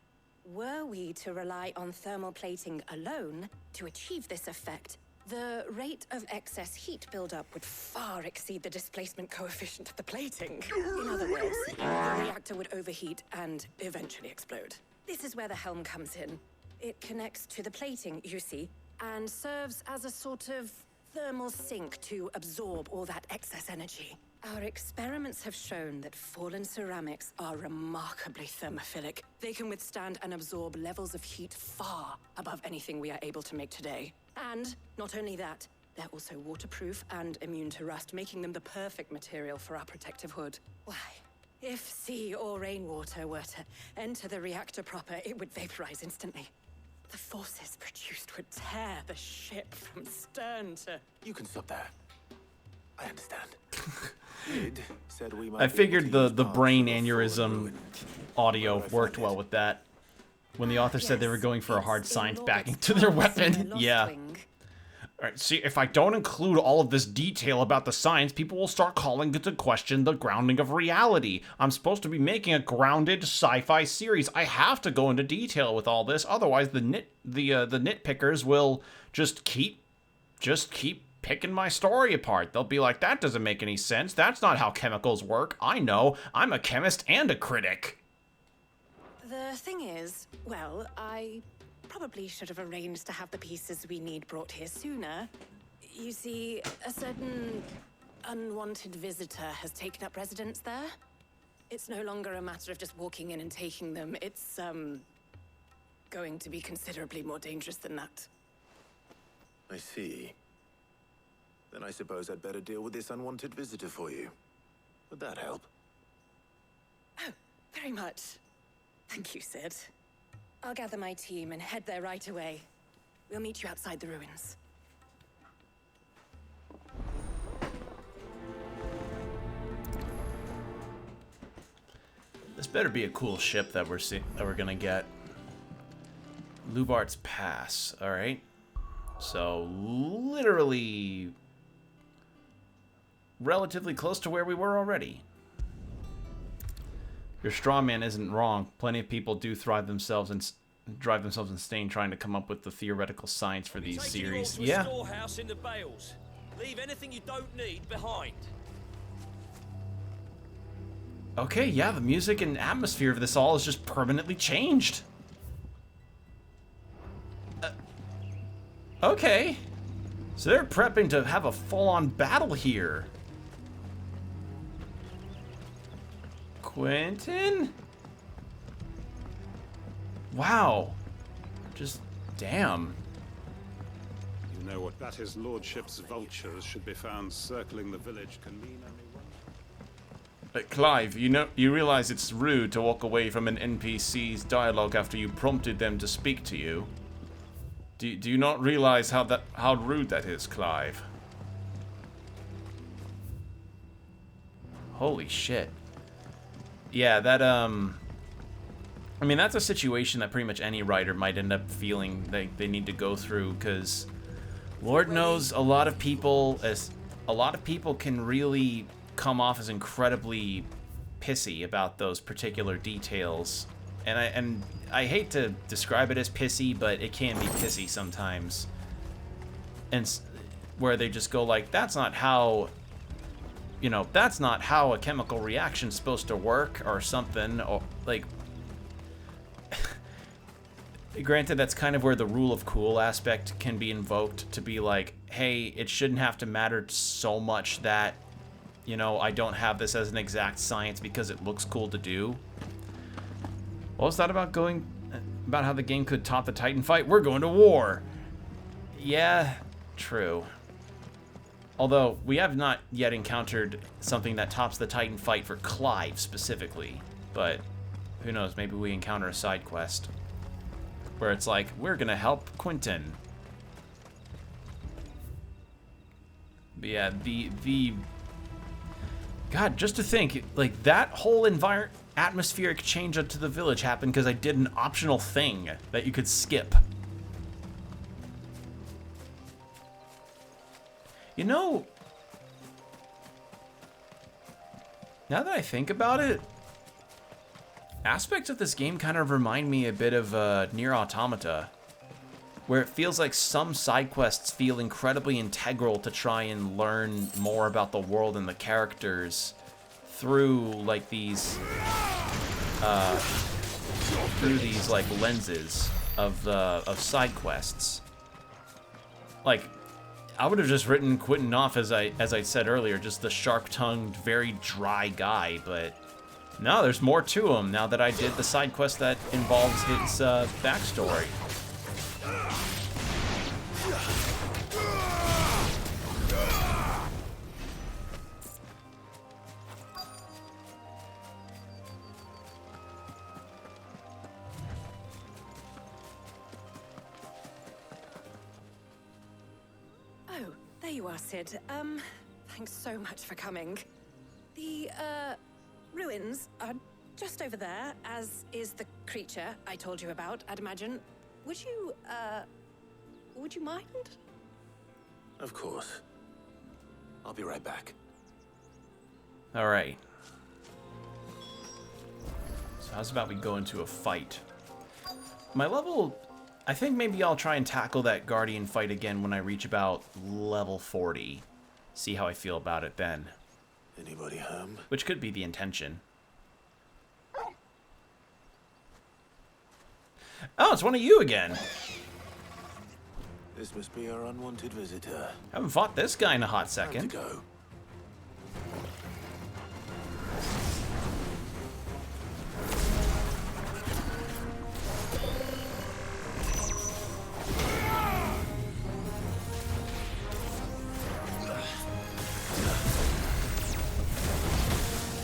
were we to rely on thermal plating alone to achieve this effect, The rate of excess heat buildup would far exceed the displacement coefficient of the plating. In other words, the reactor would overheat and eventually explode. This is where the helm comes in. It connects to the plating, you see, and serves as a sort of thermal sink to absorb all that excess energy. Our experiments have shown that fallen ceramics are remarkably thermophilic. They can withstand and absorb levels of heat far above anything we are able to make today. And not only that, they're also waterproof and immune to rust, making them the perfect material for our protective hood. Why, if sea or rainwater were to enter the reactor proper, it would vaporize instantly. The forces produced would tear the ship from stern to... You can stop there. I understand. Id said we might I be figured able to the use brain parts of the aneurysm fallen ruin. audio Where do I worked find well it? with that. When the author said they were going for a hard It's in science backing Lorbeck's to their past in weapon. the Lost Yeah. Wing. Alright, see, if I don't include all of this detail about the science, people will start calling into question the grounding of reality. I'm supposed to be making a grounded sci-fi series. I have to go into detail with all this, otherwise the nitpickers will just keep picking my story apart. They'll be like, that doesn't make any sense. That's not how chemicals work. I know. I'm a chemist and a critic. The thing is, well, I probably should have arranged to have the pieces we need brought here sooner. You see, a certain unwanted visitor has taken up residence there. It's no longer a matter of just walking in and taking them. It's, going to be considerably more dangerous than that. I see. Then I suppose I'd better deal with this unwanted visitor for you. Would that help? Oh, very much. Thank you, Sid. I'll gather my team and head there right away. We'll meet you outside the ruins. This better be a cool ship that we're gonna get. Lubart's Pass. All right. So literally, relatively close to where we were already. Your straw man isn't wrong. Plenty of people do drive themselves insane trying to come up with the theoretical science for these series. Yeah. Storehouse in the bales. Leave anything you don't need behind. Okay, yeah, the music and atmosphere of this all is just permanently changed. Okay. So they're prepping to have a full-on battle here. Quentin? Wow. Just damn. You know what? That his lordship's vultures should be found circling the village can mean only one. Clive, you realize it's rude to walk away from an NPC's dialogue after you prompted them to speak to you. Do you not realize how rude that is, Clive? Holy shit. Yeah, that I mean, that's a situation that pretty much any writer might end up feeling they need to go through, because Lord knows a lot of people can really come off as incredibly pissy about those particular details. And I hate to describe it as pissy, but it can be pissy sometimes. And where they just go like, that's not how a chemical reaction's supposed to work or something, or like granted, that's kind of where the rule of cool aspect can be invoked to be like, hey, it shouldn't have to matter so much that, I don't have this as an exact science because it looks cool to do. What was that about how the game could top the Titan fight? We're going to war. Yeah, true. Although, we have not yet encountered something that tops the Titan fight for Clive specifically. But, who knows, maybe we encounter a side quest where it's like, we're gonna help Quentin. But yeah, God, just to think, like, that whole atmospheric change into the village happened because I did an optional thing that you could skip. Now that I think about it, aspects of this game kind of remind me a bit of Nier Automata. where it feels like some side quests feel incredibly integral to try and learn more about the world and the characters through like these like lenses of side quests. Like, I would have just written Quentin off as I said earlier, just the sharp-tongued, very dry guy, but no, there's more to him now that I did the side quest that involves his backstory. Oh, there you are, Sid. Thanks so much for coming. The, ruins are just over there, as is the creature I told you about, I'd imagine. Would you mind? Of course. I'll be right back. All right. So how's about we go into a fight? My level, I think maybe I'll try and tackle that Guardian fight again when I reach about level 40. See how I feel about it then. Anybody home? Which could be the intention. Oh, it's one of you again. This must be our unwanted visitor. Haven't fought this guy in a hot second. Time to go.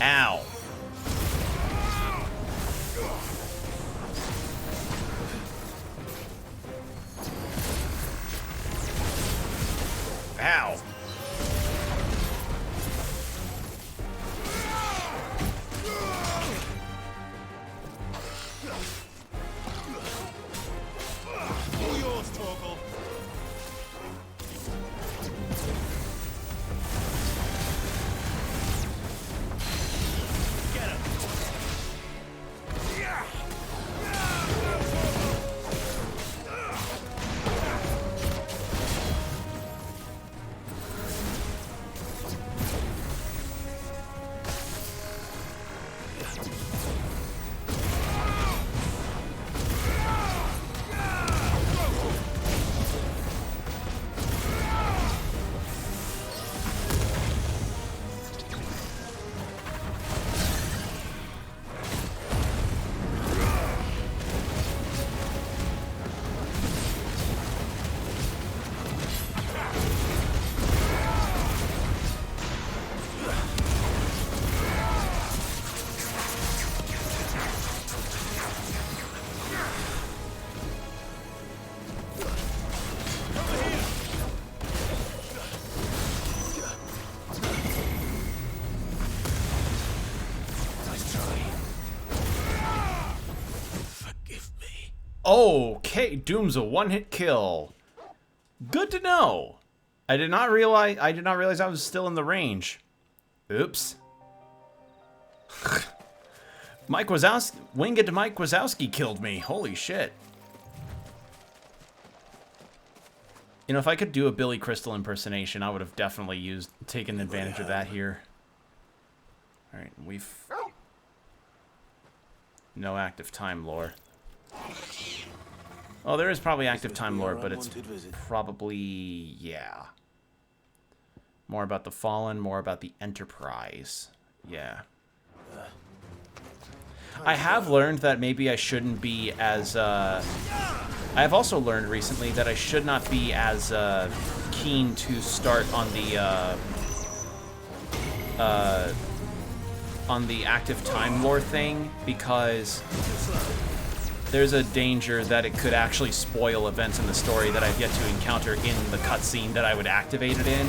Ow. Ow. All yours, Torgal. Get him. Okay, Doom's a one-hit kill. Good to know. I did not realize I was still in the range. Oops. Mike Wazowski, Winged Mike Wazowski killed me. Holy shit. You know, if I could do a Billy Crystal impersonation, I would have definitely taken advantage of that here. All right, no active time lore. Oh, there is probably active time lore, but it's probably, yeah. More about the Fallen, more about the Enterprise. Yeah. I have learned that maybe I shouldn't be as, I have also learned recently that I should not be as keen to start on the active time lore thing, because there's a danger that it could actually spoil events in the story that I've yet to encounter in the cutscene that I would activate it in,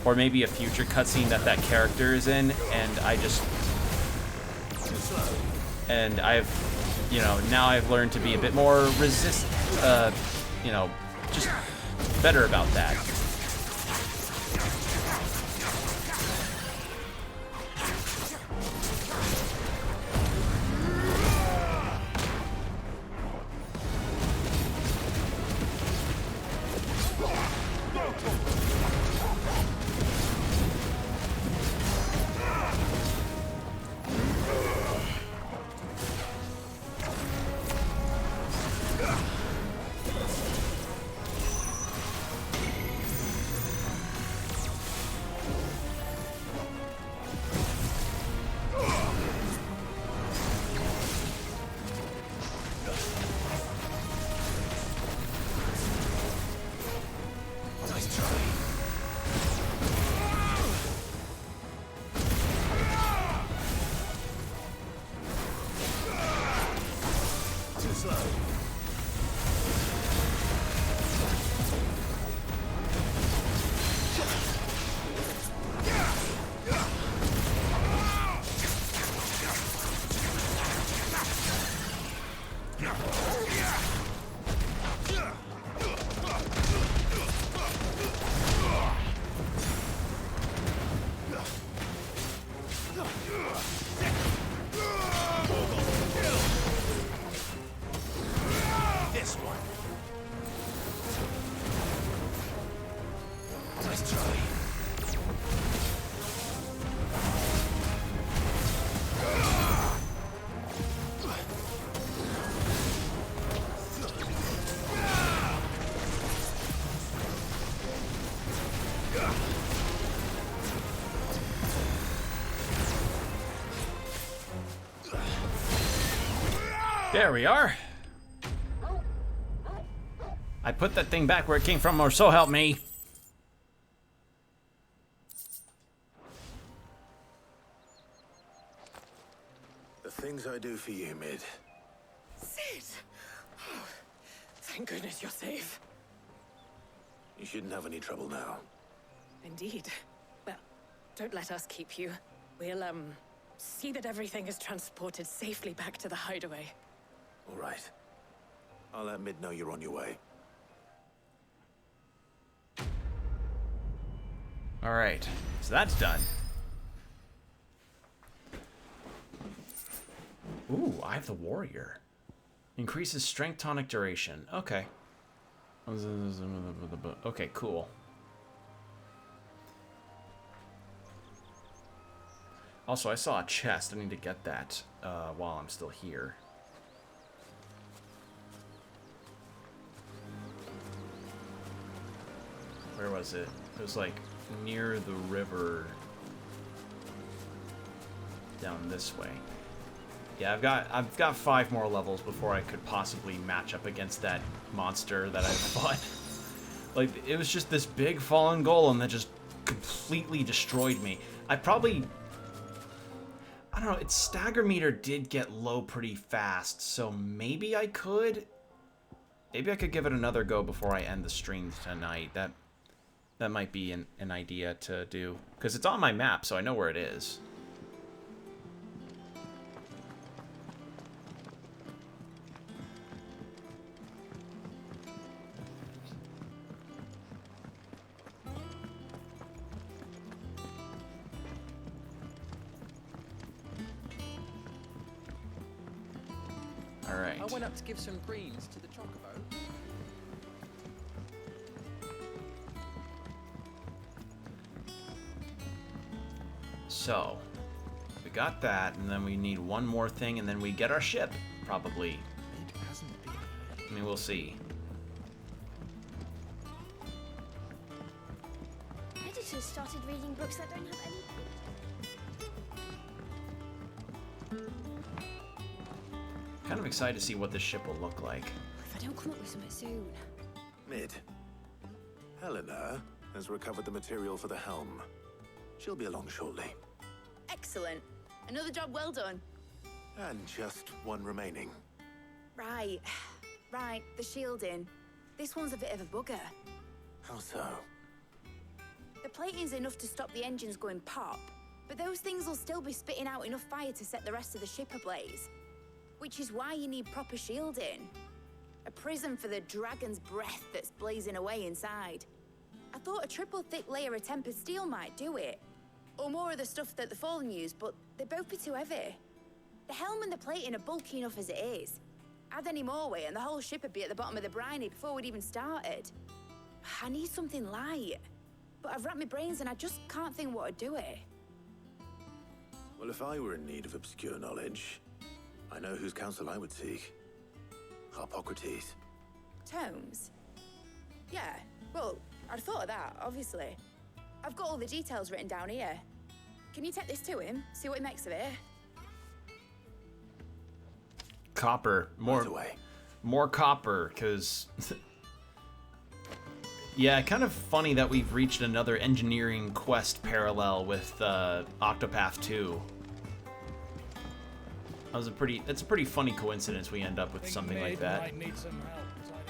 or maybe a future cutscene that character is in, and I've, you know, now I've learned to be a bit more you know, just better about that. slow. This one. Nice try. There we are. I put that thing back where it came from, or so help me. The things I do for you, Mid. Sid! Oh, thank goodness you're safe. You shouldn't have any trouble now. Indeed. Well, don't let us keep you. We'll, see that everything is transported safely back to the hideaway. All right. I'll let Mid know you're on your way. All right, so that's done. Ooh, I have the warrior. Increases strength tonic duration. Okay. Okay, cool. Also, I saw a chest. I need to get that while I'm still here. Where was it? It was like near the river down this way. Yeah, I've got 5 more levels before I could possibly match up against that monster that I fought. Like, it was just this big fallen golem that just completely destroyed me. I don't know, its stagger meter did get low pretty fast, so maybe I could give it another go before I end the stream tonight. That might be an idea to do, because it's on my map, so I know where it is. All right. I went up to give some greens to the chocobo. So, we got that, and then we need one more thing, and then we get our ship, probably. I mean, we'll see. Editors started reading books that don't have any. Kind of excited to see what this ship will look like. If I don't come up with something soon. Mid. Helena has recovered the material for the helm. She'll be along shortly. Excellent. Another job well done. And just one remaining. Right. Right, the shielding. This one's a bit of a bugger. How so? The plating's enough to stop the engines going pop, but those things will still be spitting out enough fire to set the rest of the ship ablaze. Which is why you need proper shielding. A prison for the dragon's breath that's blazing away inside. I thought a triple thick layer of tempered steel might do it. Or more of the stuff that the Fallen use, but they'd both be too heavy. The helm and the plating are bulky enough as it is. Add any more weight and the whole ship would be at the bottom of the briny before we'd even started. I need something light. But I've racked my brains and I just can't think what would do it. Well, if I were in need of obscure knowledge, I know whose counsel I would seek. Harpocrates. Tomes? Yeah, well, I'd thought of that, obviously. I've got all the details written down here. Can you take this to him, see what he makes of it? Copper. More copper, because... Yeah, kind of funny that we've reached another engineering quest parallel with Octopath 2. It's a pretty funny coincidence we end up with something like that. Might need some help tidying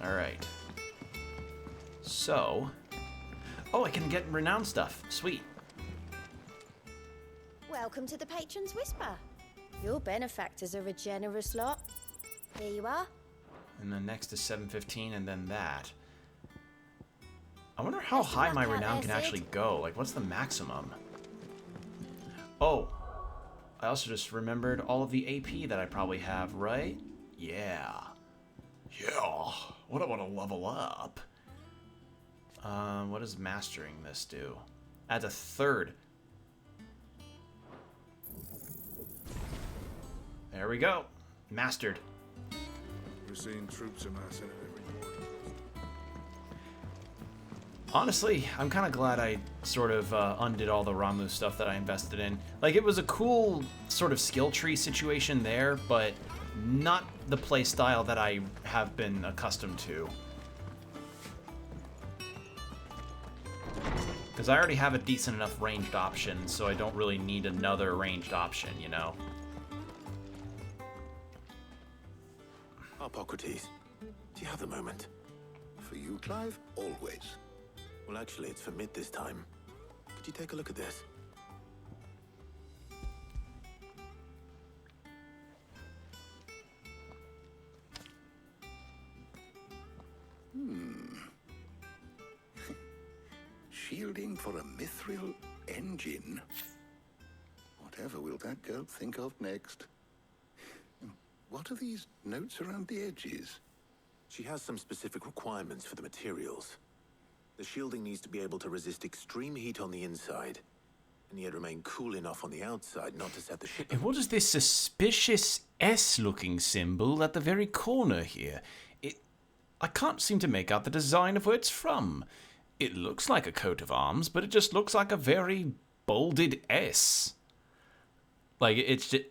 up. All right. So, oh, I can get renowned stuff. Sweet. Welcome to the Patron's Whisper. Your benefactors are a generous lot. Here you are. And then next is 715, and then that. I wonder how high my renown can actually go. Like, what's the maximum? Oh, I also just remembered all of the AP that I probably have, right? Yeah. Yeah. What I want to level up. What does mastering this do? Adds a third. There we go. Mastered. We're seeing troops amassing at every port. Honestly, I'm kind of glad I sort of undid all the Ramu stuff that I invested in. Like, it was a cool sort of skill tree situation there, but not the play style that I have been accustomed to. Because I already have a decent enough ranged option, so I don't really need another ranged option, you know? Hippocrates, do you have a moment? For you, Clive? Always. Well, actually, it's for mid this time. Could you take a look at this? Shielding for a mithril engine. Whatever will that girl think of next? What are these notes around the edges? She has some specific requirements for the materials. The shielding needs to be able to resist extreme heat on the inside, and yet remain cool enough on the outside not to set the ship. And what is this suspicious S-looking symbol at the very corner here? I can't seem to make out the design of where it's from. It looks like a coat of arms, but it just looks like a very bolded S. Like, it's just...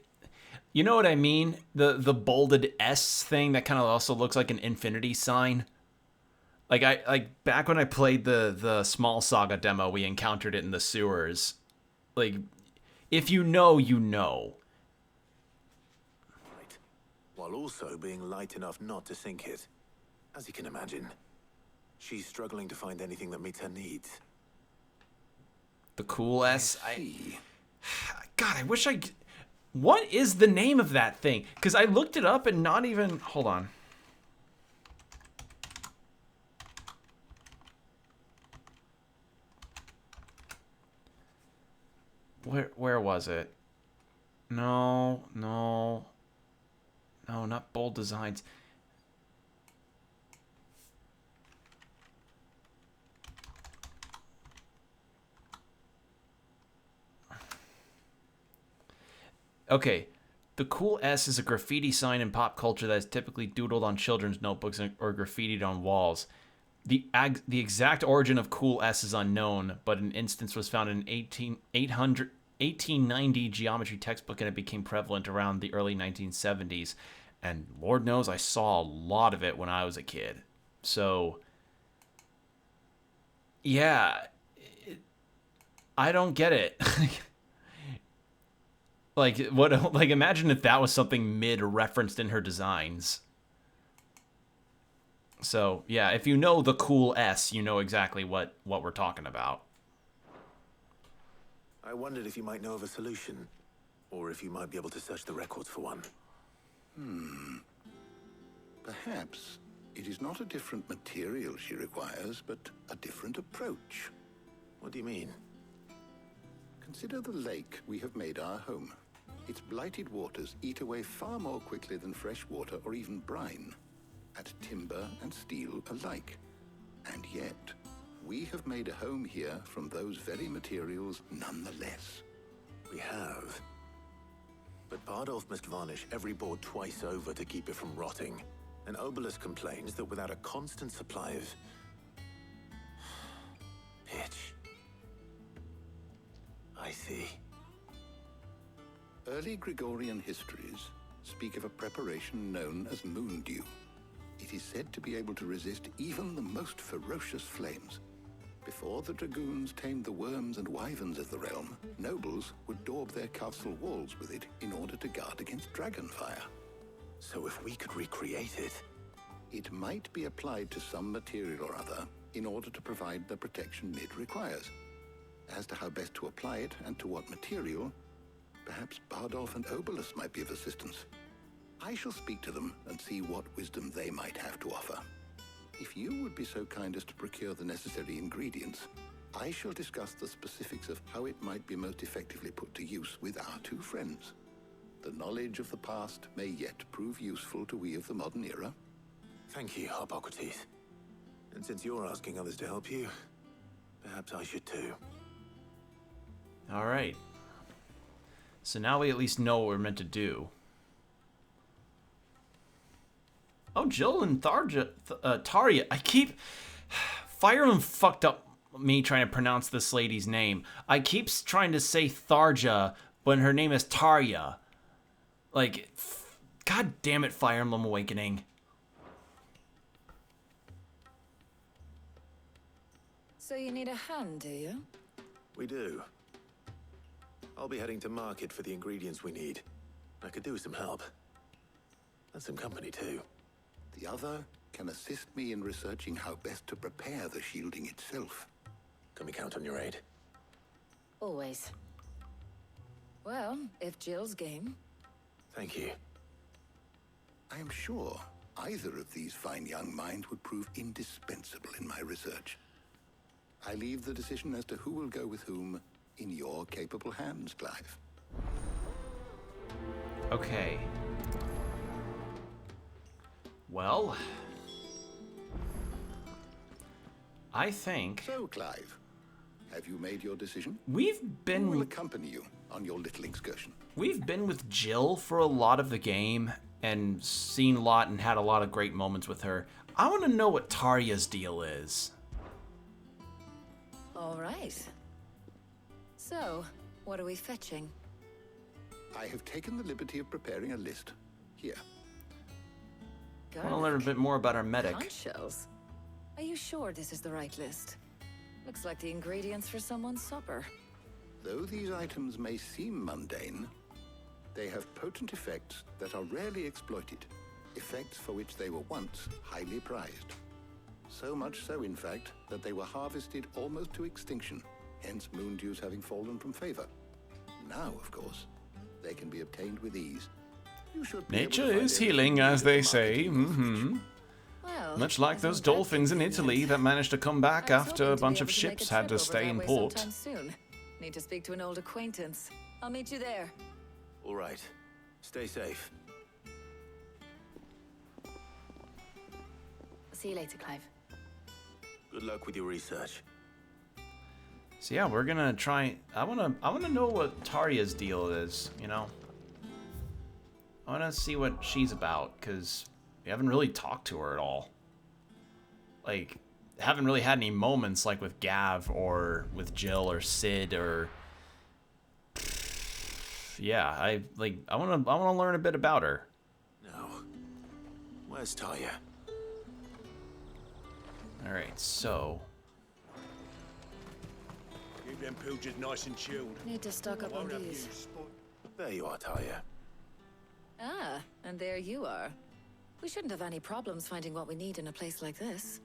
You know what I mean? The bolded S thing that kind of also looks like an infinity sign. Like back when I played the Small Saga demo, we encountered it in the sewers. Like, if you know, you know. Right. While also being light enough not to sink it. As you can imagine, she's struggling to find anything that meets her needs. The cool S. God, I wish I... What is the name of that thing? Because I looked it up and not even... Hold on. Where was it? No, not Bold Designs. Okay, the cool S is a graffiti sign in pop culture that is typically doodled on children's notebooks or graffitied on walls. The exact origin of cool S is unknown, but an instance was found in 1890 geometry textbook, and it became prevalent around the early 1970s. And Lord knows I saw a lot of it when I was a kid. So, yeah, I don't get it. Like, what? Like, imagine if that was something mid-referenced in her designs. So, yeah, if you know the cool S, you know exactly what we're talking about. I wondered if you might know of a solution, or if you might be able to search the records for one. Perhaps it is not a different material she requires, but a different approach. What do you mean? Consider the lake we have made our home. Its blighted waters eat away far more quickly than fresh water or even brine, at timber and steel alike. And yet, we have made a home here from those very materials nonetheless. We have. But Bardolph must varnish every board twice over to keep it from rotting. And Obelus complains that without a constant supply of... pitch. I see. Early Gregorian histories speak of a preparation known as moon dew. It is said to be able to resist even the most ferocious flames. Before the dragoons tamed the worms and wyverns of the realm, nobles would daub their castle walls with it in order to guard against dragonfire. So if we could recreate it... It might be applied to some material or other in order to provide the protection it requires. As to how best to apply it and to what material, perhaps Bardolph and Obolus might be of assistance. I shall speak to them and see what wisdom they might have to offer. If you would be so kind as to procure the necessary ingredients, I shall discuss the specifics of how it might be most effectively put to use with our two friends. The knowledge of the past may yet prove useful to we of the modern era. Thank you, Hippocrates. And since you're asking others to help you, perhaps I should too. Alright. So now we at least know what we're meant to do. Oh, Jill and Tarja. I keep... Fireman fucked up me trying to pronounce this lady's name. I keep trying to say Tharja, but her name is Tarja. Like, God damn it, Fire Emblem Awakening. So you need a hand, do you? We do. I'll be heading to market for the ingredients we need. I could do with some help. And some company, too. The other can assist me in researching how best to prepare the shielding itself. Can we count on your aid? Always. Well, if Jill's game. Thank you. I am sure either of these fine young minds would prove indispensable in my research. I leave the decision as to who will go with whom in your capable hands, Clive. Okay. Well, I think... So, Clive, have you made your decision? We've been... Who will accompany you on your little excursion? We've been with Jill for a lot of the game and seen a lot and had a lot of great moments with her. I want to know what Tarja's deal is. All right. So, what are we fetching? I have taken the liberty of preparing a list. Here. I want to learn a bit more about our medic. Conch shells? Are you sure this is the right list? Looks like the ingredients for someone's supper. Though these items may seem mundane, they have potent effects that are rarely exploited. Effects for which they were once highly prized. So much so, in fact, that they were harvested almost to extinction, hence moon dews having fallen from favor. Now, of course, they can be obtained with ease. You should be Nature able to find is healing, as they say. Well, much like those dolphins in Italy that managed to come back after a bunch of ships had to stay in port. Soon. Need to speak to an old acquaintance. I'll meet you there. All right. Stay safe. See you later, Clive. Good luck with your research. So yeah, we're gonna try. I wanna know what Tarja's deal is. You know, I wanna see what she's about because we haven't really talked to her at all. Like, haven't really had any moments like with Gav or with Jill or Sid or. Yeah, I wanna learn a bit about her. No. Where's Tarja? All right, so. Keep them pilgers nice and chilled. Need to stock up on these. There you are, Tarja. Ah, and there you are. We shouldn't have any problems finding what we need in a place like this.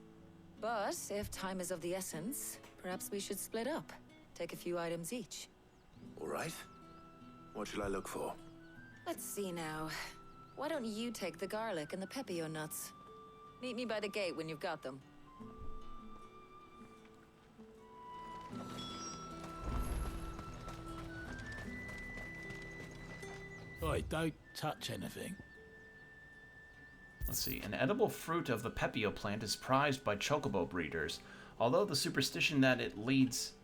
But if time is of the essence, perhaps we should split up. Take a few items each. All right. What shall I look for? Let's see now. Why don't you take the garlic and the pepio nuts? Meet me by the gate when you've got them. Oi, don't touch anything. Let's see. An edible fruit of the pepio plant is prized by chocobo breeders, although the superstition that it lends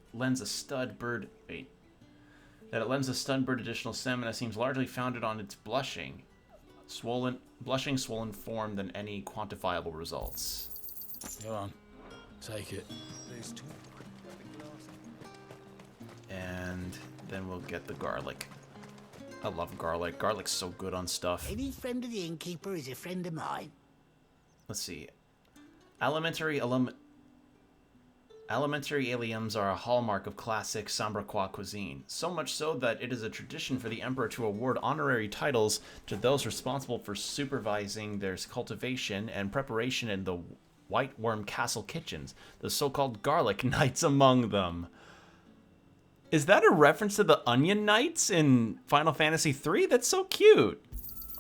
a stud bird additional stamina seems largely founded on its blushing swollen form than any quantifiable results. Go on, take it. And then we'll get the garlic. I love garlic. Garlic's so good on stuff. Any friend of the innkeeper is a friend of mine. let's see. Alimentary aliums are a hallmark of classic Sambraquois cuisine, so much so that it is a tradition for the emperor to award honorary titles to those responsible for supervising their cultivation and preparation in the White Worm Castle kitchens, the so-called Garlic Knights among them. Is that a reference to the Onion Knights in Final Fantasy III? That's so cute.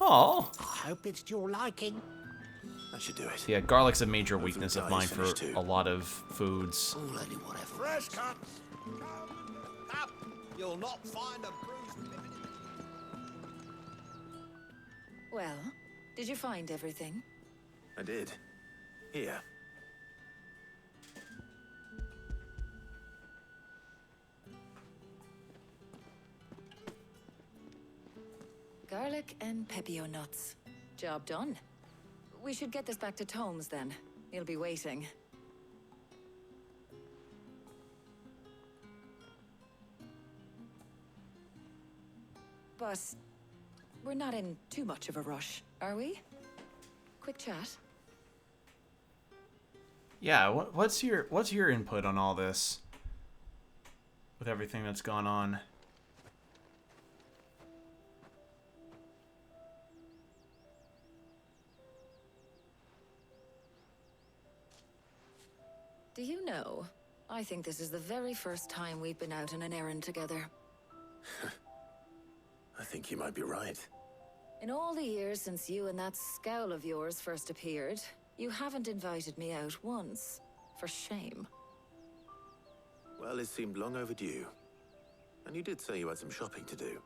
Oh. I hope it's to your liking. That should do it. Yeah, garlic's a major weakness of mine for a lot of foods. Fresh cuts. Up. You'll not find a bruised pippin. Well, did you find everything? I did. Here. Garlic and pepio nuts. Job done. We should get this back to Tomes then. He'll be waiting. But we're not in too much of a rush, are we? Quick chat. Yeah, what's your input on all this? With everything that's gone on? Do you know, I think this is the very first time we've been out on an errand together. I think you might be right. In all the years since you and that scowl of yours first appeared, you haven't invited me out once. For shame. Well, it seemed long overdue. And you did say you had some shopping to do.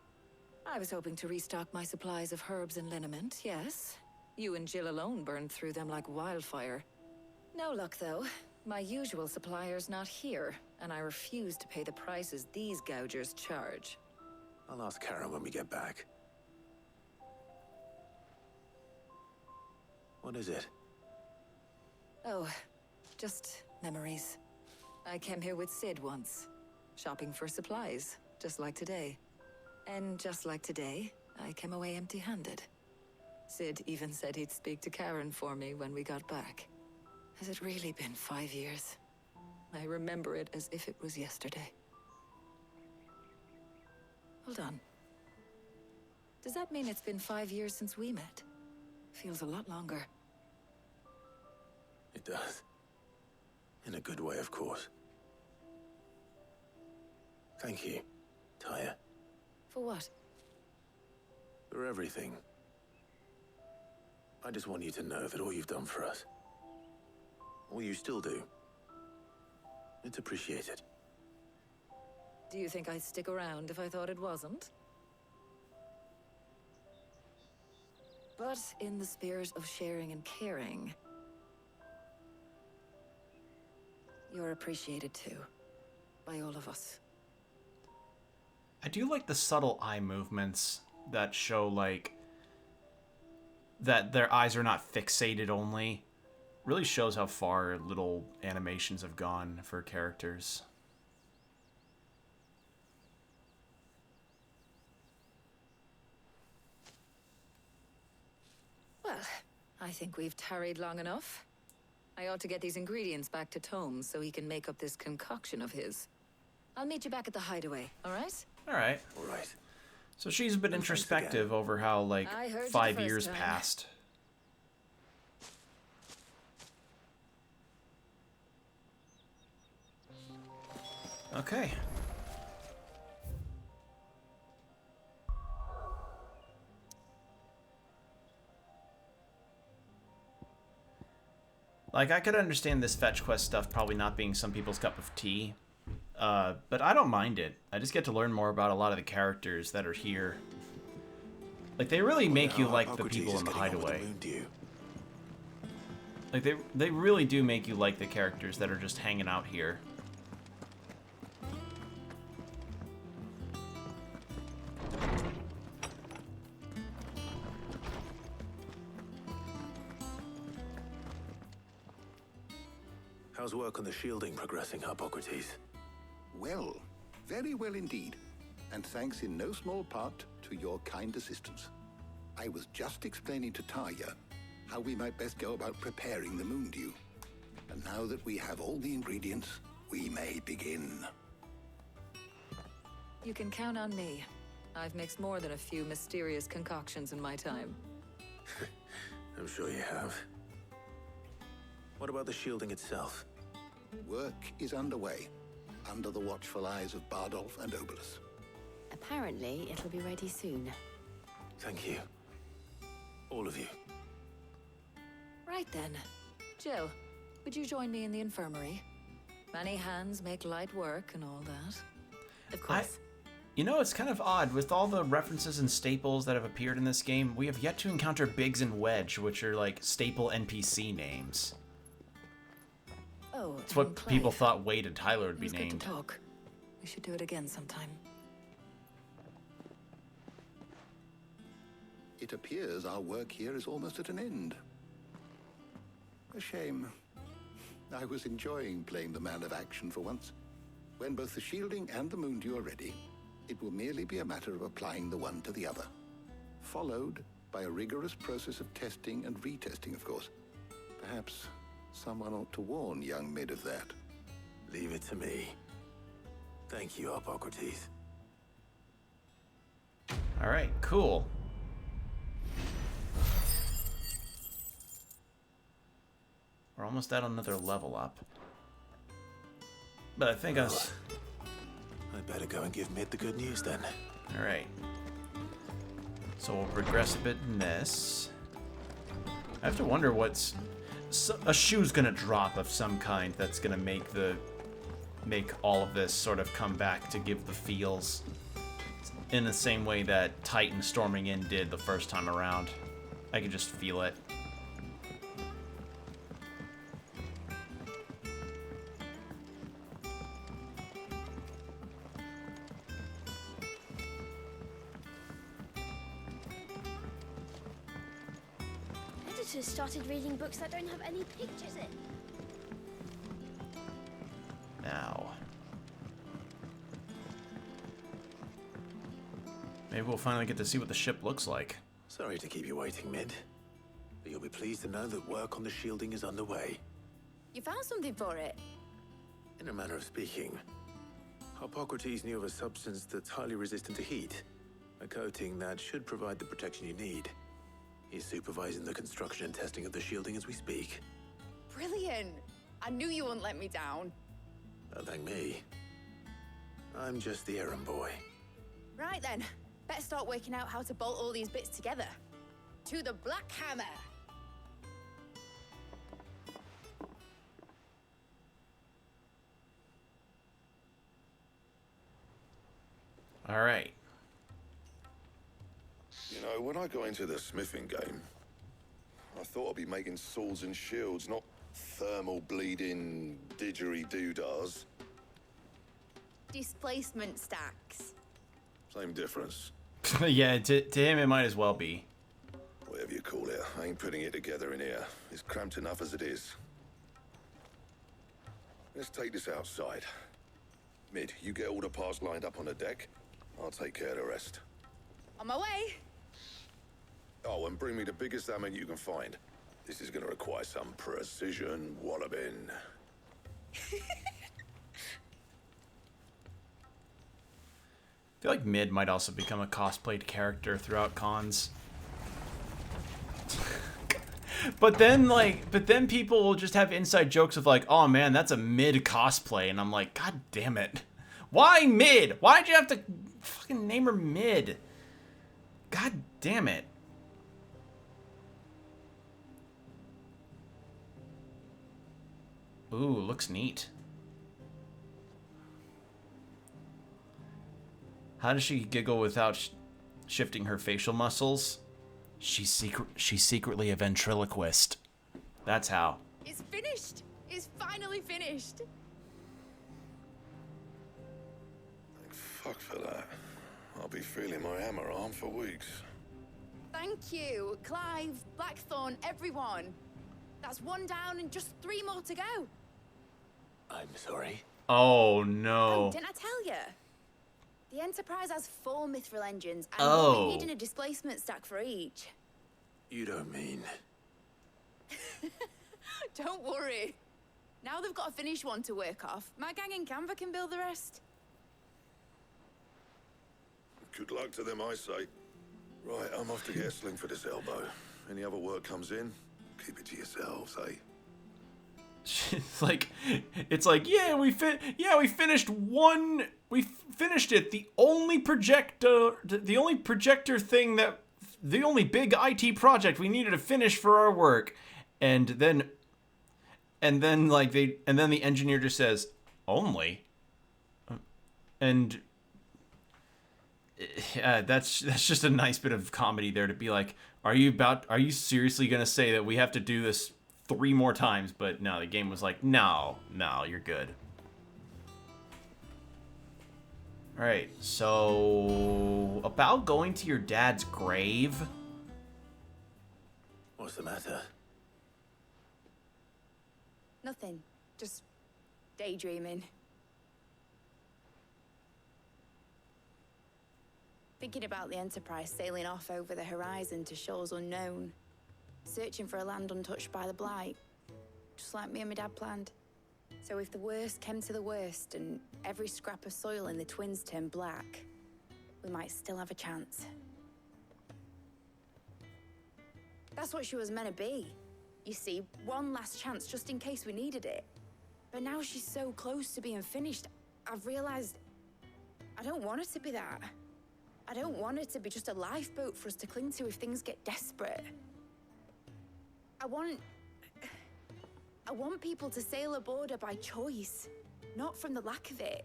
I was hoping to restock my supplies of herbs and liniment, yes. You and Jill alone burned through them like wildfire. No luck, though. My usual supplier's not here, and I refuse to pay the prices these gougers charge. I'll ask Karen when we get back. What is it? Oh, just memories. I came here with Sid once, shopping for supplies, just like today. And just like today, I came away empty-handed. Sid even said he'd speak to Karen for me when we got back. Has it really been 5 years? I remember it as if it was yesterday. Hold on. Does that mean it's been 5 years since we met? Feels a lot longer. It does. In a good way, of course. Thank you, Tyre. For what? For everything. I just want you to know that all you've done for us, all you still do, it's appreciated. Do you think I'd stick around if I thought it wasn't? But in the spirit of sharing and caring, you're appreciated too, by all of us. I do like the subtle eye movements that show, like, that their eyes are not fixated only. Really shows how far little animations have gone for characters. Well, I think we've tarried long enough. I ought to get these ingredients back to Tomes so he can make up this concoction of his. I'll meet you back at the hideaway, all right? All right. All right. So she's been introspective over how, like, I heard you the 5 first years time. passed. Okay. Like, I could understand this fetch quest stuff probably not being some people's cup of tea. But I don't mind it. I just get to learn more about a lot of the characters that are here. Like, they really make you like the people in the hideaway. Like, they really do make you like the characters that are just hanging out here. How's work on the shielding progressing, Hippocrates? Well, very well indeed. And thanks in no small part to your kind assistance. I was just explaining to Tarja how we might best go about preparing the moon dew. And now that we have all the ingredients, we may begin. You can count on me. I've mixed more than a few mysterious concoctions in my time. I'm sure you have. What about the shielding itself? Work is underway, under the watchful eyes of Bardolph and Obolus. Apparently, it'll be ready soon. Thank you. All of you. Right then. Jill, would you join me in the infirmary? Many hands make light work and all that. Of course. You know, it's kind of odd. With all the references and staples that have appeared in this game, we have yet to encounter Biggs and Wedge, which are like staple NPC names. Oh, it's what people thought Wade and Tyler would be It was named. good to talk. We should do it again sometime. It appears our work here is almost at an end. A shame. I was enjoying playing the man of action for once. When both the shielding and the moon dew are ready, it will merely be a matter of applying the one to the other. Followed by a rigorous process of testing and retesting, of course. Perhaps someone ought to warn young Mid of that. Leave it to me. Thank you, Hippocrates. All right, cool. We're almost at another level up. But I think I better go and give Mid the good news then. All right. So we'll regress a bit in this. I have to wonder what's... a shoe's gonna drop of some kind that's gonna make all of this sort of come back to give the feels in the same way that Titan storming in did the first time around. I can just feel it. Editors started reading books that don't have any pictures in. Now. Maybe we'll finally get to see what the ship looks like. Sorry to keep you waiting, Mid. But you'll be pleased to know that work on the shielding is underway. You found something for it? In a manner of speaking, Hippocrates knew of a substance that's highly resistant to heat. A coating that should provide the protection you need. He's supervising the construction and testing of the shielding as we speak. Brilliant! I knew you wouldn't let me down. Don't thank me. I'm just the errand boy. Right then, better start working out how to bolt all these bits together. To the Black Hammer! All right. You know, when I got into the smithing game, I thought I'd be making swords and shields, not thermal bleeding didgeridoo-dahs. Displacement stacks. Same difference. Yeah, to him it might as well be. Whatever you call it, I ain't putting it together in here. It's cramped enough as it is. Let's take this outside. Mid, you get all the parts lined up on the deck. I'll take care of the rest. On my way! Oh, and bring me the biggest hammer you can find. This is gonna require some precision walloping. I feel like Mid might also become a cosplayed character throughout cons. But then people will just have inside jokes of like, oh man, that's a Mid cosplay. And I'm like, God damn it. Why Mid? Why'd you have to fucking name her Mid? God damn it. Ooh, looks neat. How does she giggle without shifting her facial muscles? She's secretly a ventriloquist. That's how. It's finished! It's finally finished! Thank fuck for that. I'll be feeling my hammer arm for weeks. Thank you, Clive, Blackthorn, everyone. That's one down and just 3 more to go. I'm sorry. Oh no. Oh, didn't I tell you? The Enterprise has 4 mithril engines, and Oh. we'll be needing a displacement stack for each. You don't mean... Don't worry. Now they've got a finished one to work off. My gang in Canva can build the rest. Good luck to them, I say. Right, I'm off to get a sling for this elbow. Any other work comes in, keep it to yourselves, eh? It's like, yeah, we finished one. We finished it. The only projector thing the only big IT project we needed to finish for our work, and then the engineer just says only, and that's just a nice bit of comedy there to be like, are you seriously gonna say that we have to do this 3 more times? But no, the game was like, no, you're good. Alright, so about going to your dad's grave. What's the matter? Nothing. Just daydreaming. Thinking about the Enterprise sailing off over the horizon to shores unknown. Searching for a land untouched by the Blight. Just like me and my dad planned. So if the worst came to the worst and every scrap of soil in the Twins turned black, we might still have a chance. That's what she was meant to be. You see, one last chance just in case we needed it. But now she's so close to being finished, I've realized I don't want it to be that. I don't want it to be just a lifeboat for us to cling to if things get desperate. I want people to sail aboard her by choice, not from the lack of it.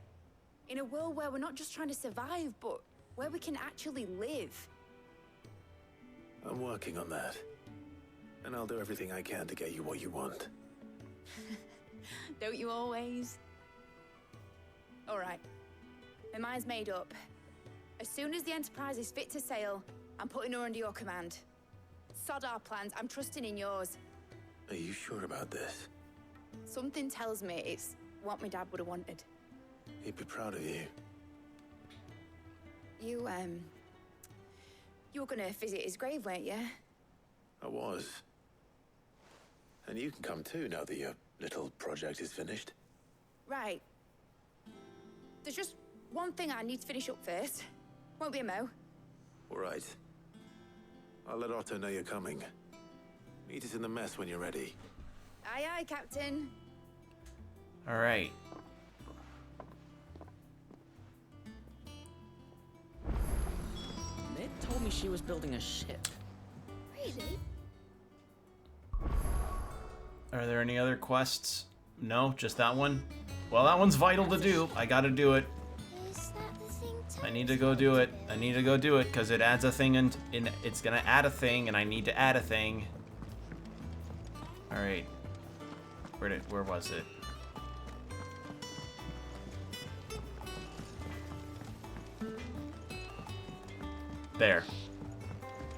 In a world where we're not just trying to survive, but where we can actually live. I'm working on that. And I'll do everything I can to get you what you want. Don't you always? All right. My mind's made up. As soon as the Enterprise is fit to sail, I'm putting her under your command. Sod our plans, I'm trusting in yours. Are you sure about this? Something tells me it's what my dad would have wanted. He'd be proud of you. You were gonna visit his grave, weren't you? I was. And you can come too now that your little project is finished. Right. There's just one thing I need to finish up first. Won't be a mo. All right. I'll let Otto know you're coming. Meet us in the mess when you're ready. Aye, aye, Captain. All right. Ned told me she was building a ship. Really? Are there any other quests? No, just that one? Well, that one's vital to do. I gotta do it. I need to go do it. I need to go do it because it adds a thing and it's gonna add a thing and I need to add a thing. All right. Where was it? There.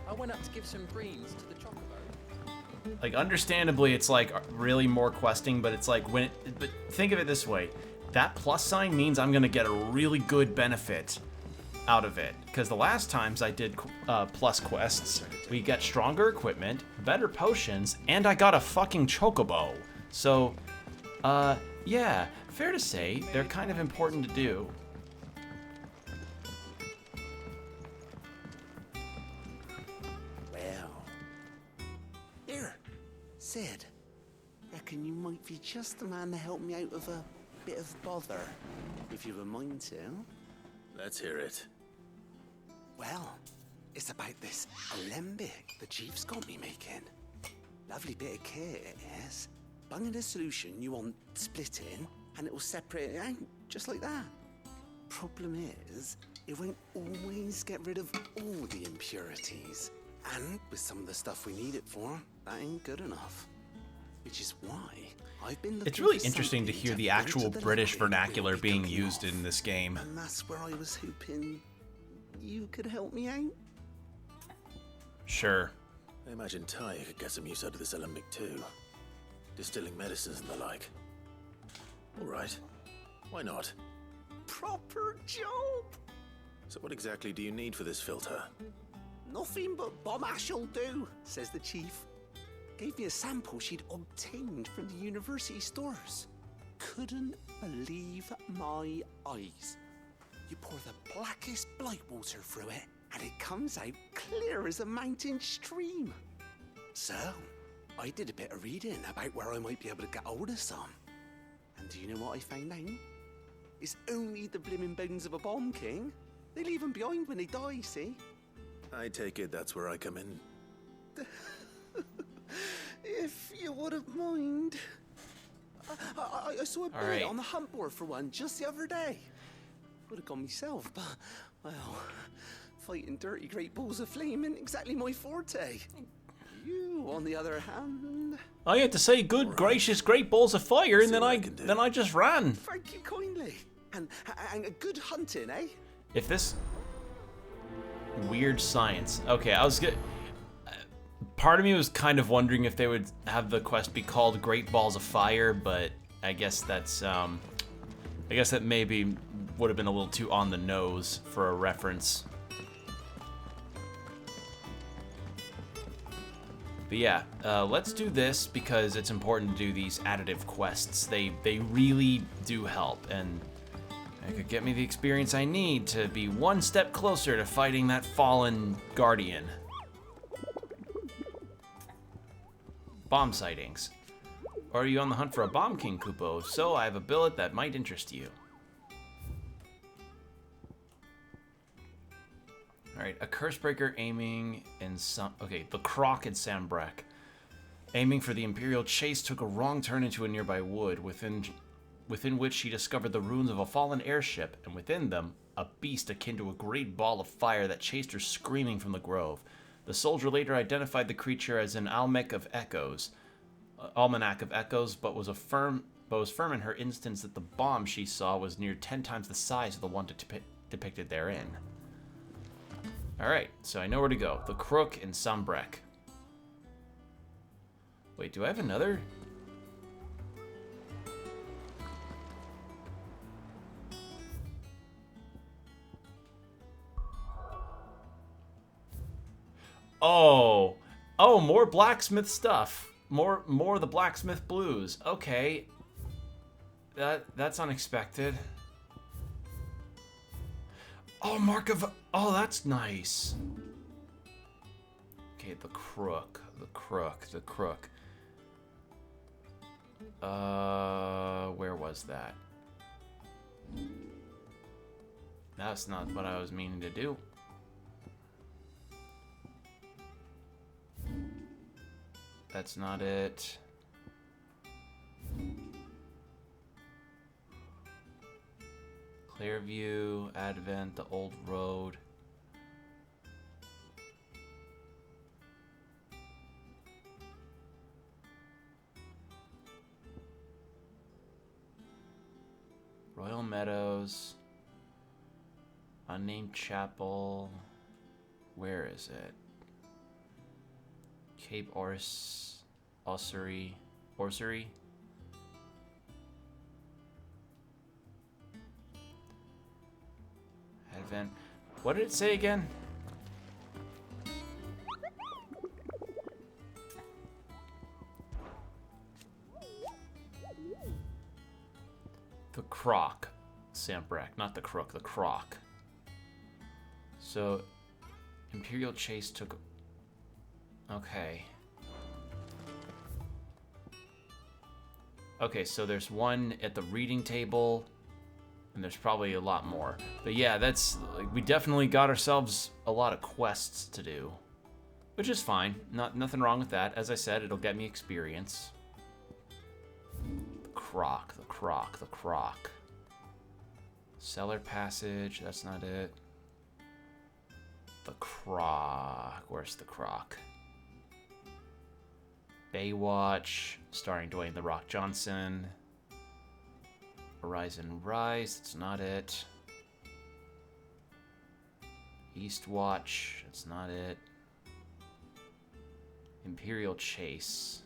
I went up to give some greens to the chocobo. Like, understandably, it's like really more questing, but it's like but think of it this way. That plus sign means I'm gonna get a really good benefit out of it. Because the last times I did plus quests, we get stronger equipment, better potions, and I got a fucking chocobo. So, yeah, fair to say, they're kind of important to do. Well, here, Sid. Reckon you might be just the man to help me out of a bit of bother, if you've a mind to. Let's hear it. Well, it's about this alembic the Chief's got me making. Lovely bit of kit it is. Bunging a solution you want splitting, and it will separate it out, just like that. Problem is, it won't always get rid of all the impurities. And with some of the stuff we need it for, that ain't good enough. Which is why I've been looking It's really for interesting to something hear the filter actual the British liquid vernacular we'll be being cooking used off. in this game. And that's where I was hoping you could help me out. Sure. I imagine Ty could get some use out of this alembic too. Distilling medicines and the like. All right. Why not? Proper job! So what exactly do you need for this filter? Nothing but bomb ash'll do, says the Chief. Gave me a sample she'd obtained from the university stores. Couldn't believe my eyes. You pour the blackest blight water through it, and it comes out clear as a mountain stream. So, I did a bit of reading about where I might be able to get hold of some. And do you know what I found out? It's only the blimmin' bones of a bomb king. They leave them behind when they die, see? I take it that's where I come in. If you wouldn't mind. I saw a bird right. on the hunt board for one just the other day. Would have gone myself, but, well, fighting dirty great balls of flame isn't exactly my forte. You, on the other hand... I had to say good, gracious, great balls of fire, and then I just ran. Thank you kindly. And good hunting, eh? If this... Weird science. Okay, I was good. Part of me was kind of wondering if they would have the quest be called Great Balls of Fire, but I guess that's, I guess that maybe would have been a little too on the nose for a reference. But yeah, let's do this because it's important to do these additive quests. They really do help, and it could get me the experience I need to be one step closer to fighting that fallen guardian. Bomb sightings. Are you on the hunt for a bomb king, Kupo? If so, I have a billet that might interest you. Alright, a Cursebreaker aiming in some... Okay, the Croc in Sambrek. Aiming for the Imperial Chase took a wrong turn into a nearby wood, within which she discovered the ruins of a fallen airship, and within them, a beast akin to a great ball of fire that chased her screaming from the grove. The soldier later identified the creature as an Almanac of Echoes, but was firm in her instance that the bomb she saw was near 10 times the size of the one depicted therein. Alright, so I know where to go. The Crook in Sambrek. Wait, do I have another? Oh, more blacksmith stuff. More of the blacksmith blues. Okay, that's unexpected. Oh, Mark of... Oh, that's nice. Okay, the Crook. Where was that? That's not what I was meaning to do. That's not it. Clearview, Advent, the Old Road. Royal Meadows. Unnamed Chapel. Where is it? Cape Ossuary. Advent. What did it say again? The Croc. Sambrek, not the Crook, the Croc. So, Imperial Chase took... Okay. Okay, so there's one at the reading table, and there's probably a lot more. But yeah, that's... Like, we definitely got ourselves a lot of quests to do. Which is fine. Nothing wrong with that. As I said, it'll get me experience. The Croc, the Croc, the Croc. Cellar Passage, that's not it. The Croc. Where's the Croc? Baywatch, starring Dwayne "The Rock" Johnson. Horizon Rise, that's not it. Eastwatch, that's not it. Imperial Chase.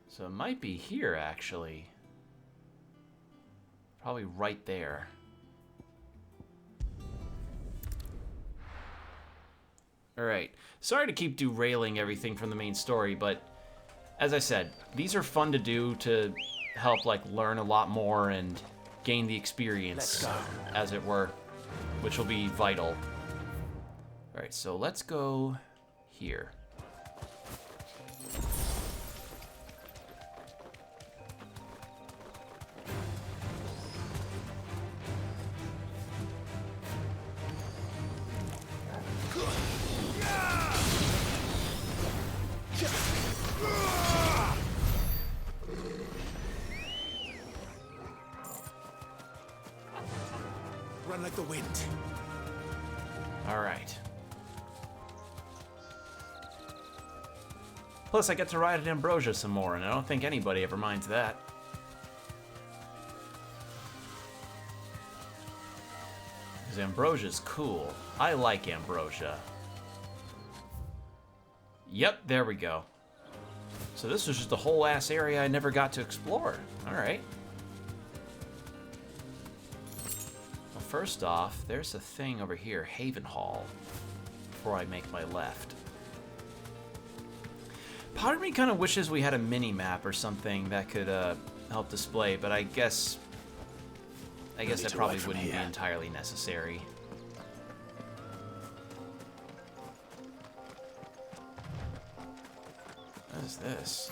So it might be here, actually. Probably right there. Alright. Sorry to keep derailing everything from the main story, but as I said, these are fun to do to help, like, learn a lot more and gain the experience, as it were, which will be vital. Alright, so let's go here. Run like the wind. All right. Plus, I get to ride at Ambrosia some more, and I don't think anybody ever minds that. Because Ambrosia's cool. I like Ambrosia. Yep, there we go. So this was just a whole ass area I never got to explore. All right. Well, first off, there's a thing over here, Haven Hall, before I make my left. Part of me kind of wishes we had a mini-map or something that could help display, but I guess that probably wouldn't be entirely necessary. What is this?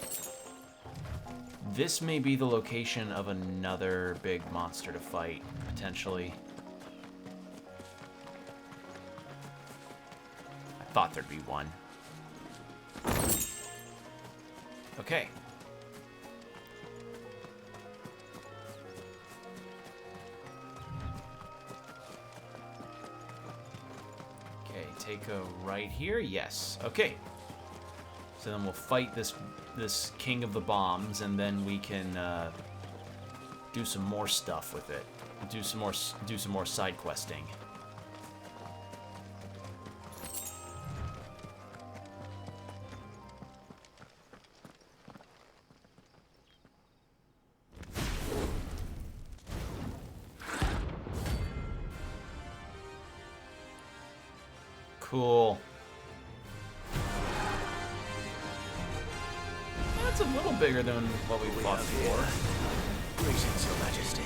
This may be the location of another big monster to fight, potentially. I thought there'd be one. Okay. Okay, take a right here. Yes. Okay. So then we'll fight this king of the bombs, and then we can do some more stuff with it. Do some more side questing. Cool. That's a little bigger than what we fought before. Greetings, Your Majesty.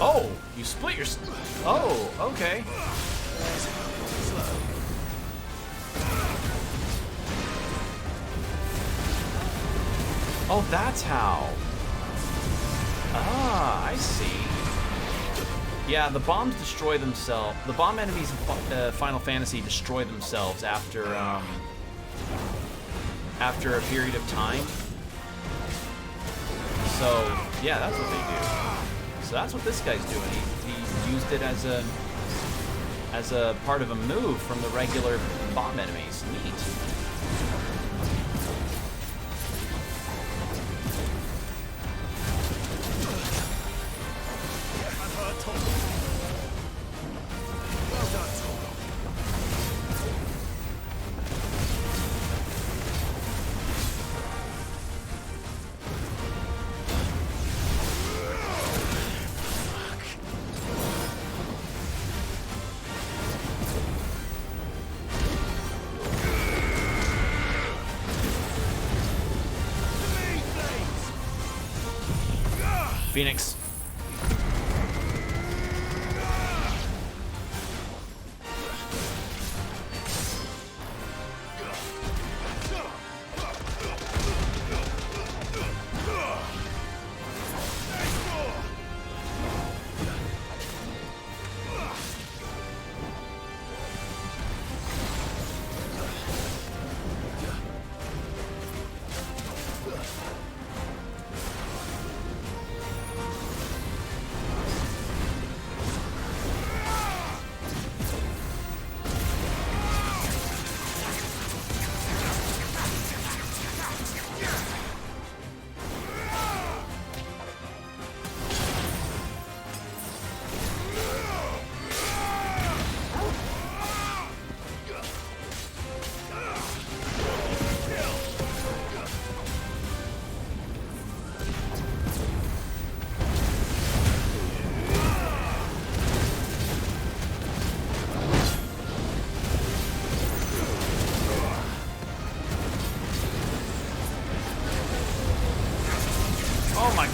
Oh, you split your... Oh, okay. Oh, that's how. Ah, I see. Yeah, the bombs destroy themselves. The bomb enemies in Final Fantasy destroy themselves after a period of time. So, yeah, that's what they do. So that's what this guy's doing. He used it as a part of a move from the regular bomb enemies. Neat. Phoenix.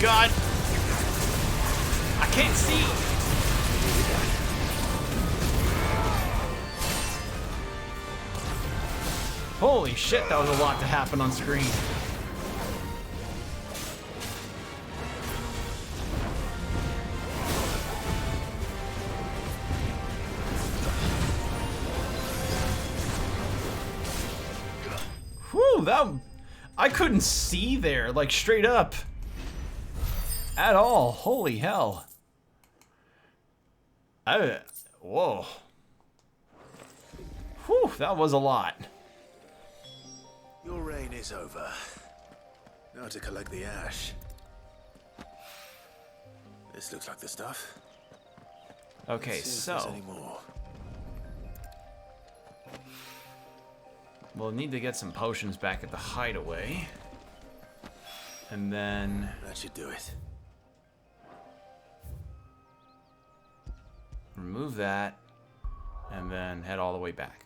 god! I can't see! Holy shit, that was a lot to happen on screen. Whew, that... I couldn't see there, like, straight up. At all. Holy hell. Whoa. Whew, that was a lot. Your reign is over. Now to collect the ash. This looks like the stuff. Okay, Let's see if there's so... any more. We'll need to get some potions back at the hideaway. And then... That should do it. Remove that. And then head all the way back.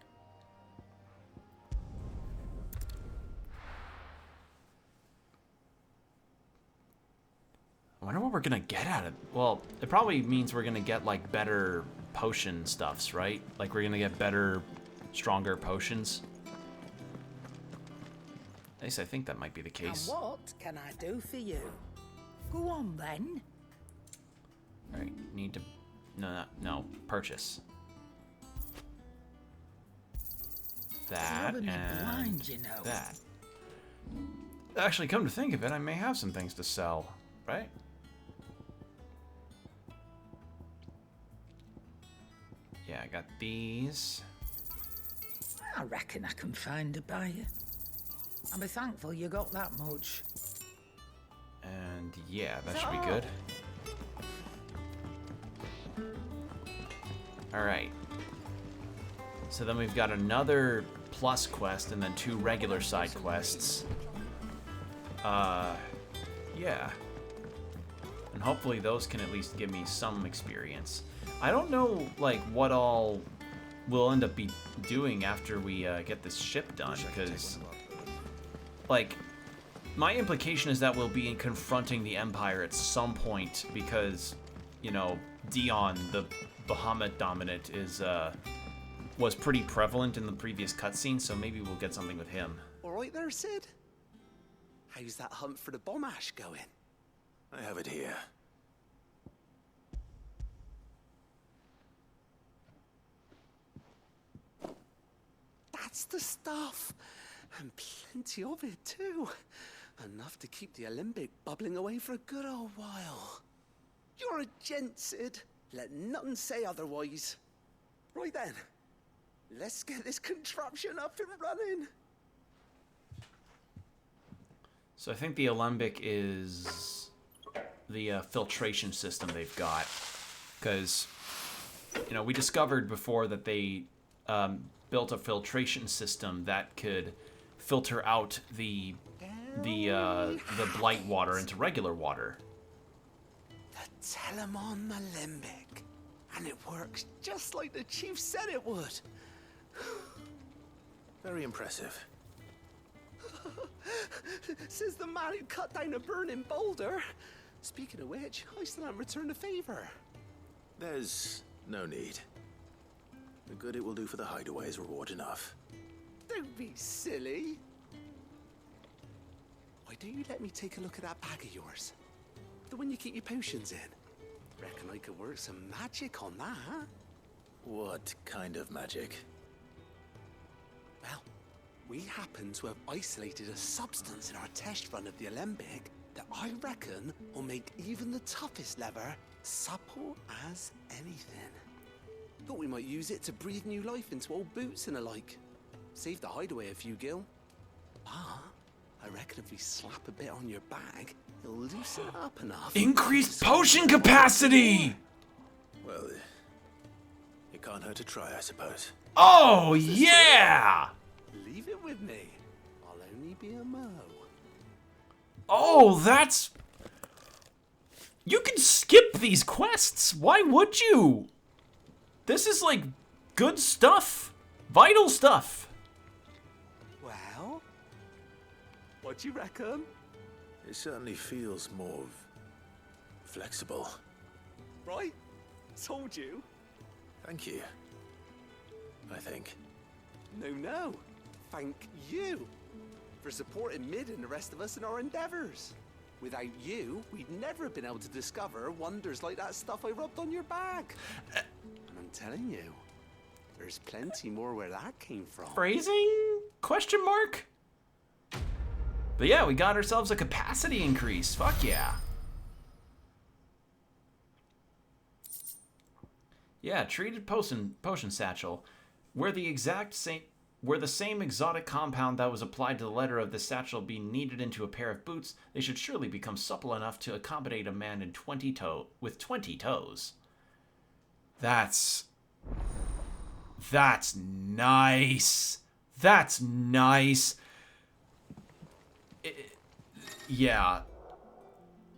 I wonder what we're gonna get out of it. Well, it probably means we're gonna get, like, better potion stuffs, right? Like, we're gonna get better, stronger potions. At least I think that might be the case. And what can I do for you? Go on then. Alright, need to... No, purchase. That, Rubbing me and blind, you know. that. Actually, come to think of it, I may have some things to sell, right? Yeah, I got these. I reckon I can find a buyer. I'll be thankful you got that much. And yeah, that should be good. Alright. So then we've got another plus quest and then 2 regular side quests. Yeah. And hopefully those can at least give me some experience. I don't know, like, what all we'll end up doing after we get this ship done, because, like, my implication is that we'll be confronting the Empire at some point, because, you know, Dion, the Bahamut dominant, was pretty prevalent in the previous cutscene, so maybe we'll get something with him. All right there, Sid? How's that hunt for the bomb ash going? I have it here. That's the stuff. And plenty of it, too. Enough to keep the Alembic bubbling away for a good old while. You're a gent, Sid. Let none say otherwise. Right then. Let's get this contraption up and running. So I think the Alembic is the filtration system they've got. Because, you know, we discovered before that they built a filtration system that could filter out the blight water into regular water. The Telemon Alembic. And it works just like the chief said it would. Very impressive. Says the man who cut down a burning boulder. Speaking of which, I still haven't returned the favor. There's no need. The good it will do for the hideaway is reward enough. Don't be silly. Why don't you let me take a look at that bag of yours? The one you keep your potions in. Reckon I could work some magic on that, huh? What kind of magic? Well, we happen to have isolated a substance in our test run of the Alembic that I reckon will make even the toughest leather supple as anything. Thought we might use it to breathe new life into old boots and the like. Save the hideaway a few gil. Ah, I reckon if we slap a bit on your bag, it'll loosen it up enough. Increased potion capacity! Well, it can't hurt to try, I suppose. Oh, yeah! Leave it with me. I'll only be a mo. Oh, that's... You can skip these quests. Why would you? This is, like, good stuff. Vital stuff. Well, what do you reckon? It certainly feels more Flexible. Right? Told you. Thank you. I think. No. Thank you for supporting Mid and the rest of us in our endeavors. Without you, we'd never have been able to discover wonders like that stuff I rubbed on your back. And I'm telling you, there's plenty more where that came from. Phrasing? Question mark? But yeah, we got ourselves a capacity increase. Fuck yeah. Yeah, treated potion satchel. Where the same exotic compound that was applied to the letter of the satchel be kneaded into a pair of boots, they should surely become supple enough to accommodate a man in 20 toes. That's nice. That's nice. Yeah.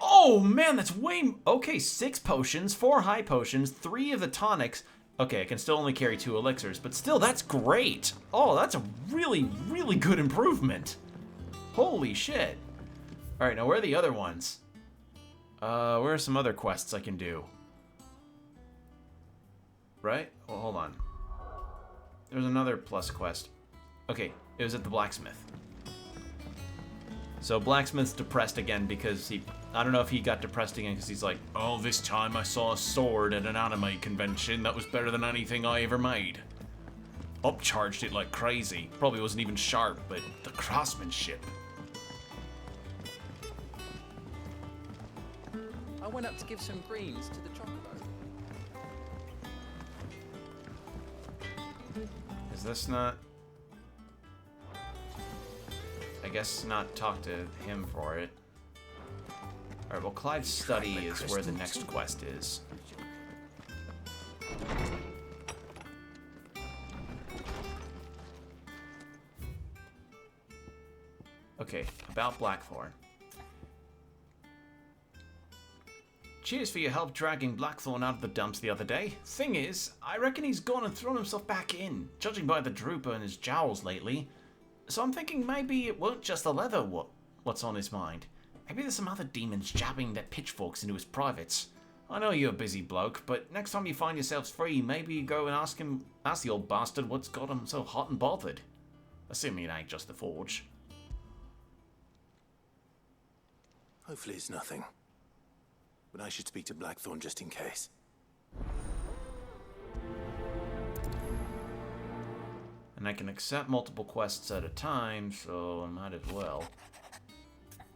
Oh man, that's way... Okay, 6 potions, 4 high potions, 3 of the tonics. Okay, I can still only carry 2 elixirs, but still, that's great. Oh, that's a really, really good improvement. Holy shit. Alright, now where are the other ones? Where are some other quests I can do? Right? Well, hold on. There's another plus quest. Okay, it was at the blacksmith. So blacksmith's depressed again because I don't know if he got depressed again because he's like, oh, this time I saw a sword at an anime convention that was better than anything I ever made. Upcharged it like crazy. Probably wasn't even sharp, but the craftsmanship. I went up to give some greens to the chocobo. Is this not... I guess not talk to him for it. Alright, well, Clive's study is where the next quest is. Okay, about Blackthorn. Cheers for your help dragging Blackthorn out of the dumps the other day. Thing is, I reckon he's gone and thrown himself back in, judging by the drooper and his jowls lately. So I'm thinking maybe it weren't just the leather what's on his mind. Maybe there's some other demons jabbing their pitchforks into his privates. I know you're a busy bloke, but next time you find yourselves free, maybe you go and ask the old bastard what's got him so hot and bothered. Assuming it ain't just the forge. Hopefully it's nothing. But I should speak to Blackthorn just in case. And I can accept multiple quests at a time, so I might as well.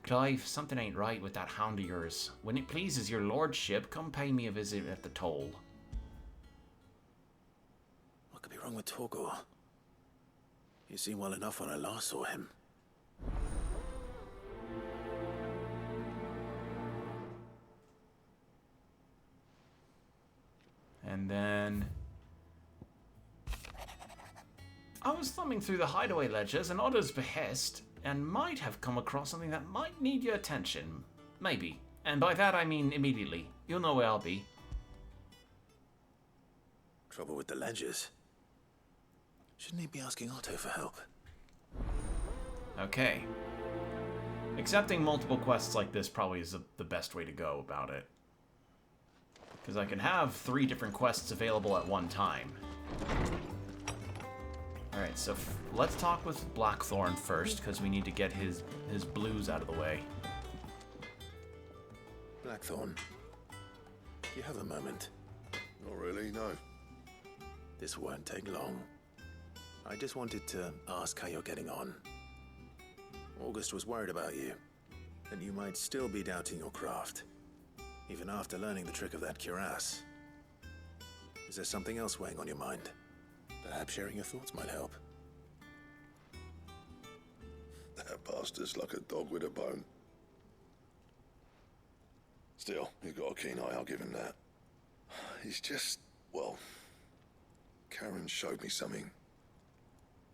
Clive, something ain't right with that hound of yours. When it pleases your lordship, come pay me a visit at the toll. What could be wrong with Torgor? He seemed well enough when I last saw him. And then... I was thumbing through the hideaway ledgers and Otto's behest, and might have come across something that might need your attention. Maybe. And by that I mean immediately. You'll know where I'll be. Trouble with the ledgers. Shouldn't he be asking Otto for help? Okay. Accepting multiple quests like this probably is the best way to go about it. Because I can have 3 different quests available at one time. Alright, so let's talk with Blackthorn first, because we need to get his blues out of the way. Blackthorn, you have a moment? Not really, no. This won't take long. I just wanted to ask how you're getting on. August was worried about you, that you might still be doubting your craft, even after learning the trick of that cuirass. Is there something else weighing on your mind? Perhaps sharing your thoughts might help. That bastard's like a dog with a bone. Still, he's got a keen eye, I'll give him that. He's just, well... Karen showed me something.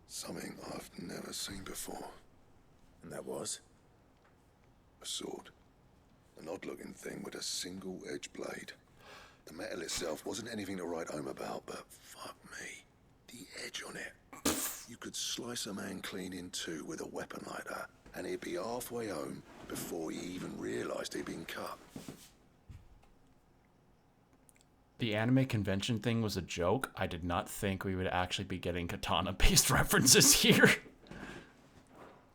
Something I've never seen before. And that was? A sword. An odd-looking thing with a single-edged blade. The metal itself wasn't anything to write home about, but fuck me. The edge on it. You could slice a man clean in two with a weapon like that, and he'd be halfway home before he even realised he'd been cut. The anime convention thing was a joke. I did not think we would actually be getting katana-based references here.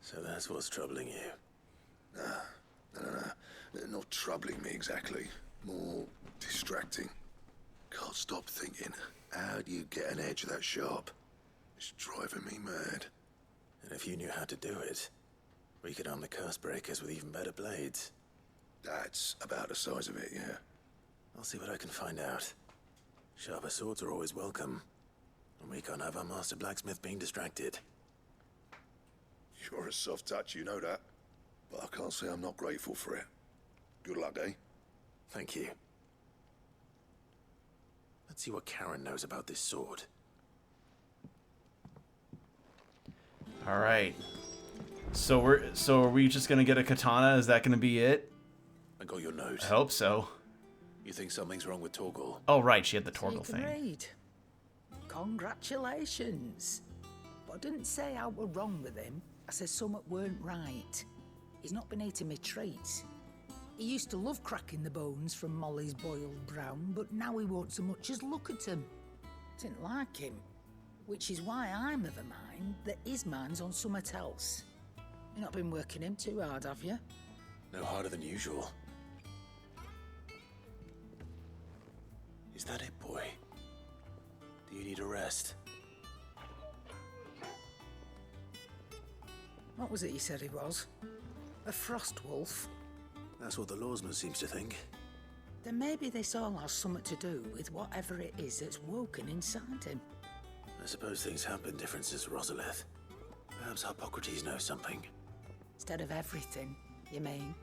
So that's what's troubling you. No. Not troubling me exactly. More distracting. Can't stop thinking, how do you get an edge that sharp? It's driving me mad. And if you knew how to do it, we could arm the curse breakers with even better blades. That's about the size of it, yeah. I'll see what I can find out. Sharper swords are always welcome. And we can't have our master blacksmith being distracted. You're a soft touch, you know that. But I can't say I'm not grateful for it. Good luck, eh? Thank you. Let's see what Karen knows about this sword. All right. So are we just gonna get a katana? Is that gonna be it? I got your note. I hope so. You think something's wrong with Torgal? Oh right, she had the So you Torgal can thing. read. Congratulations. But I didn't say I were wrong with him. I said something weren't right. He's not been eating me treats. He used to love cracking the bones from Molly's boiled brown, but now he won't so much as look at them. Didn't like him. Which is why I'm of a mind that his mind's on something else. You've not been working him too hard, have you? No harder than usual. Is that it, boy? Do you need a rest? What was it he said he was? A frost wolf? That's what the lawsman seems to think. Then maybe this all has something to do with whatever it is that's woken inside him. I suppose things have been different since Rosalith. Perhaps Hippocrates knows something. Instead of everything, you mean?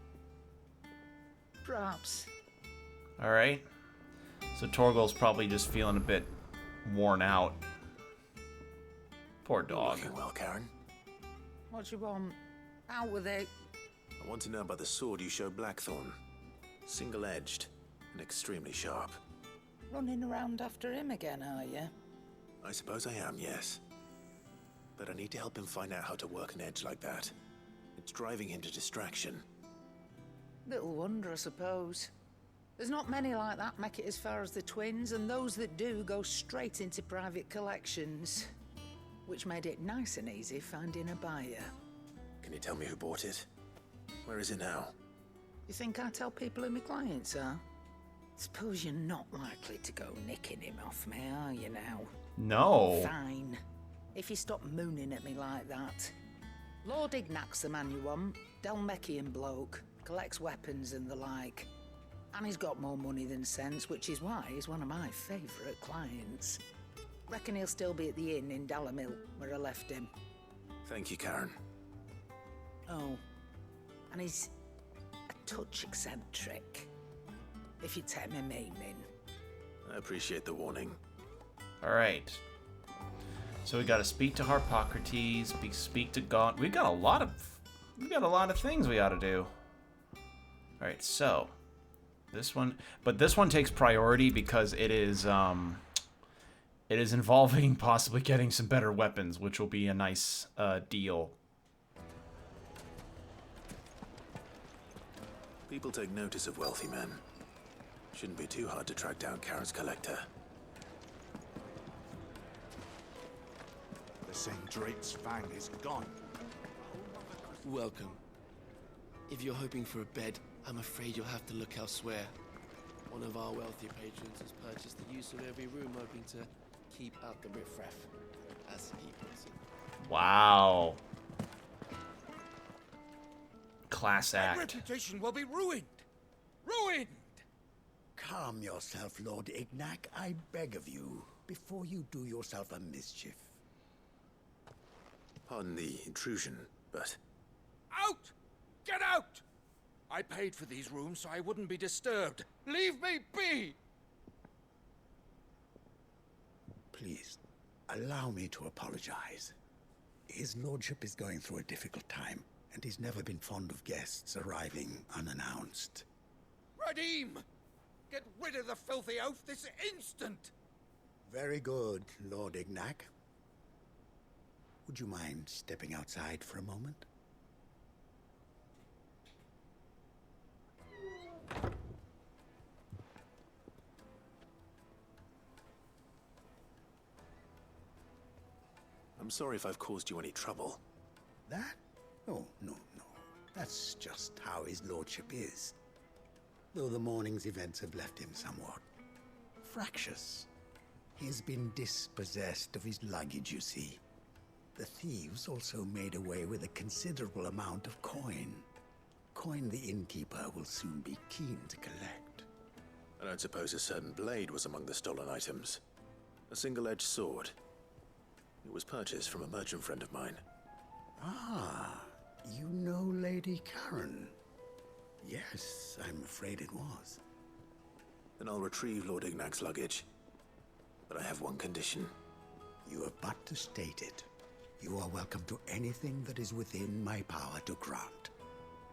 Perhaps. All right. So Torgal's probably just feeling a bit worn out. Poor dog. Looking well, Karen. What do you want? Out with it. I want to know about the sword you showed Blackthorn. Single-edged and extremely sharp. Running around after him again, are you? I suppose I am, yes. But I need to help him find out how to work an edge like that. It's driving him to distraction. Little wonder, I suppose. There's not many like that make it as far as the twins, and those that do go straight into private collections. Which made it nice and easy finding a buyer. Can you tell me who bought it? Where is it now? You think I tell people who my clients are? Suppose you're not likely to go nicking him off me, are you now? No. Fine. If you stop mooning at me like that. Lord Ignac's the man you want. Dalmekian bloke. Collects weapons and the like. And he's got more money than sense, which is why he's one of my favourite clients. Reckon he'll still be at the inn in Dalamil, where I left him. Thank you, Karen. Oh. And he's a touch eccentric. If you take my meaning. I appreciate the warning. All right. So we got to speak to Hippocrates, speak to God. We got a lot of things we got to do. All right, so this one, but this one takes priority because it is involving possibly getting some better weapons, which will be a nice deal. People take notice of wealthy men. Shouldn't be too hard to track down Karen's collector. The St. Drake's fang is gone. Welcome. If you're hoping for a bed, I'm afraid you'll have to look elsewhere. One of our wealthier patrons has purchased the use of every room, hoping to keep out the riffraff, as he puts it. Wow. Class My act. reputation will be ruined. Ruined! Calm yourself, Lord Ignac, I beg of you, before you do yourself a mischief. Pardon the intrusion, but... Out! Get out! I paid for these rooms so I wouldn't be disturbed. Leave me be! Please, allow me to apologize. His lordship is going through a difficult time, and he's never been fond of guests arriving unannounced. Radim! Get rid of the filthy oaf this instant! Very good, Lord Ignac. Would you mind stepping outside for a moment? I'm sorry if I've caused you any trouble. That? Oh, no. That's just how his lordship is. Though the morning's events have left him somewhat fractious. He's been dispossessed of his luggage, you see. The thieves also made away with a considerable amount of coin. Coin the innkeeper will soon be keen to collect. I don't suppose a certain blade was among the stolen items. A single-edged sword. It was purchased from a merchant friend of mine. Ah, you know Lady Karen? Yes, I'm afraid it was. Then I'll retrieve Lord Ignac's luggage. But I have one condition. You have but to state it. You are welcome to anything that is within my power to grant.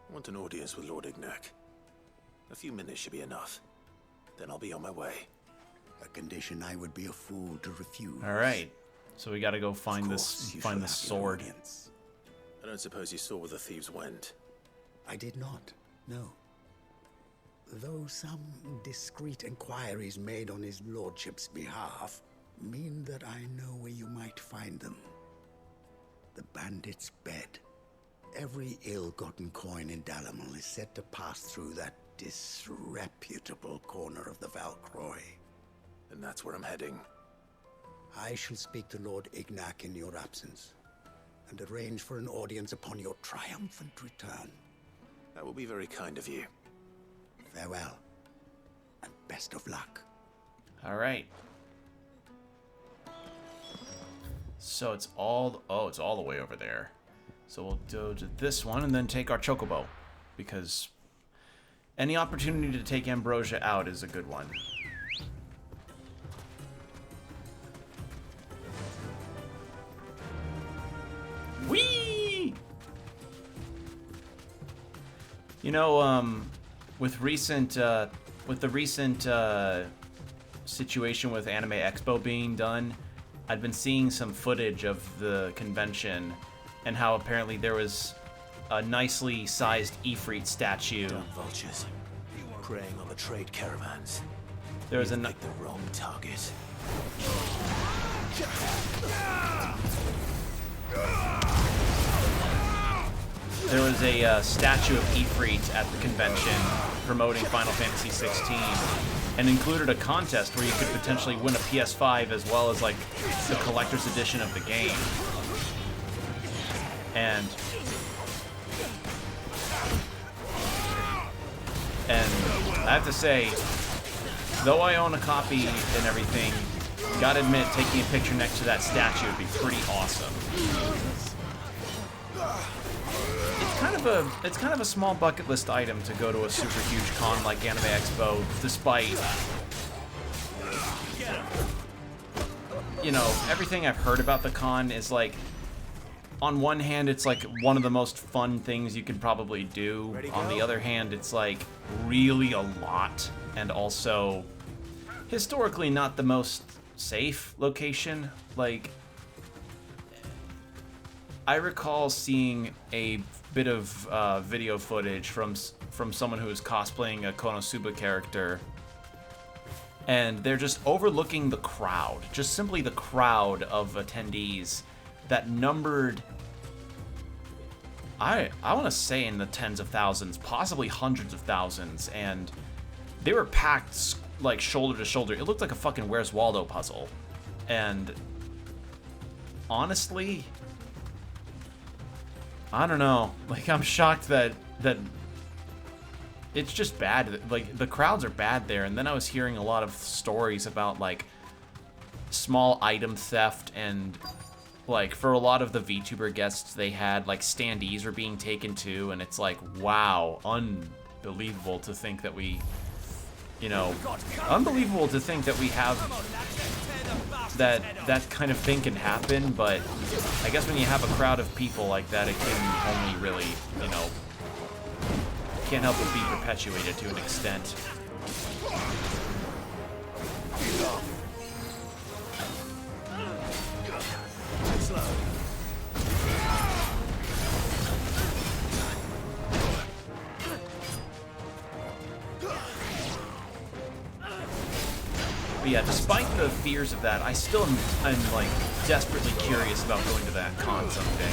I want an audience with Lord Ignac. A few minutes should be enough. Then I'll be on my way. A condition I would be a fool to refuse. All right. So we got to go find this sword. I don't suppose you saw where the thieves went. I did not, no. Though some discreet inquiries made on his lordship's behalf mean that I know where you might find them. The bandit's bed. Every ill-gotten coin in Dalamon is said to pass through that disreputable corner of the Valcroy. And that's where I'm heading. I shall speak to Lord Ignac in your absence, and arrange for an audience upon your triumphant return. That will be very kind of you. Farewell, and best of luck. All right. So it's all the way over there. So we'll go to this one and then take our chocobo, because any opportunity to take Ambrosia out is a good one. Whee! You know, with the recent situation with Anime Expo being done, I'd been seeing some footage of the convention and how apparently there was a nicely sized Ifrit statue. Dumb vultures, preying on the trade caravans. There was the wrong target. There was a statue of Ifrit at the convention promoting Final Fantasy XVI, and included a contest where you could potentially win a PS5 as well as like the collector's edition of the game. And I have to say, though I own a copy and everything, gotta admit, taking a picture next to that statue would be pretty awesome. It's kind of a small bucket list item to go to a super huge con like Anime Expo, despite, you know, everything I've heard about the con is like, on one hand, it's like one of the most fun things you could probably do. On the other hand, it's like really a lot, and also historically not the most safe location. Like, I recall seeing a bit of video footage from someone who was cosplaying a Konosuba character, and they're just overlooking the crowd, just simply the crowd of attendees that numbered, I want to say in the tens of thousands, possibly hundreds of thousands, and they were packed like shoulder to shoulder. It looked like a fucking Where's Waldo puzzle. And honestly, I don't know. Like, I'm shocked that it's just bad. Like, the crowds are bad there. And then I was hearing a lot of stories about like small item theft, and like for a lot of the VTuber guests they had, like standees were being taken too, and it's like, wow, unbelievable to think that we, you know, unbelievable to think that we have that kind of thing can happen. But I guess when you have a crowd of people like that, it can only really, you know, can't help but be perpetuated to an extent. But yeah, despite the fears of that, I still am like desperately curious about going to that con someday.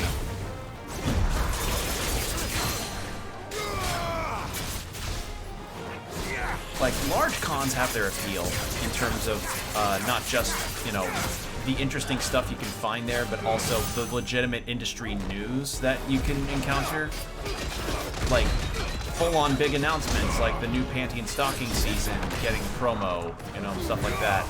Like, large cons have their appeal in terms of not just, you know, the interesting stuff you can find there, but also the legitimate industry news that you can encounter. Like, full-on big announcements, like the new panty and stocking season getting a promo, you know, stuff like that.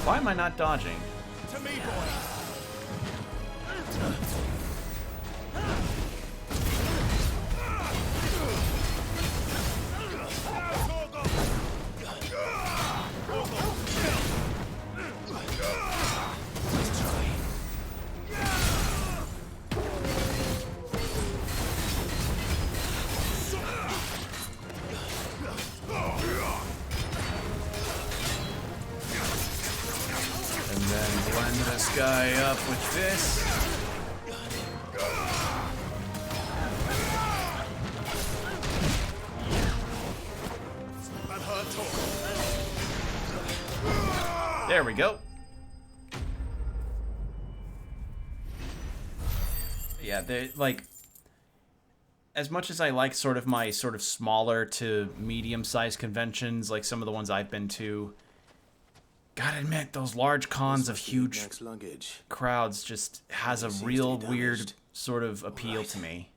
Why am I not dodging? To me, boys. Guy up with this. There we go. Yeah, they like, as much as I like sort of my sort of smaller to medium-sized conventions, like some of the ones I've been to, gotta admit, those large cons of huge crowds just has a real weird sort of appeal to me.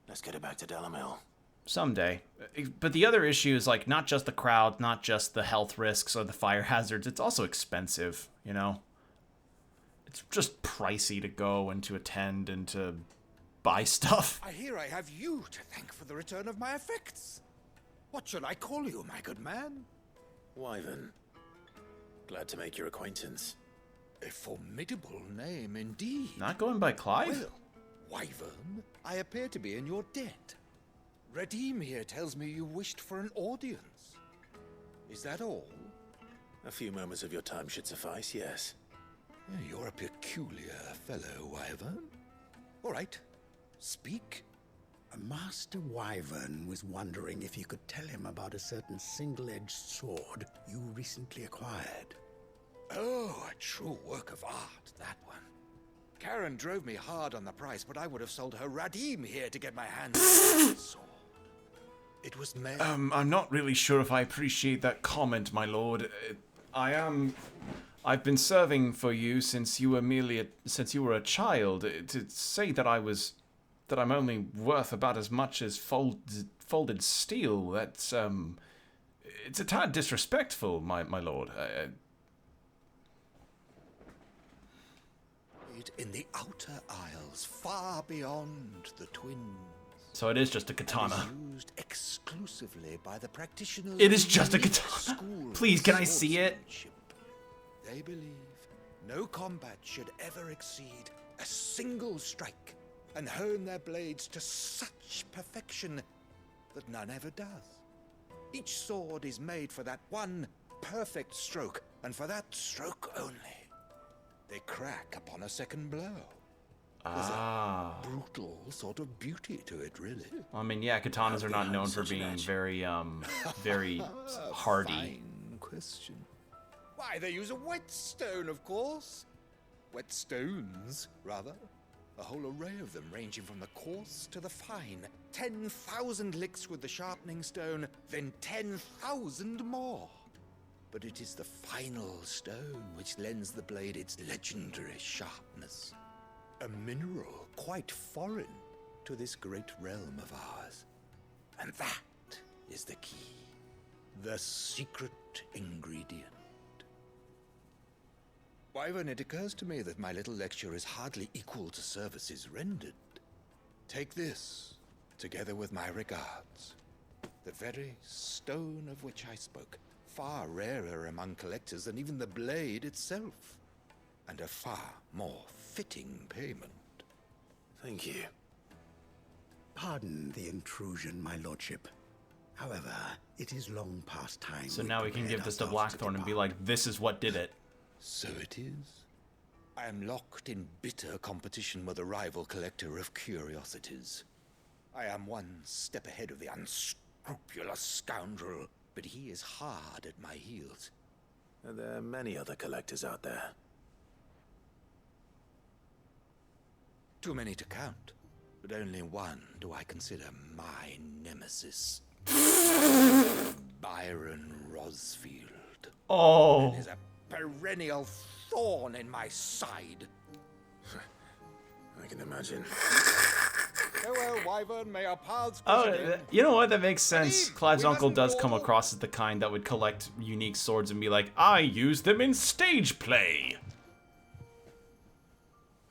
Let's get it back to Delamil. Someday. But the other issue is, like, not just the crowd, not just the health risks or the fire hazards, it's also expensive, you know? It's just pricey to go and to attend and to buy stuff. I hear I have you to thank for the return of my effects. What should I call you, my good man? Wyvern. Glad to make your acquaintance. A formidable name indeed. Not going by Clive? Well, Wyvern, I appear to be in your debt. Redeem here tells me you wished for an audience. Is that all? A few moments of your time should suffice, yes. You're a peculiar fellow, Wyvern. All right, speak. Master Wyvern was wondering if you could tell him about a certain single-edged sword you recently acquired. Oh, a true work of art, that one. Karen drove me hard on the price, but I would have sold her Radim here to get my hands on that sword. It was made... I'm not really sure if I appreciate that comment, my lord. I've been serving for you since you were a child. To say that I'm only worth about as much as folded steel, that's, it's a tad disrespectful, my lord. In the outer isles, far beyond the twins. So it is just a katana. It is used exclusively by the practitioners. It is just a katana. Please, can I see it? They believe no combat should ever exceed a single strike, and hone their blades to such perfection that none ever does. Each sword is made for that one perfect stroke, and for that stroke only. They crack upon a second blow. There's a brutal sort of beauty to it, really. I mean, yeah, katanas are not known for being very, very hardy. Fine question. Why, they use a whetstone, of course. Whetstones, rather. A whole array of them, ranging from the coarse to the fine. 10,000 licks with the sharpening stone, then 10,000 more. But it is the final stone which lends the blade its legendary sharpness. A mineral quite foreign to this great realm of ours. And that is the key. The secret ingredient. Wyvern, it occurs to me that my little lecture is hardly equal to services rendered. Take this, together with my regards. The very stone of which I spoke, far rarer among collectors than even the blade itself, and a far more fitting payment. Thank you. Pardon the intrusion, my lordship. However, it is long past time. So now we can give this to Blackthorn and be like, this is what did it. So it is. I am locked in bitter competition with a rival collector of curiosities. I am one step ahead of the unscrupulous scoundrel, but he is hard at my heels. Are there many other collectors out there? Too many to count, but only one do I consider my nemesis. Byron Rosfield. Oh. And is a perennial thorn in my side. I can imagine. Farewell, Wyvern. May our paths Oh, cross you know what? That makes sense. Clive's uncle does come across as the kind that would collect unique swords and be like, I use them in stage play.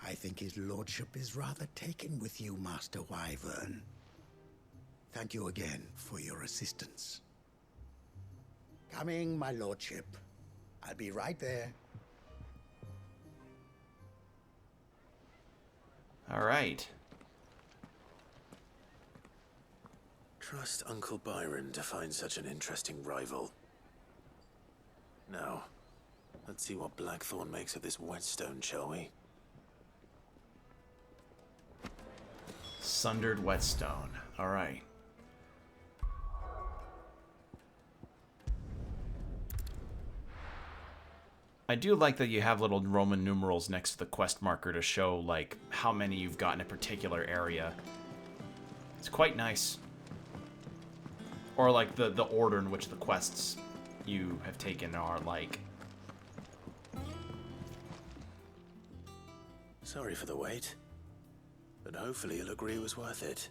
I think his lordship is rather taken with you, Master Wyvern. Thank you again for your assistance. Coming, my lordship. I'll be right there. All right. Trust Uncle Byron to find such an interesting rival. Now, let's see what Blackthorn makes of this whetstone, shall we? Sundered whetstone. All right. I do like that you have little Roman numerals next to the quest marker to show, like, how many you've got in a particular area. It's quite nice. Or, like, the order in which the quests you have taken are, like. Sorry for the wait, but hopefully you'll agree it was worth it.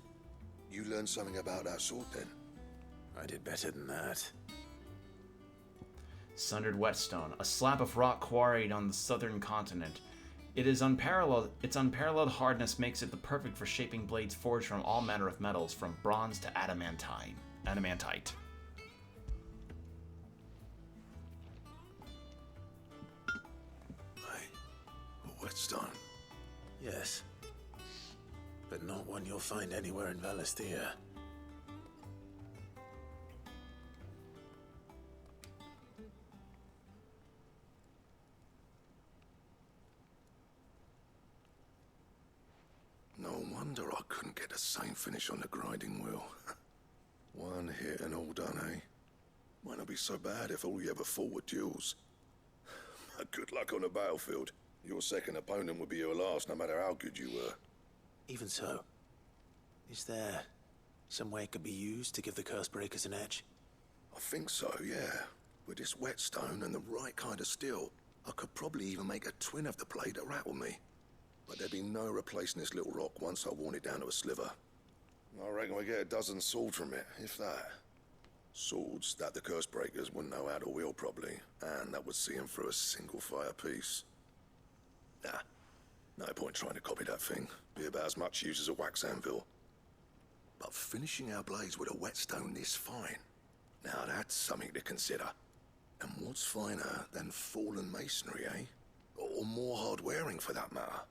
You learned something about that sword, then? I did better than that. Sundered whetstone, a slab of rock quarried on the southern continent. Its unparalleled hardness makes it the perfect for shaping blades forged from all manner of metals, from bronze to adamantite. A whetstone? Yes. But not one you'll find anywhere in Valestia. No wonder I couldn't get the same finish on the grinding wheel. One hit and all done, eh? Might not be so bad if all you ever fought were duels. Good luck on the battlefield. Your second opponent would be your last, no matter how good you were. Even so, is there some way it could be used to give the Cursebreakers an edge? I think so, yeah. With this whetstone and the right kind of steel, I could probably even make a twin of the blade that rattled me. But there'd be no replacing this little rock once I worn it down to a sliver. I reckon we get a dozen swords from it, if that. Swords that the Cursebreakers wouldn't know how to wield properly, and that would see them through a single fire piece. Nah, no point trying to copy that thing. Be about as much use as a wax anvil. But finishing our blades with a whetstone this fine, now that's something to consider. And what's finer than fallen masonry, eh? Or more hard-wearing, for that matter.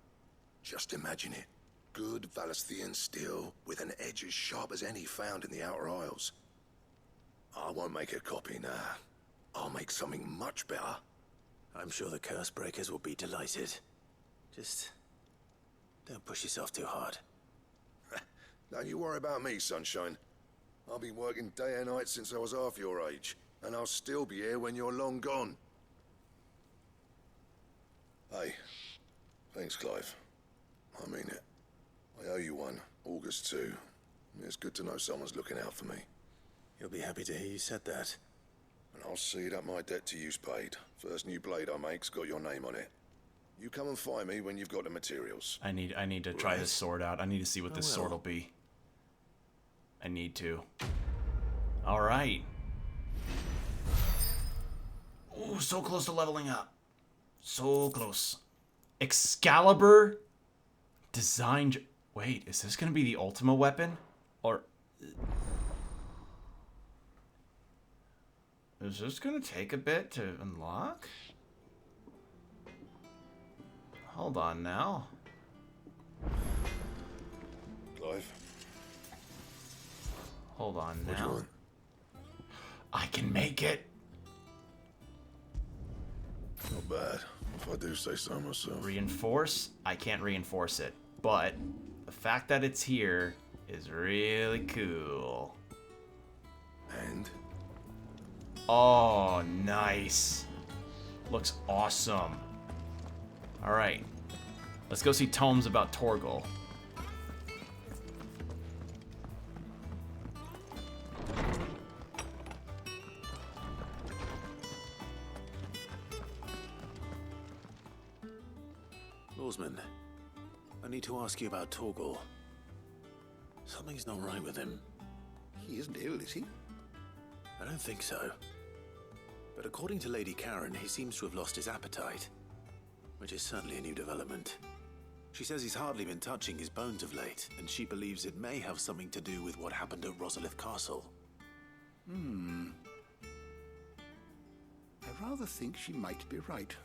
Just imagine it. Good Valestian steel with an edge as sharp as any found in the Outer Isles. I won't make a copy, nah. I'll make something much better. I'm sure the Cursebreakers will be delighted. Just don't push yourself too hard. Don't you worry about me, sunshine. I've been working day and night since I was half your age, and I'll still be here when you're long gone. Hey, thanks, Clive. I mean it. I owe you one. August too. It's good to know someone's looking out for me. You'll be happy to hear you said that. And I'll see that my debt to you's paid. First new blade I make's got your name on it. You come and find me when you've got the materials. I need to try this sword out. I need to see what this sword will be. I need to. All right. Ooh, so close to leveling up. So close. Excalibur designed. Wait, is this gonna be the Ultima weapon? Or... is this gonna take a bit to unlock? Hold on now. Clive? Hold on What do you now. want? I can make it! Not bad, if I do say so myself. Reinforce? I can't reinforce it. But the fact that it's here is really cool. And? Oh, nice. Looks awesome. Alright. Let's go see tomes about Torgal. Lawsman, I need to ask you about Torgal. Something's not right with him. He isn't ill, is he? I don't think so. But according to Lady Karen, he seems to have lost his appetite, which is certainly a new development. She says he's hardly been touching his bones of late, and she believes it may have something to do with what happened at Rosalith Castle. I rather think she might be right,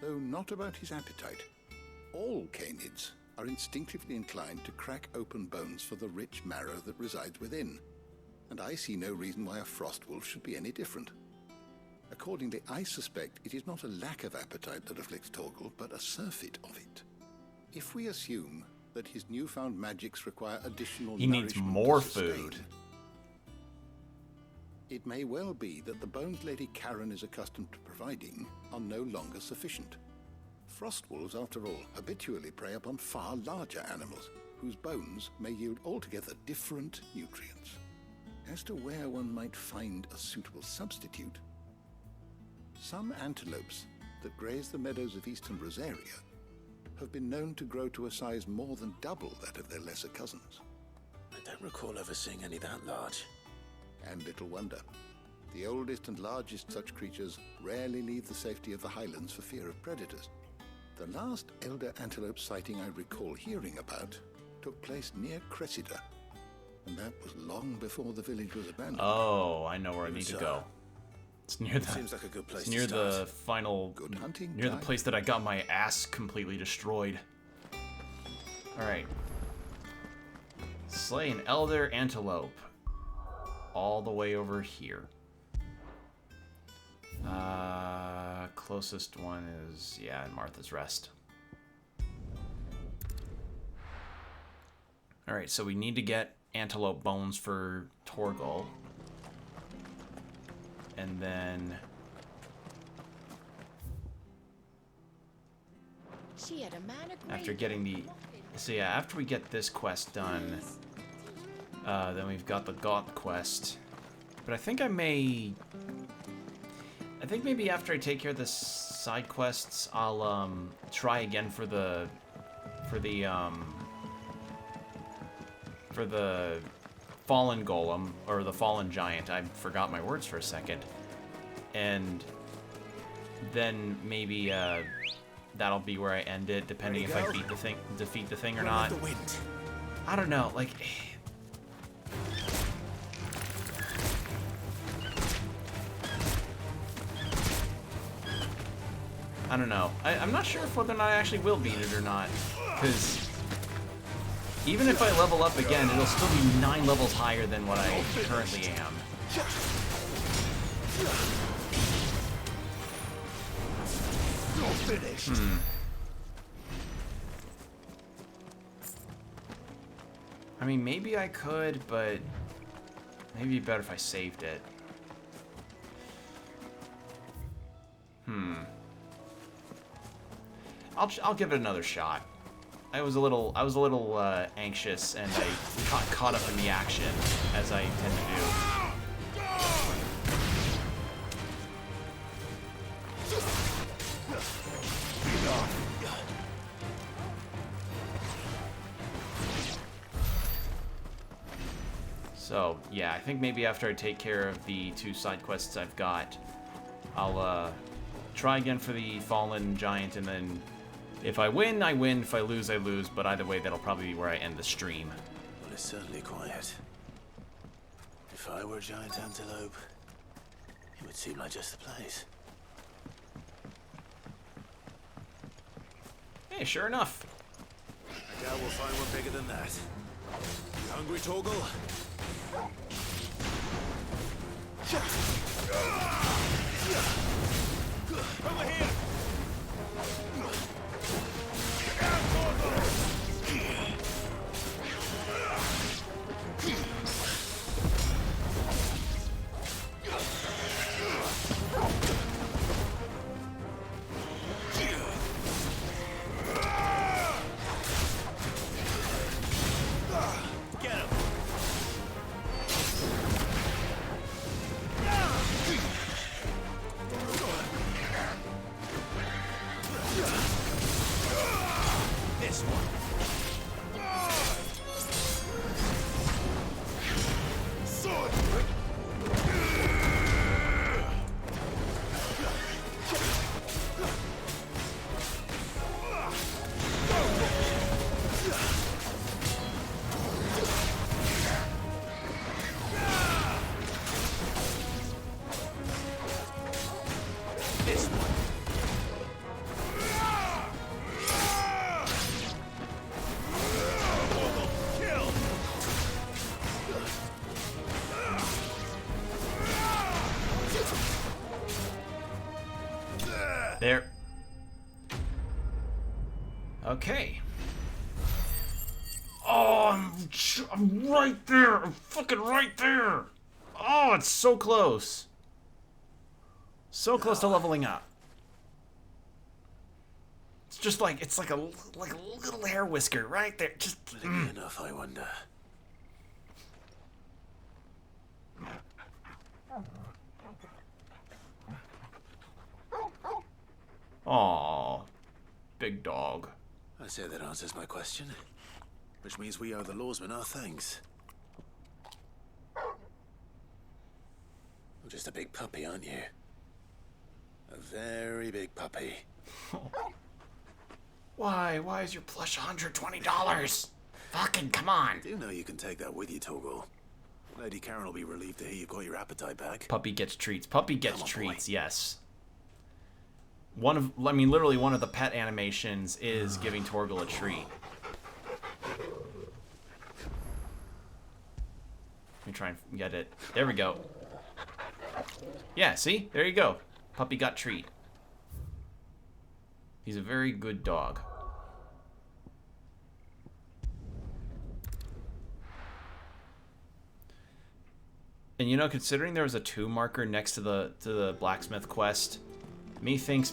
though not about his appetite. All canids are instinctively inclined to crack open bones for the rich marrow that resides within, and I see no reason why a frost wolf should be any different. Accordingly, I suspect it is not a lack of appetite that afflicts Torgal, but a surfeit of it. If we assume that his newfound magics require additional He needs nourishment more to sustain, food. It may well be that the bones Lady Karen is accustomed to providing are no longer sufficient. Frost wolves, after all, habitually prey upon far larger animals, whose bones may yield altogether different nutrients. As to where one might find a suitable substitute, some antelopes that graze the meadows of eastern Rosaria have been known to grow to a size more than double that of their lesser cousins. I don't recall ever seeing any that large. And little wonder. The oldest and largest such creatures rarely leave the safety of the highlands for fear of predators. The last elder antelope sighting I recall hearing about took place near Cressida, and that was long before the village was abandoned. Oh, I know where I need to go. It's near the. Seems like a good place It's near to the start. final. Good hunting, near the Guy. place that I got my ass completely destroyed. All right. Slay an elder antelope. All the way over here. Closest one is, yeah, in Martha's Rest. Alright, so we need to get antelope bones for Torgal. And then... She had a man agree. after getting the... so yeah, after we get this quest done, then we've got the Gaunt quest. But I think I may... I think maybe after I take care of the side quests, I'll try again for the fallen golem or the fallen giant. I forgot my words for a second, and then maybe that'll be where I end it, depending if I defeat the thing or not. I don't know, like. I don't know. I'm not sure if whether or not I actually will beat it or not. Because even if I level up again, it'll still be 9 levels higher than what I currently am. I mean, maybe I could, but maybe it'd be better if I saved it. I'll give it another shot. I was a little anxious, and I got caught up in the action, as I tend to do. So yeah, I think maybe after I take care of the 2 side quests I've got, I'll try again for the fallen giant, and then If I win, I win. If I lose, I lose. But either way, that'll probably be where I end the stream. Well, it's certainly quiet. If I were a giant antelope, it would seem like just the place. Hey, sure enough. I doubt we'll find one bigger than that. You hungry, Torgal? Over here! There. Okay. Oh, I'm right there. I'm fucking right there. Oh, it's so close. So close to leveling up. It's just like, it's like a little hair whisker right there. Just enough, I wonder. Aw, big dog. I say that answers my question. Which means we owe the lawsman our thanks. You're just a big puppy, aren't you? A very big puppy. Why? Why is your plush $120? Fucking come on. I do know you can take that with you, Torgal. Lady Karen will be relieved to hear you've got your appetite back. Puppy gets treats. Puppy gets treats, yes. Literally one of the pet animations is giving Torgal a treat. Let me try and get it. There we go. Yeah, see? There you go. Puppy got treat. He's a very good dog. And you know, considering there was a 2 marker next to the blacksmith quest, methinks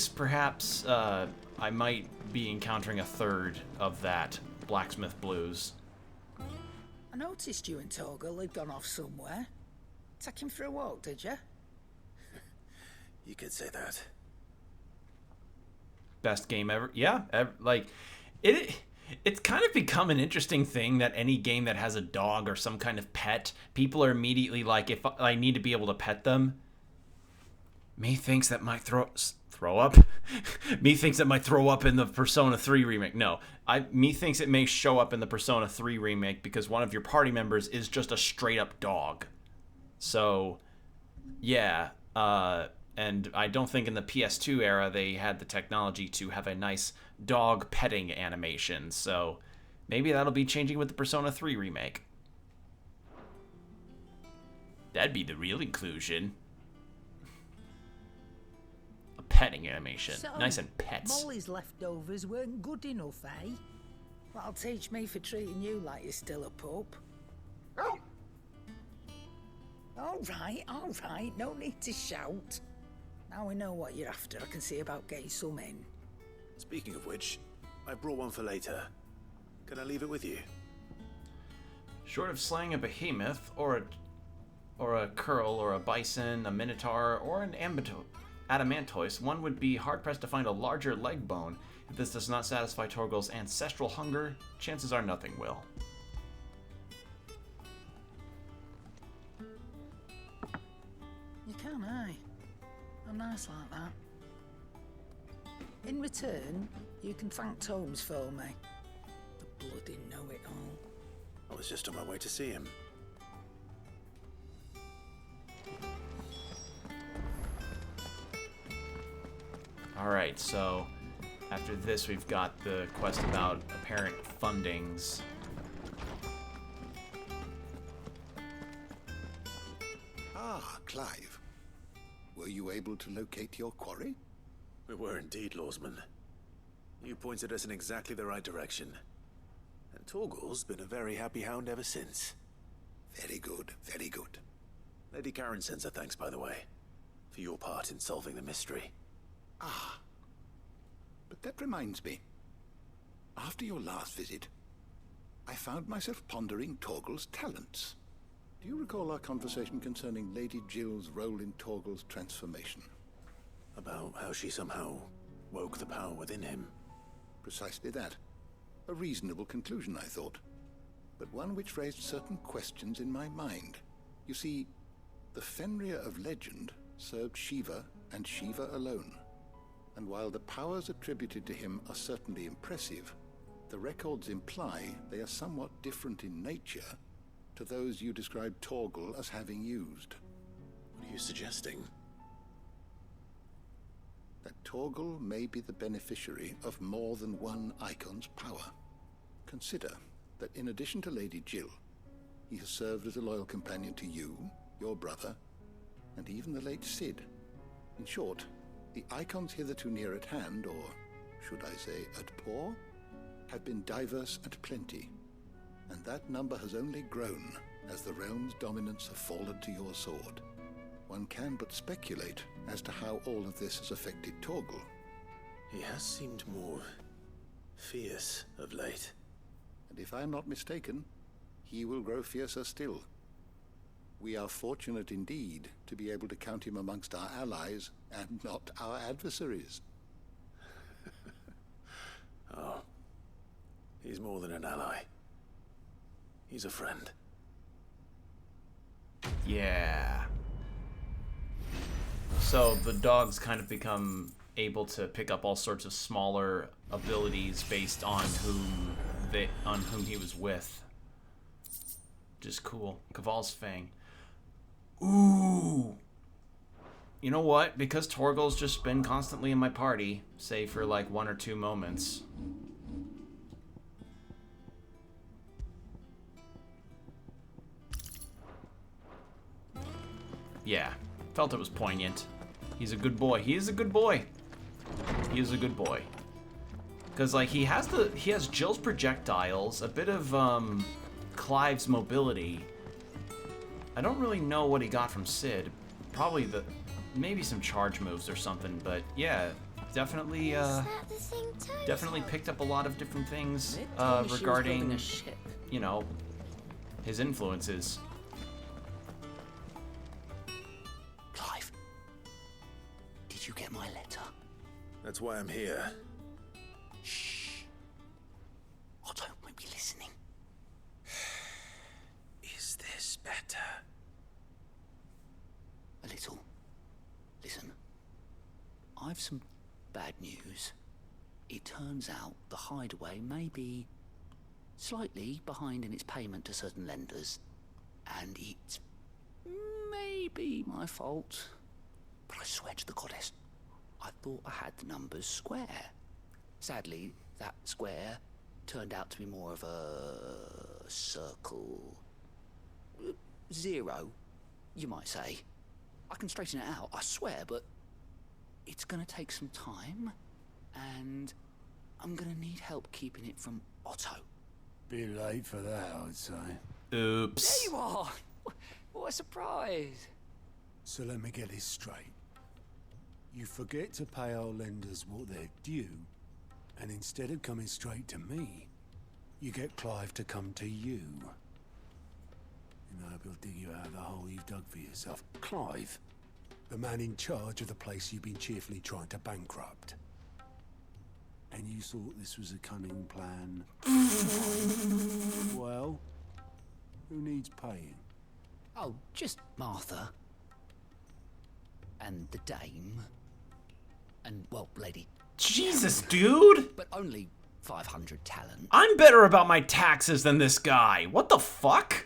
perhaps I might be encountering a 3rd of that blacksmith blues. I noticed you and Torgal had gone off somewhere. Take him for a walk, did you? You could say that. Best game ever. Yeah, it's kind of become an interesting thing that any game that has a dog or some kind of pet, people are immediately like, if I need to be able to pet them. Methinks that might throw up. Methinks that might throw up in the Persona 3 remake. No, methinks it may show up in the Persona 3 remake because one of your party members is just a straight up dog. So, yeah, and I don't think in the PS2 era they had the technology to have a nice dog petting animation. So, maybe that'll be changing with the Persona 3 remake. That'd be the real inclusion. Petting animation. So, nice and pets. Molly's leftovers weren't good enough, eh? That'll teach me for treating you like you're still a pup. All right, no need to shout. Now we know what you're after. I can see about getting some in. Speaking of which, I brought one for later. Can I leave it with you? Short of slaying a behemoth, or a curl, or a bison, a minotaur, or an adamantoise, one would be hard-pressed to find a larger leg bone. If this does not satisfy Torgal's ancestral hunger, chances are nothing will. You can, eh? I'm nice like that. In return, you can thank Tomes for me. The bloody know-it-all. I was just on my way to see him. Alright, so after this we've got the quest about apparent fundings. Ah, Clive. Were you able to locate your quarry? We were indeed, Lawsman. You pointed us in exactly the right direction. And Torgal's been a very happy hound ever since. Very good, very good. Lady Karen sends her thanks, by the way, for your part in solving the mystery. Ah. But that reminds me. After your last visit, I found myself pondering Torgal's talents. Do you recall our conversation concerning Lady Jill's role in Torgal's transformation? About how she somehow woke the power within him. Precisely that. A reasonable conclusion, I thought. But one which raised certain questions in my mind. You see, the Fenrir of legend served Shiva and Shiva alone. And while the powers attributed to him are certainly impressive, the records imply they are somewhat different in nature to those you described Torgal as having used. What are you suggesting? That Torgal may be the beneficiary of more than one icon's power. Consider that in addition to Lady Jill, he has served as a loyal companion to you, your brother, and even the late Cid. In short, the icons hitherto near at hand, or should I say at paw, have been diverse and plenty, and that number has only grown as the realm's dominance have fallen to your sword. One can but speculate as to how all of this has affected Torgal. He has seemed more fierce of late. And if I'm not mistaken, he will grow fiercer still. We are fortunate indeed to be able to count him amongst our allies and not our adversaries. Oh, he's more than an ally. He's a friend. Yeah. So the dogs kind of become able to pick up all sorts of smaller abilities based on whom he was with. Which is cool. Caval's Fang. Ooh. You know what? Because Torgal's just been constantly in my party, say for like 1 or 2 moments. Yeah, felt it was poignant. He's a good boy. He is a good boy. He is a good boy. Cause like he has Jill's projectiles, a bit of Clive's mobility. I don't really know what he got from Cid. Probably maybe some charge moves or something, but yeah, definitely definitely picked up a lot of different things regarding, you know, his influences. Clive, did you get my letter? That's why I'm here. Shh. Otto might be listening. Is this better? A little. Listen, I've some bad news. It turns out the Hideaway may be slightly behind in its payment to certain lenders, and it may be my fault. But I swear to the goddess, I thought I had the numbers square. Sadly, that square turned out to be more of a circle. 0, you might say. I can straighten it out, I swear, but it's gonna take some time, and I'm gonna need help keeping it from Otto. Be late for that, I'd say. Oops. There you are! What a surprise! So let me get this straight. You forget to pay our lenders what they're due, and instead of coming straight to me, you get Clive to come to you. And I hope he'll dig you out of the hole you've dug for yourself. Clive, the man in charge of the place you've been cheerfully trying to bankrupt. And you thought this was a cunning plan? Well, who needs paying? Oh, just Martha. And the dame. And, well, Lady Jesus, dude! But only 500 talent. I'm better about my taxes than this guy. What the fuck?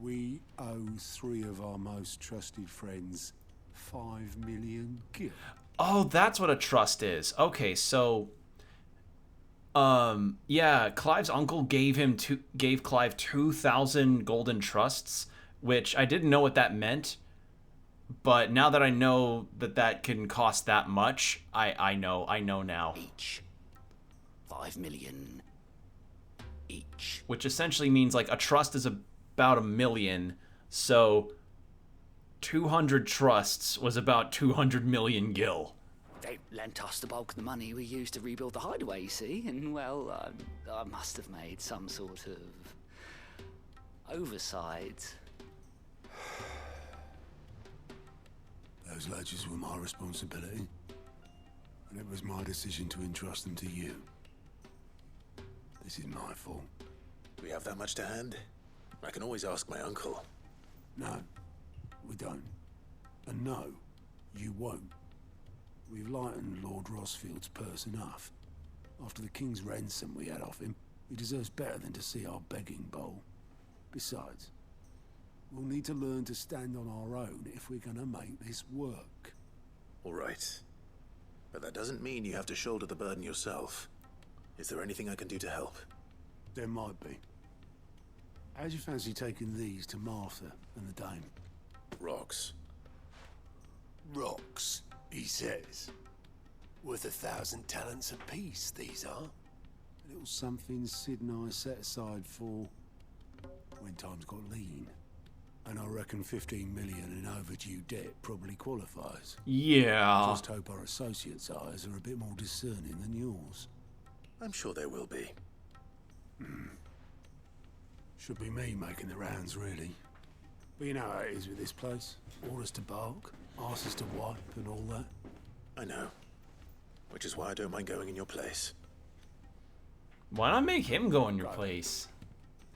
We owe 3 of our most trusted friends 5 million gil. Oh, that's what a trust is. Okay, so yeah, Clive's uncle gave Clive 2,000 golden trusts, which I didn't know what that meant. But now that I know that can cost that much, I know now. Each. 5 million each. Which essentially means like a trust is about 1 million, so 200 trusts was about 200 million gil. They lent us the bulk of the money we used to rebuild the hideaway, you see, and well, I must have made some sort of oversight. Those ledgers were my responsibility, and it was my decision to entrust them to you. This is my fault. Do we have that much to hand? I can always ask my uncle. No, we don't. And no, you won't. We've lightened Lord Rosfield's purse enough. After the king's ransom we had off him, he deserves better than to see our begging bowl. Besides, we'll need to learn to stand on our own if we're gonna make this work. All right. But that doesn't mean you have to shoulder the burden yourself. Is there anything I can do to help? There might be. How'd you fancy taking these to Martha and the dame? Rocks. Rocks, he says. Worth 1,000 talents apiece, these are. A little something Sid and I set aside for when times got lean. And I reckon 15 million in overdue debt probably qualifies. Yeah. Just hope our associates' eyes are a bit more discerning than yours. I'm sure there will be. Should be me making the rounds, really. But you know how it is with this place. Orders to bark, asses to wipe, and all that. I know. Which is why I don't mind going in your place. Why not make him go in your place?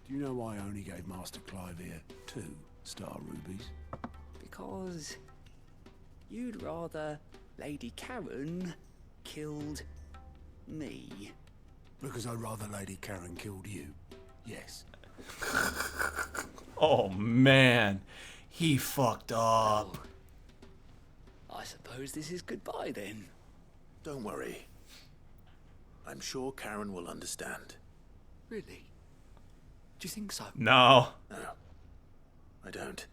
Do you know why I only gave Master Clive here 2 star rubies? Because you'd rather Lady Karen killed me. Because I'd rather Lady Karen killed you. Yes. Oh man, he fucked up. I suppose this is goodbye then. Don't worry. I'm sure Karen will understand. Really? Do you think so? No. No. I don't.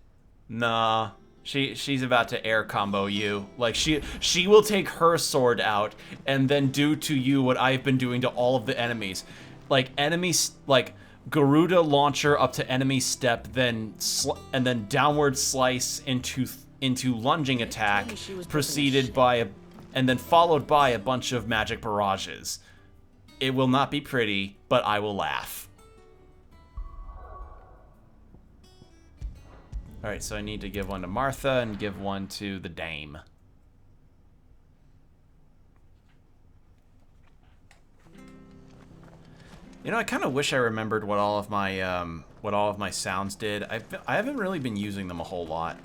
Nah. She's about to air combo you. Like she will take her sword out and then do to you what I've been doing to all of the enemies. Like enemies like Garuda launcher up to enemy step, then and then downward slice into lunging attack, preceded by and then followed by a bunch of magic barrages. It will not be pretty, but I will laugh. Alright, so I need to give one to Martha and give one to the dame. You know, I kind of wish I remembered what all of my sounds did. I haven't really been using them a whole lot.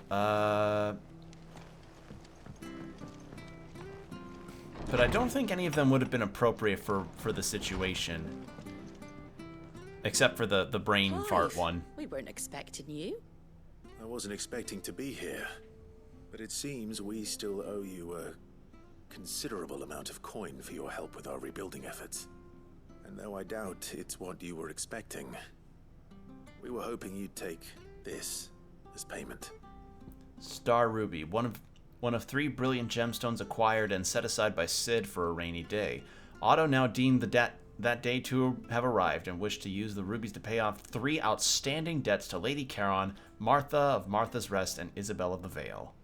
But I don't think any of them would have been appropriate for the situation. Except for the brain fart one. We weren't expecting you. I wasn't expecting to be here. But it seems we still owe you a considerable amount of coin for your help with our rebuilding efforts. And though I doubt it's what you were expecting, we were hoping you'd take this as payment. Star Ruby, one of 3 brilliant gemstones acquired and set aside by Sid for a rainy day. Otto now deemed that day to have arrived and wished to use the rubies to pay off 3 outstanding debts to Lady Charon, Martha of Martha's Rest, and Isabel of the Vale.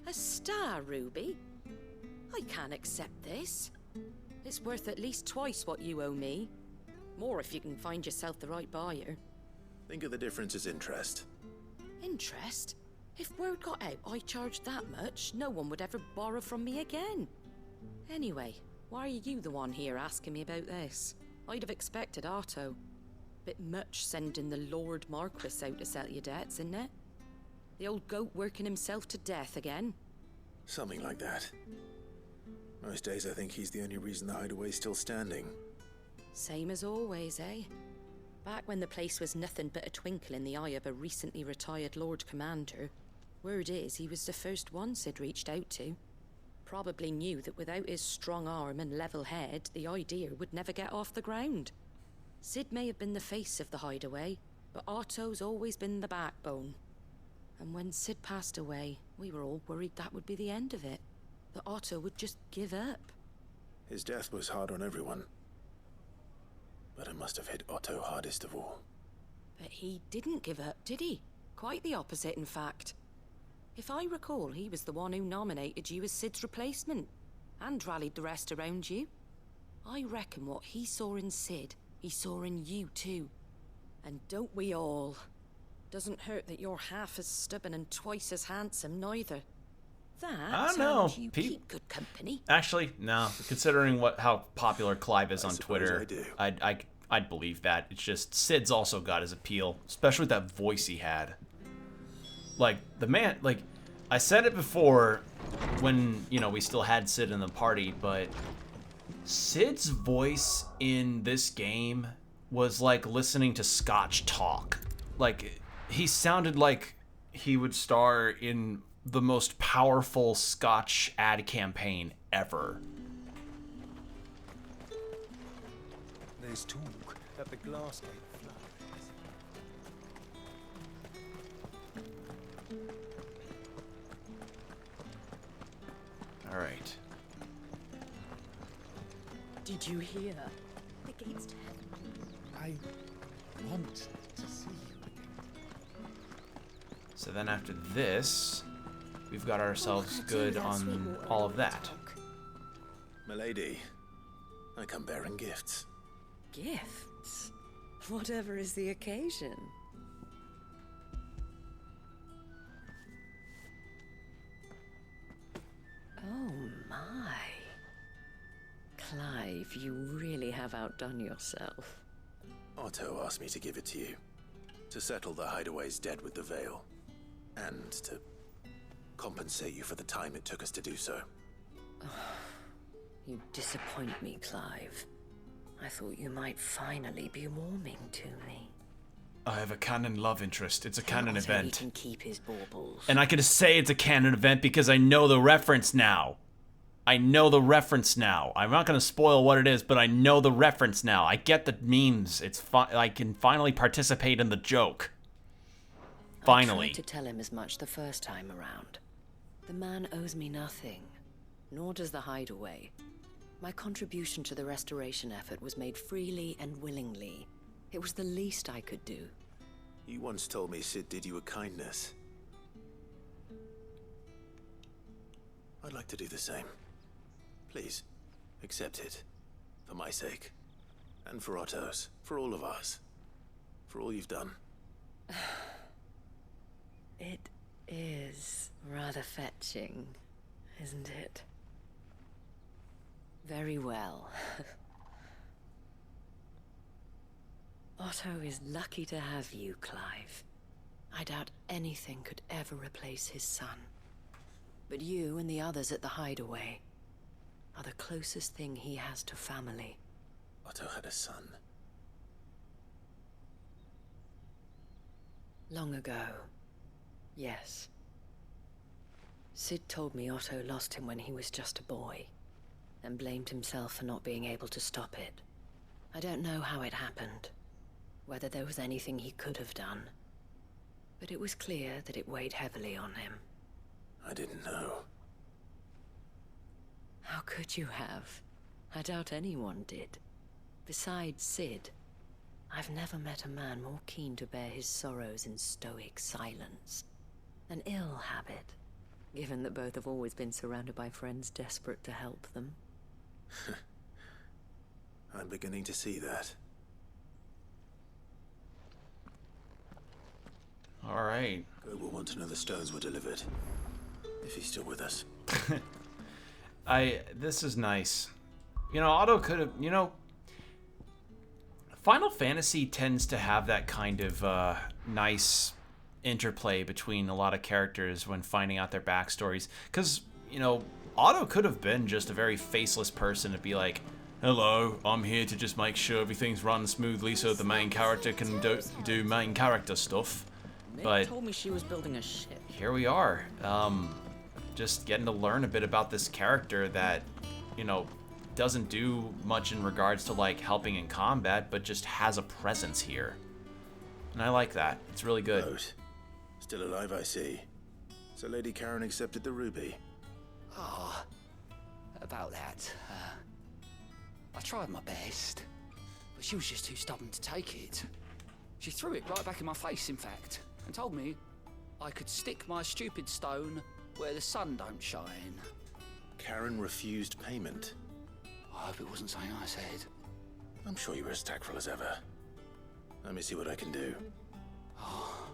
A star ruby? I can't accept this. It's worth at least twice what you owe me. More if you can find yourself the right buyer. Think of the difference as interest. Interest? If word got out I charged that much, no one would ever borrow from me again. Anyway, why are you the one here asking me about this? I'd have expected Otto. Bit much sending the Lord Marquis out to settle your debts, isn't it? The old goat working himself to death again. Something like that. Most days I think he's the only reason the hideaway's still standing. Same as always, eh? Back when the place was nothing but a twinkle in the eye of a recently retired Lord Commander, word is he was the first one Sid reached out to. Probably knew that without his strong arm and level head, the idea would never get off the ground. Sid may have been the face of the hideaway, but Otto's always been the backbone. And when Sid passed away, we were all worried that would be the end of it. That Otto would just give up. His death was hard on everyone. But it must have hit Otto hardest of all. But he didn't give up, did he? Quite the opposite, in fact. If I recall, he was the one who nominated you as Sid's replacement, and rallied the rest around you. I reckon what he saw in Sid, he saw in you too. And don't we all? Doesn't hurt that you're half as stubborn and twice as handsome, neither. I don't know. You keep good company. Actually, no. Considering how popular Clive is on Twitter, I'd believe that. It's just Sid's also got his appeal, especially with that voice he had. Like the man, like I said it before when we still had Sid in the party, but Sid's voice in this game was like listening to Scotch talk. Like he sounded like he would star in the most powerful Scotch ad campaign ever. There's talk that the glass gate flood. All right. Did you hear? The gate's dead. I want to see you again. So then after this, we've got ourselves good on all of that. Milady, I come bearing gifts. Gifts? Whatever is the occasion. Oh my. Clive, you really have outdone yourself. Otto asked me to give it to you. To settle the hideaway's debt with the Veil. And to compensate you for the time it took us to do so. You disappoint me, Clive. I thought you might finally be warming to me. I have a canon love interest. It's a canon Otto event. can keep his baubles. And I can say it's a canon event because I know the reference now. I know the reference now. I'm not going to spoil what it is, but I know the reference now. I get the memes. I can finally participate in the joke. Finally. I tried to tell him as much the first time around. The man owes me nothing, nor does the hideaway. My contribution to the restoration effort was made freely and willingly. It was the least I could do. You once told me Sid did you a kindness. I'd like to do the same. Please, accept it. For my sake. And for Otto's. For all of us. For all you've done. It is rather fetching, isn't it? Very well. Otto is lucky to have you, Clive. I doubt anything could ever replace his son. But you and the others at the hideaway are the closest thing he has to family. Otto had a son. Long ago, yes. Sid told me Otto lost him when he was just a boy, and blamed himself for not being able to stop it. I don't know how it happened, whether there was anything he could have done, but it was clear that it weighed heavily on him. I didn't know. How could you have? I doubt anyone did. Besides Sid, I've never met a man more keen to bear his sorrows in stoic silence. An ill habit, given that both have always been surrounded by friends desperate to help them. I'm beginning to see that. All right. Go will want to know the stones were delivered. If he's still with us. This is nice. Otto could have, Final Fantasy tends to have that kind of nice interplay between a lot of characters when finding out their backstories. Because, you know, Otto could have been just a very faceless person to be like, hello, I'm here to just make sure everything's run smoothly so the main character can do main character stuff. But told me she was building a ship. Here we are, just getting to learn a bit about this character that, you know, doesn't do much in regards to like helping in combat, but just has a presence here. And I like that. It's really good. Rose. Still alive, I see. So Lady Karen accepted the ruby. Ah, about that. I tried my best, but she was just too stubborn to take it. She threw it right back in my face, in fact, and told me I could stick my stupid stone where the sun don't shine. Karen refused payment. I hope it wasn't something I said. I'm sure you were as tactful as ever. Let me see what I can do. Oh,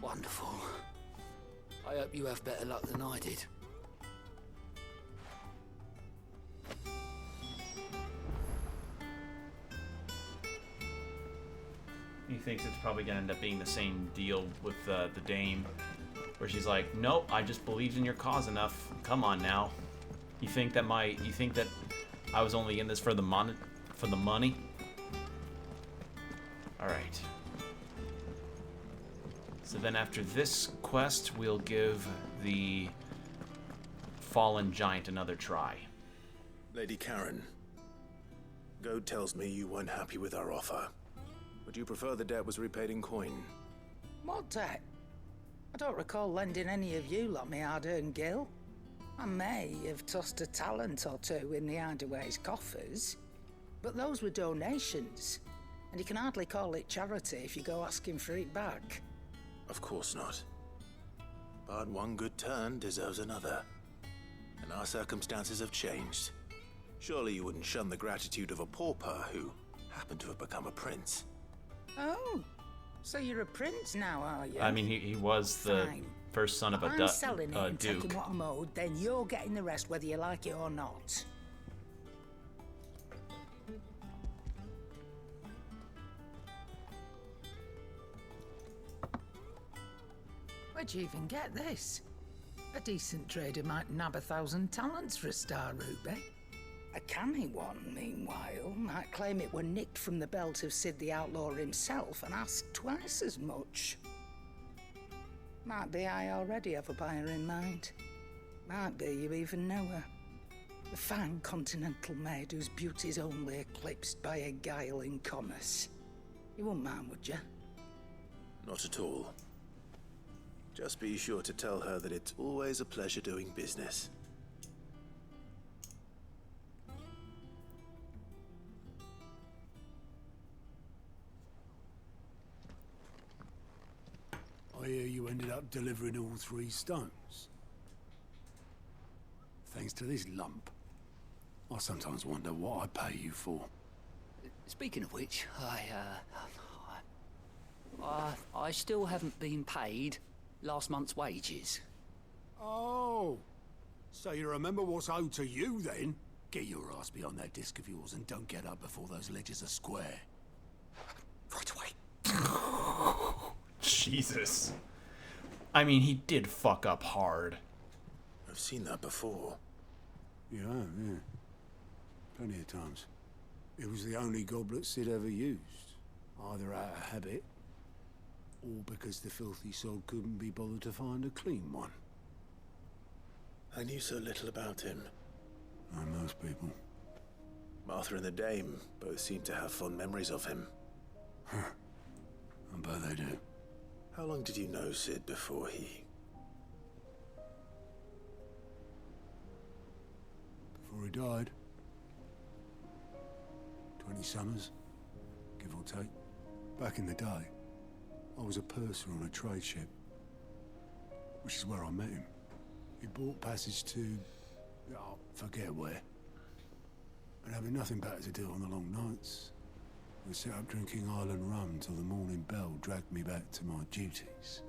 wonderful. I hope you have better luck than I did. He thinks it's probably gonna end up being the same deal with the dame, where she's like, "Nope, I just believed in your cause enough. Come on now. You think that I was only in this for the money? All right. So then after this quest, we'll give the fallen giant another try. Lady Karen, Goad tells me you weren't happy with our offer. Would you prefer the debt was repaid in coin? What debt? I don't recall lending any of you lot me hard-earned gil. I may have tossed a talent or two in the Hideaway's coffers, but those were donations, and you can hardly call it charity if you go asking for it back. Of course not. But one good turn deserves another. And our circumstances have changed. Surely you wouldn't shun the gratitude of a pauper who happened to have become a prince. Oh, so you're a prince now, are you? I mean, he was the first son of a I'm selling it and duke. taking what I'm owed, then you're getting the rest whether you like it or not. Where'd you even get this? A decent trader might nab 1,000 talents for a star ruby. A canny one, meanwhile, might claim it were nicked from the belt of Sid the Outlaw himself and ask twice as much. Might be I already have a buyer in mind. Might be you even know her. A fine continental maid whose beauty's only eclipsed by a guile in commerce. You wouldn't mind, would you? Not at all. Just be sure to tell her that it's always a pleasure doing business. I hear you ended up delivering all 3 stones. Thanks to this lump. I sometimes wonder what I pay you for. Speaking of which, I still haven't been paid last month's wages. Oh, so you remember what's owed to you then? Get your ass behind that disc of yours and don't get up before those ledgers are square. Right away. Jesus. I mean, he did fuck up hard. I've seen that before. Yeah. Plenty of times. It was the only goblet Sid ever used. Either out of habit, or because the filthy soul couldn't be bothered to find a clean one. I knew so little about him. Like most people. Martha and the Dame both seem to have fond memories of him. I bet they do. How long did you know Sid before he... Before he died. 20 summers, give or take. Back in the day, I was a purser on a trade ship, which is where I met him. He bought passage to... oh, forget where. And having nothing better to do on the long nights, we set up drinking island rum till the morning bell dragged me back to my duties.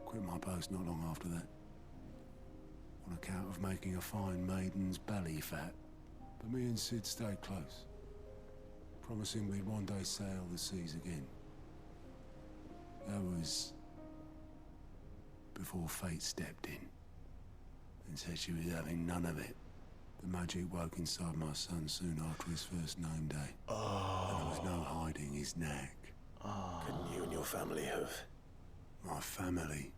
Quit my post not long after that. On account of making a fine maiden's belly fat. But me and Sid stayed close. promising we'd one day sail the seas again. That was before fate stepped in and said she was having none of it. The magic woke inside my son soon after his first name day. And there was no hiding his knack. Couldn't you and your family have? My family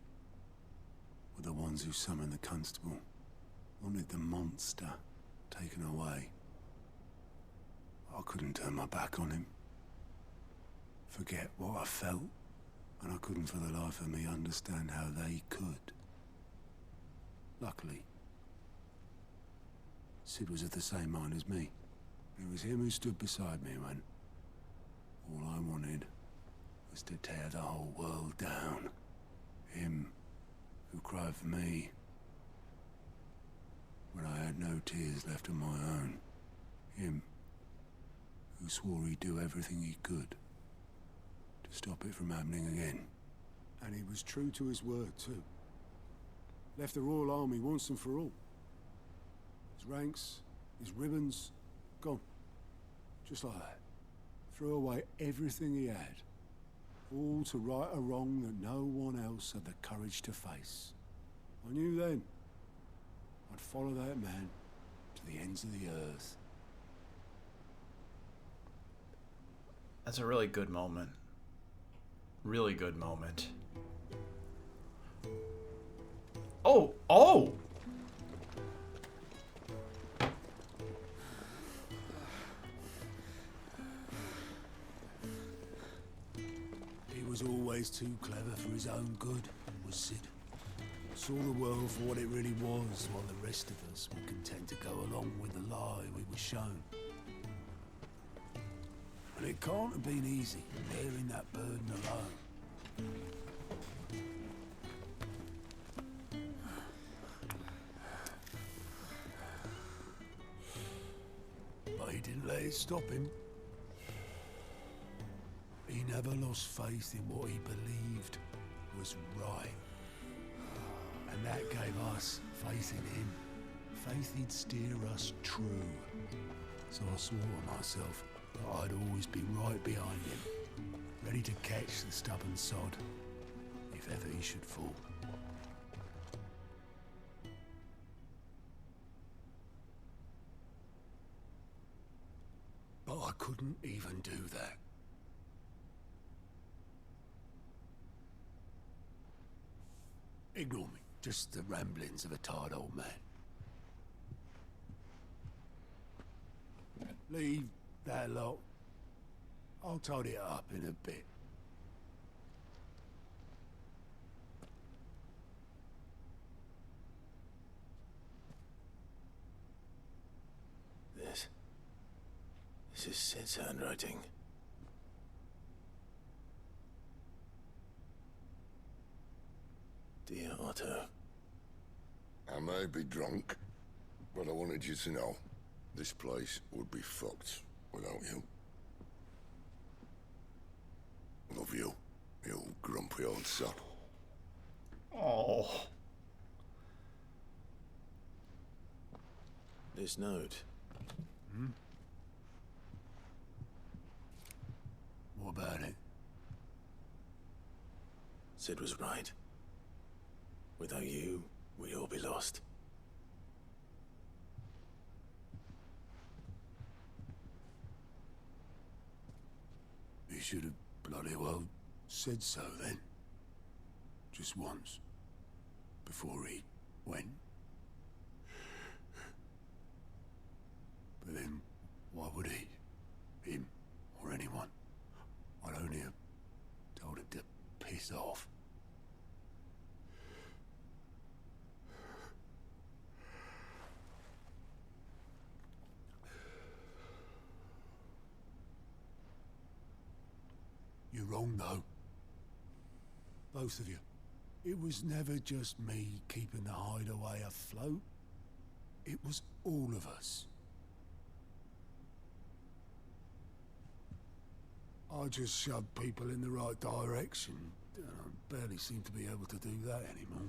were the ones who summoned the constable. Wanted the monster taken away. I couldn't turn my back on him. Forget what I felt. And I couldn't for the life of me understand how they could. Luckily, Sid was of the same mind as me. It was him who stood beside me when all I wanted was to tear the whole world down. Him who cried for me when I had no tears left of my own. Him who swore he'd do everything he could to stop it from happening again. And he was true to his word, too. Left the Royal Army once and for all. His ranks, his ribbons, gone. Just like that. Threw away everything he had. All to right a wrong that no one else had the courage to face. I knew then I'd follow that man to the ends of the earth. That's a really good moment. Really good moment. Oh! Oh! He was always too clever for his own good, was Sid. Saw the world for what it really was, while the rest of us were content to go along with the lie we were shown. And it can't have been easy, bearing that burden alone. But he didn't let it stop him. He never lost faith in what he believed was right. And that gave us faith in him. Faith he'd steer us true. So I swore to myself that I'd always be right behind him, ready to catch the stubborn sod, if ever he should fall. But I couldn't even do that. Ignore me. Just the ramblings of a tired old man. Leave that lot. I'll tidy it up in a bit. This is Sid's handwriting. Dear Otto. I may be drunk, but I wanted you to know this place would be fucked without you. Love you, you grumpy old sod. Oh. This note. What about it? Sid was right. Without you, we'd all be lost. He should have bloody well said so then. Just once. Before he went. But then, why would he? Him, or anyone? I'd only have told him to piss off. You're wrong, though. Both of you. It was never just me keeping the hideaway afloat. It was all of us. I just shoved people in the right direction. I barely seem to be able to do that anymore.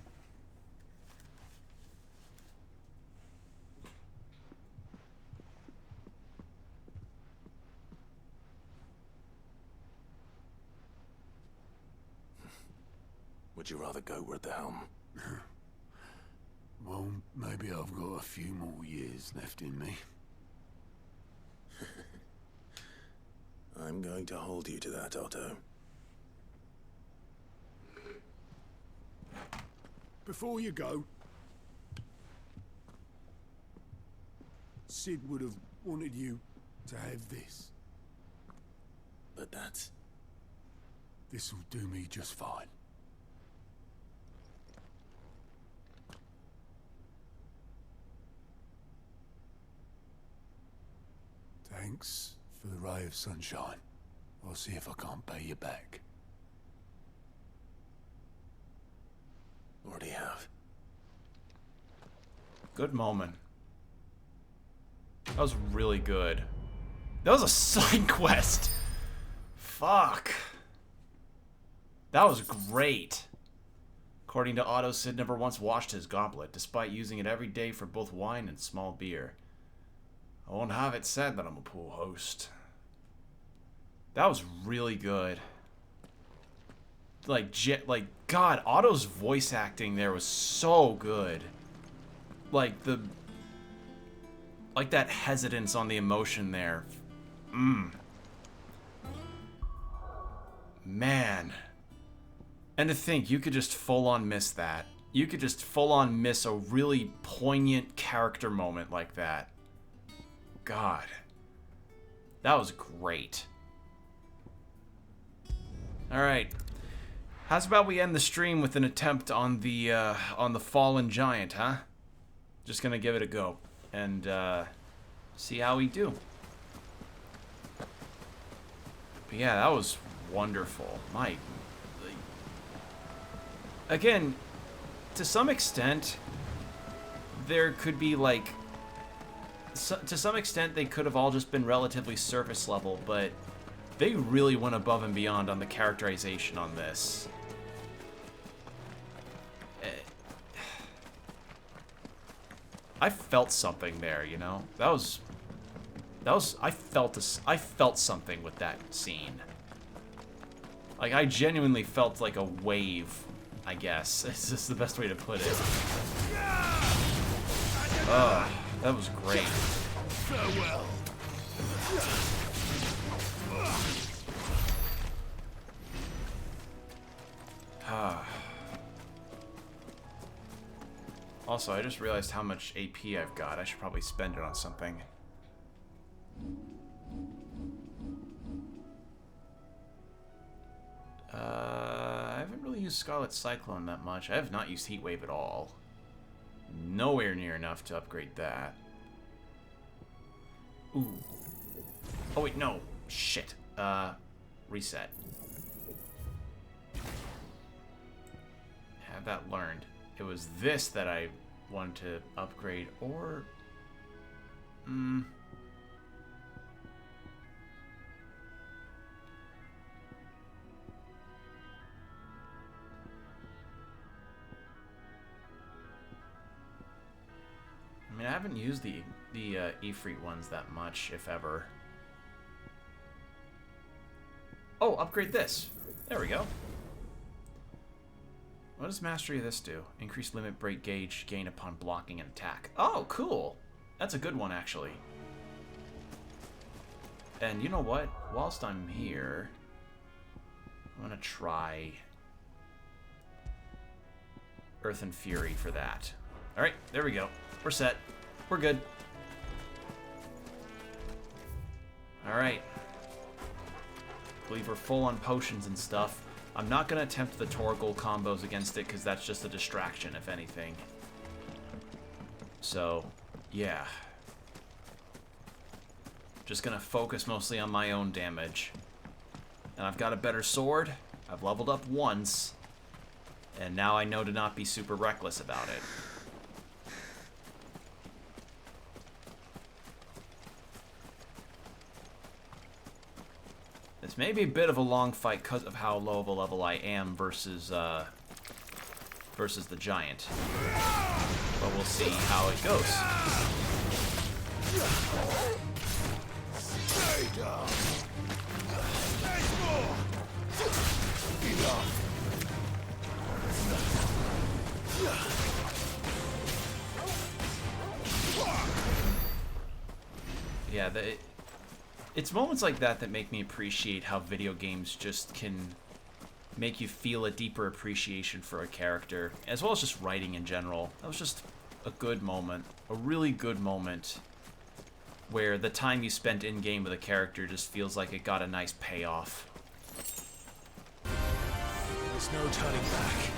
would you rather go with the helm? Well, maybe I've got a few more years left in me. I'm going to hold you to that, Otto. Before you go, Sid would have wanted you to have this. But that's... This'll do me just fine. Thanks for the ray of sunshine. I'll see if I can't pay you back. Already have. Good moment. That was really good. That was a side quest. Fuck. That was great. According to Otto, Sid never once washed his goblet, despite using it every day for both wine and small beer. I won't have it said that I'm a poor host. That was really good. Like, God, Otto's voice acting there was so good. Like, that hesitance on the emotion there. Man. And to think, you could just full-on miss that. You could just full-on miss a really poignant character moment like that. God. That was great. Alright. How's about we end the stream with an attempt on the fallen giant, huh? Just gonna give it a go. And, see how we do. But yeah, that was wonderful. Again, to some extent, there could be, like... to some extent, they could have all just been relatively surface level, but they really went above and beyond on the characterization on this. I felt something there, you know? I felt something with that scene. Like, I genuinely felt like a wave, I guess. It's just the best way to put it. Oh, that was great. Farewell. Also, I just realized how much AP I've got. I should probably spend it on something. I haven't really used Scarlet Cyclone that much. I have not used Heat Wave at all. Nowhere near enough to upgrade that. Ooh. Oh wait, no. Shit. Reset. Have that learned. It was this that I wanted to upgrade, or... I mean, I haven't used the Ifrit ones that much, if ever. Oh, upgrade this. There we go. What does mastery of this do? Increase limit break gauge gain upon blocking an attack. Oh, cool. That's a good one, actually. And you know what? Whilst I'm here, I'm gonna try Earth and Fury for that. Alright, there we go. We're set. We're good. Alright. I believe we're full on potions and stuff. I'm not going to attempt the Torgal combos against it, because that's just a distraction, if anything. So, yeah. Just going to focus mostly on my own damage. And I've got a better sword. I've leveled up once. And now I know to not be super reckless about it. This may be a bit of a long fight because of how low of a level I am versus the giant. But we'll see how it goes. Stay down. There's more. Enough. Yeah, it's moments like that that make me appreciate how video games just can make you feel a deeper appreciation for a character, as well as just writing in general. That was just a good moment, a really good moment, where the time you spent in-game with a character just feels like it got a nice payoff. There's no turning back.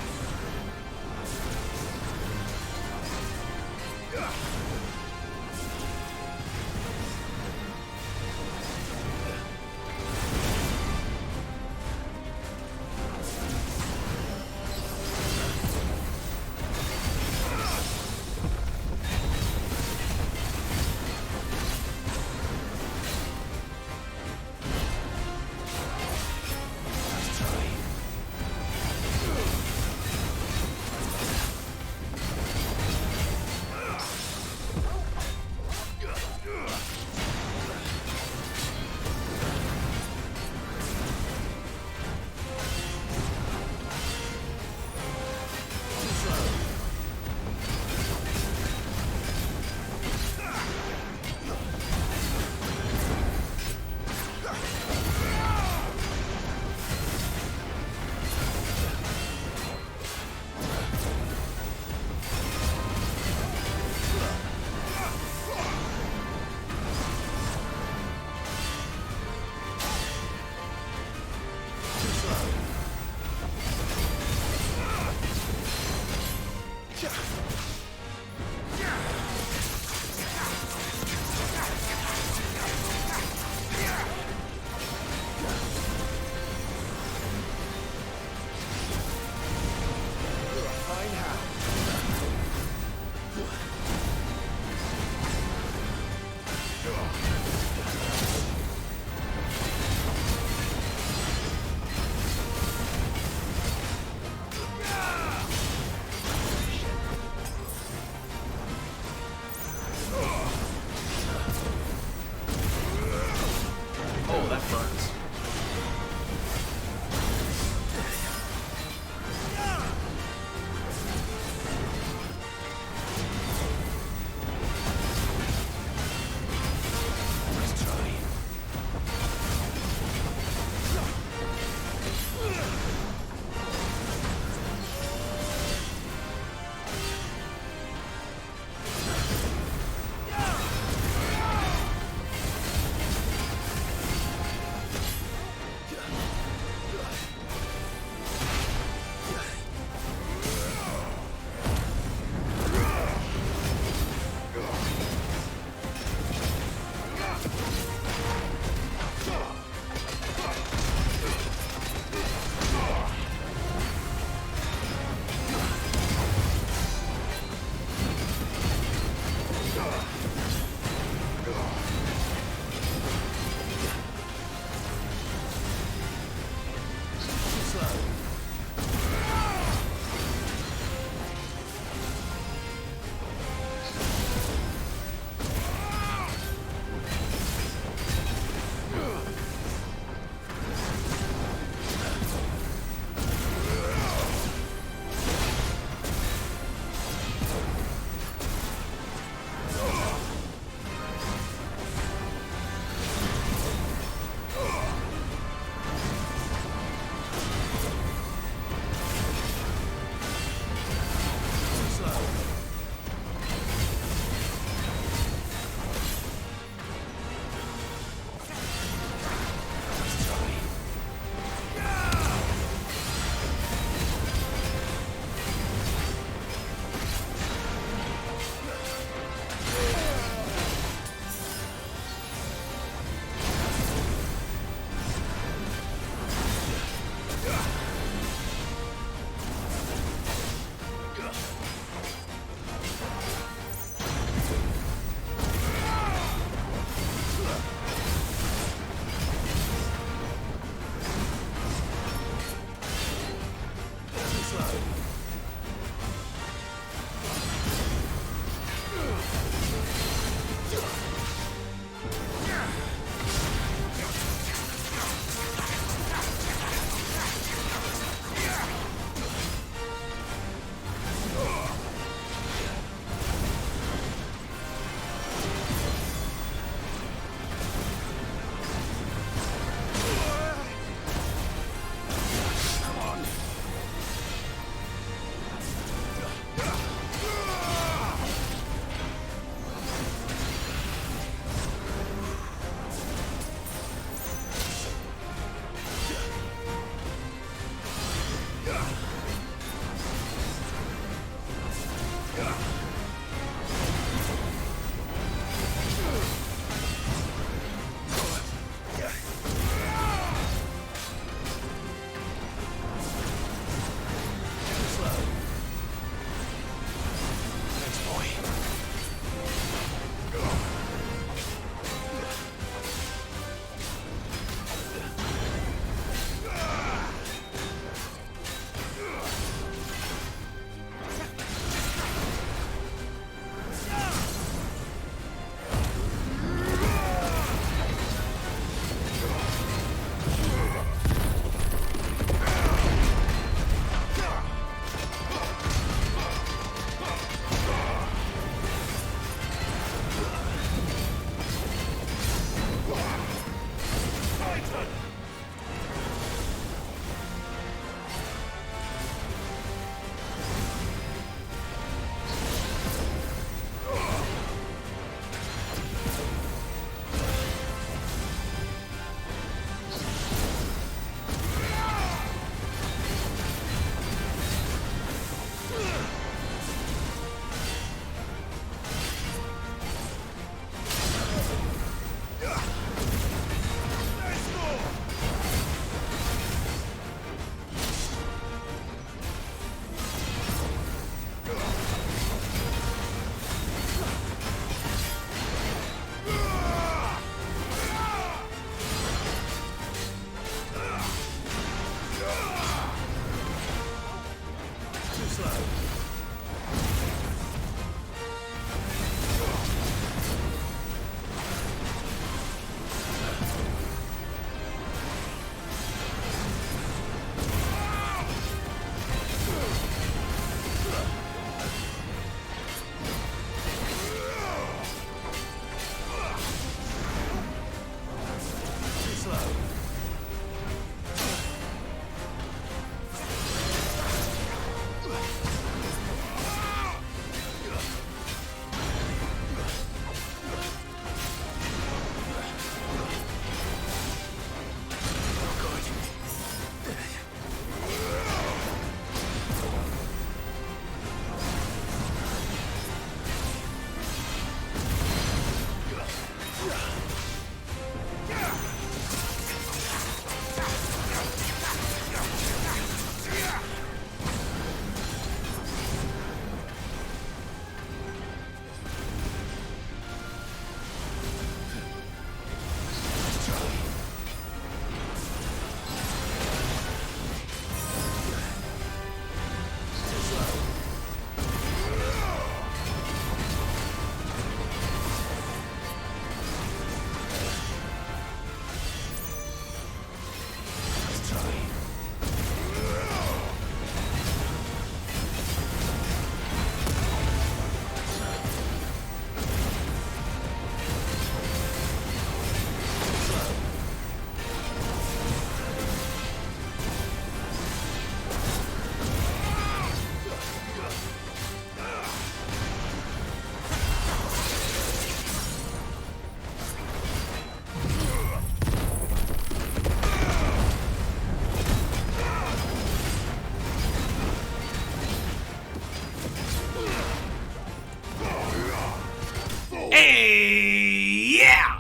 Hey, yeah!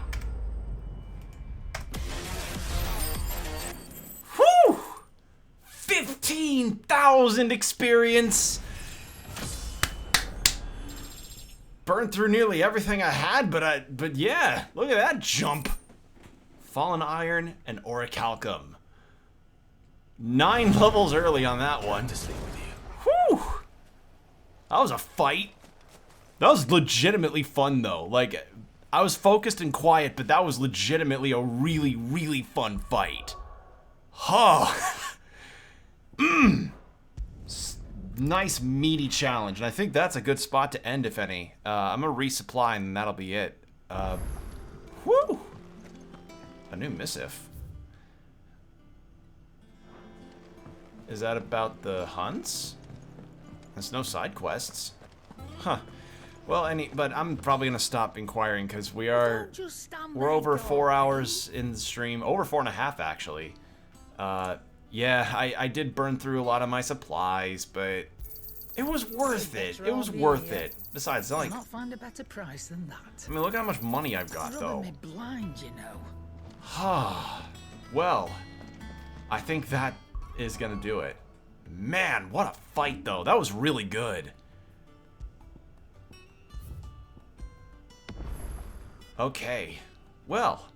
Whew! 15,000 experience. Burned through nearly everything I had, but yeah, look at that jump. Fallen Iron and Orichalcum. 9 levels early on that one. Whew! That was a fight. That was legitimately fun, though. Like, I was focused and quiet, but that was legitimately a really, really fun fight. Huh. Nice, meaty challenge, and I think that's a good spot to end, if any. I'm gonna resupply, and that'll be it. Whew. A new missive. Is that about the hunts? There's no side quests. Huh. Well, but I'm probably gonna stop inquiring because we're over 4 hours in the stream, over 4.5 actually. Yeah, I did burn through a lot of my supplies, but it was worth it. It was worth it. Besides, it's not like I'll not find a better price than that. I mean, look how much money I've got, though. Me blind, you know. Well, I think that is gonna do it. Man, what a fight, though. That was really good. Okay, well,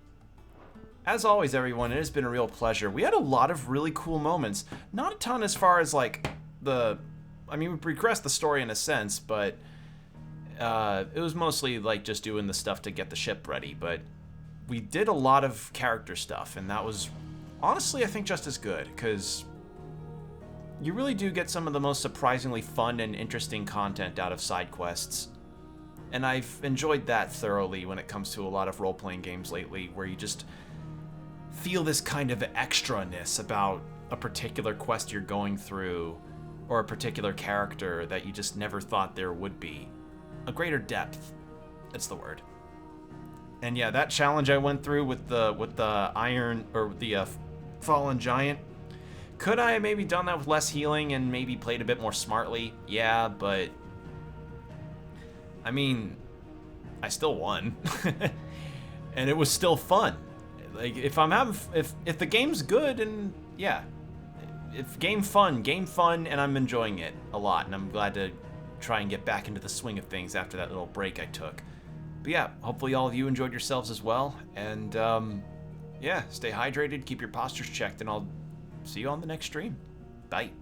as always, everyone, it has been a real pleasure. We had a lot of really cool moments. Not a ton as far as, like, I mean, we progressed the story in a sense, but it was mostly, like, just doing the stuff to get the ship ready. But we did a lot of character stuff, and that was, honestly, I think just as good, because you really do get some of the most surprisingly fun and interesting content out of side quests. And I've enjoyed that thoroughly when it comes to a lot of role-playing games lately, where you just feel this kind of extra-ness about a particular quest you're going through, or a particular character that you just never thought there would be. A greater depth, that's the word. And yeah, that challenge I went through with the iron, or the fallen giant, could I have maybe done that with less healing and maybe played a bit more smartly? Yeah, but I mean, I still won. And it was still fun. Like, if the game's good, and yeah, if game fun, and I'm enjoying it a lot, and I'm glad to try and get back into the swing of things after that little break I took. But yeah, hopefully all of you enjoyed yourselves as well, and yeah, stay hydrated, keep your postures checked, and I'll see you on the next stream. Bye.